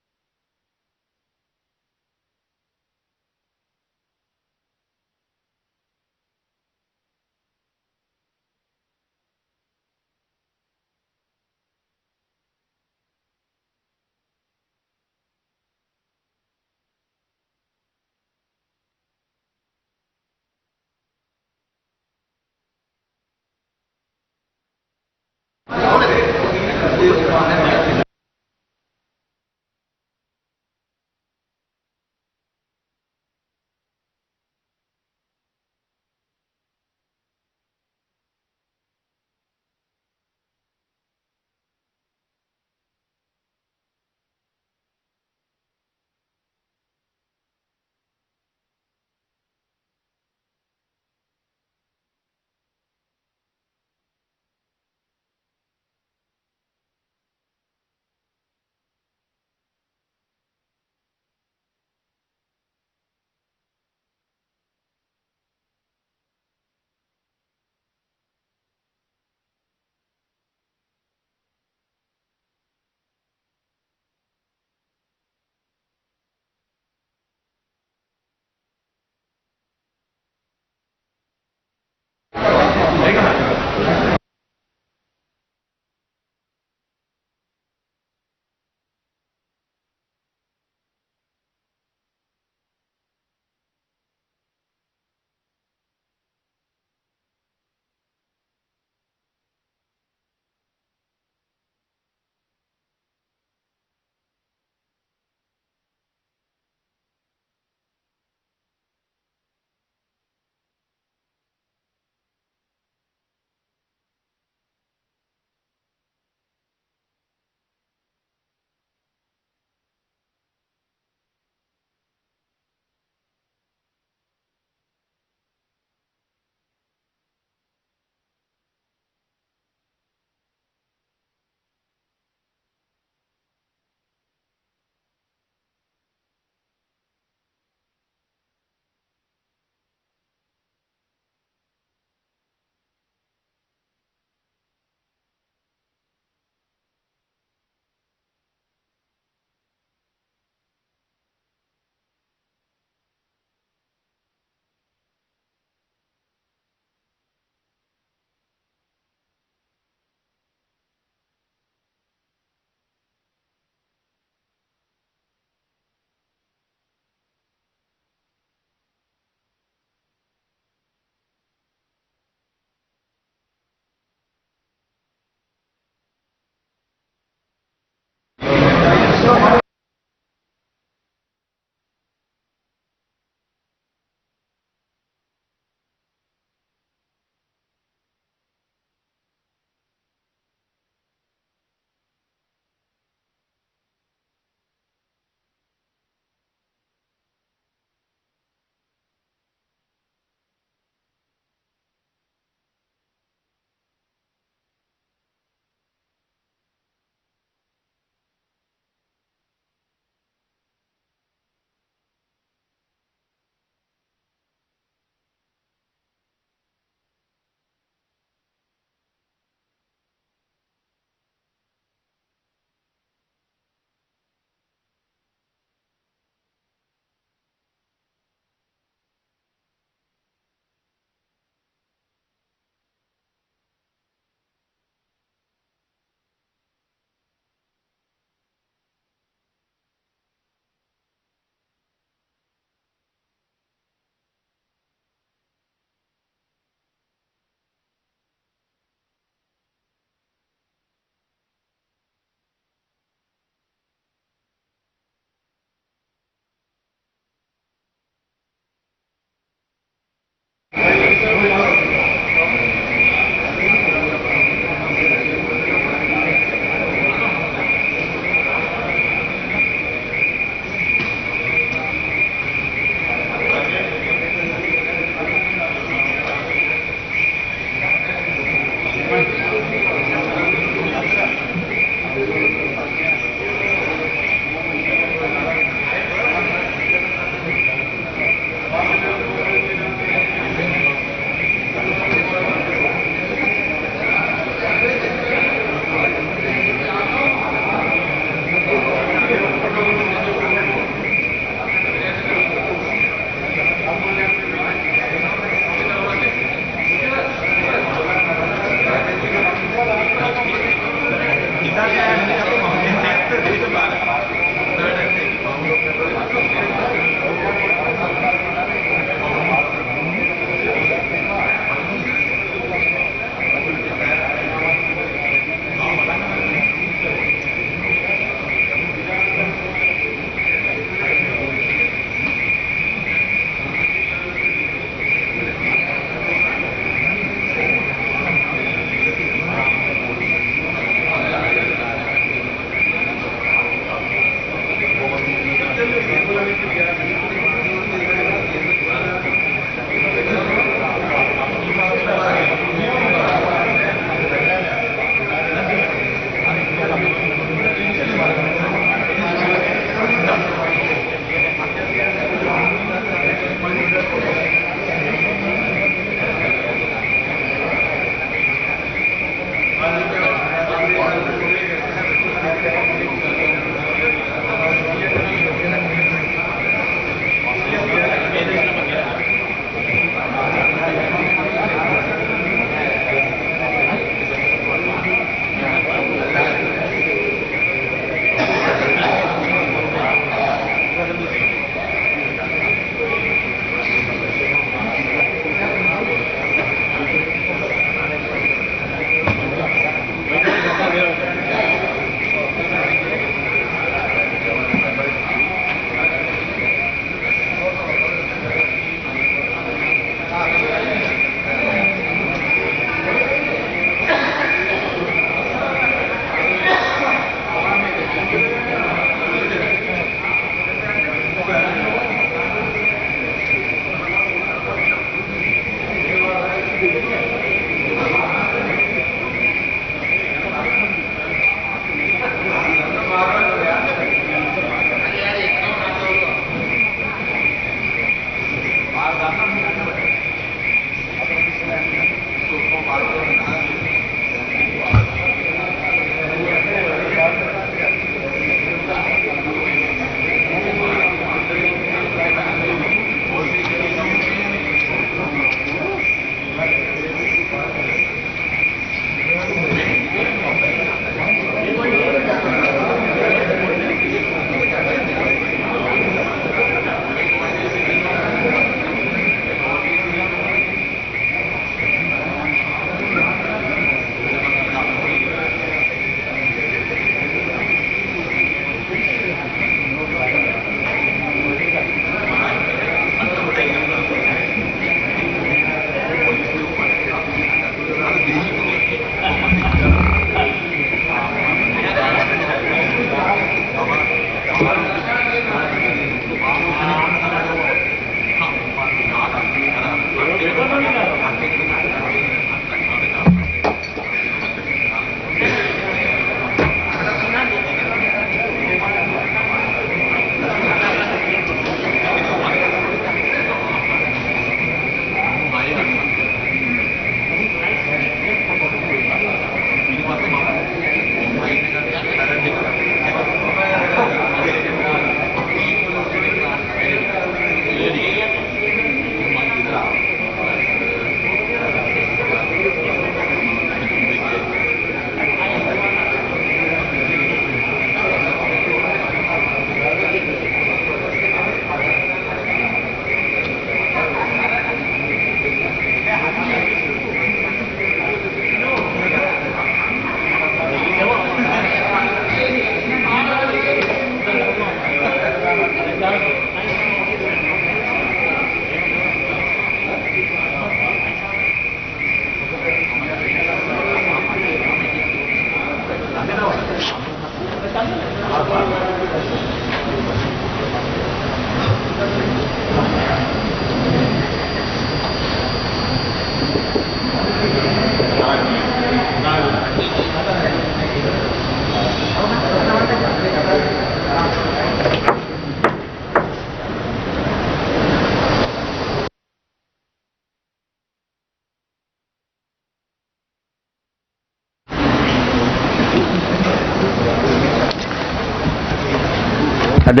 අද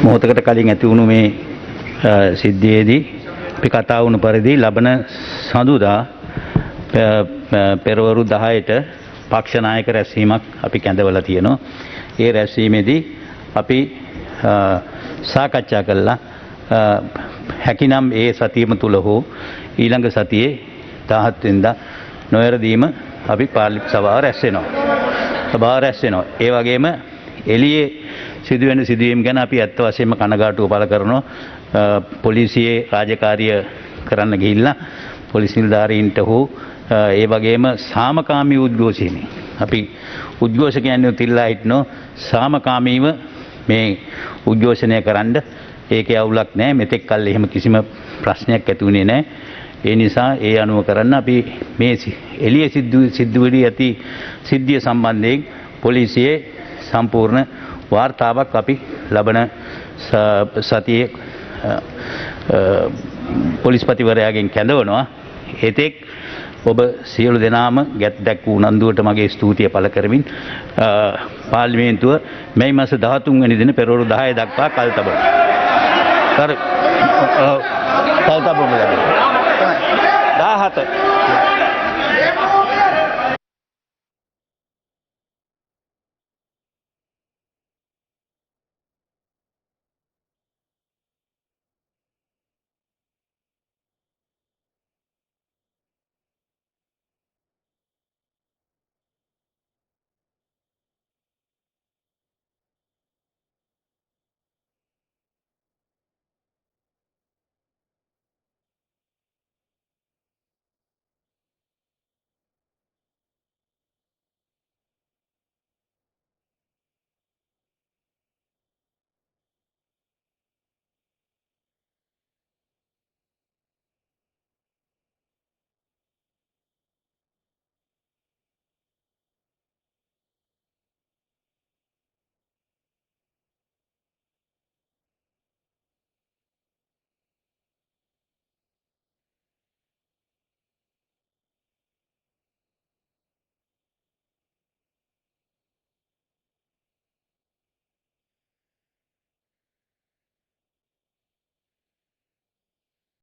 මොහොතකට කලින් ඇති වුණු මේ සිද්ධියේදී අපි කතා වුණු පරිදි ලබන සඳුදා පෙරවරු 10ට පක්ෂ නායක රැස්වීමක් අපි කැඳවලා තියෙනවා. ඒ රැස්වීමේදී අපි සාකච්ඡා කළා හැකිනම් ඒ සතියම තුල හෝ ඊළඟ සතියේ 17 වෙනිදා නොයරදීම අපි පාර්ලිමේන්තු සභාව රැස් වෙනවා. ඒ වගේම එළියේ සිදුවෙන සිදුවීම් ගැන අපි ඇත්ත වශයෙන්ම කනගාටුව පළ කරනවා. පොලිසියේ රාජකාරිය කරන්න ගිහිල්ලා පොලිස් නිලධාරීන්ට හෝ ඒ වගේම සාමකාමී උද්ඝෝෂණය අපි උද්ඝෝෂකයන්ව තිල්ලා හිටනෝ සාමකාමීව මේ උද්ඝෝෂණය කරන්න ඒකේ අවුලක් නැහැ. මෙතෙක් කල් එහෙම කිසිම ප්‍රශ්නයක් ඇති වුණේ නැහැ. ඒ නිසා ඒ අනුව කරන්න අපි මේ එළිය සිද්ධ වෙදී ඇති සිද්ධිය සම්බන්ධයෙන් පොලිසියේ සම්පූර්ණ වාර්තාවක් අපි ලබන සතියේ පොලිස්පතිවරයාගෙන් කැඳවනවා. එතෙක් ඔබ සියලු දෙනාම ගැත් දැක් වූ උනන්දුවට මගේ ස්තුතිය පළ කරමින් පාර්ලිමේන්තුව මේ මාස 13 වෙනි දින පෙරවරු 10 දක්වා කල් තබනවා. කල් තබමු 17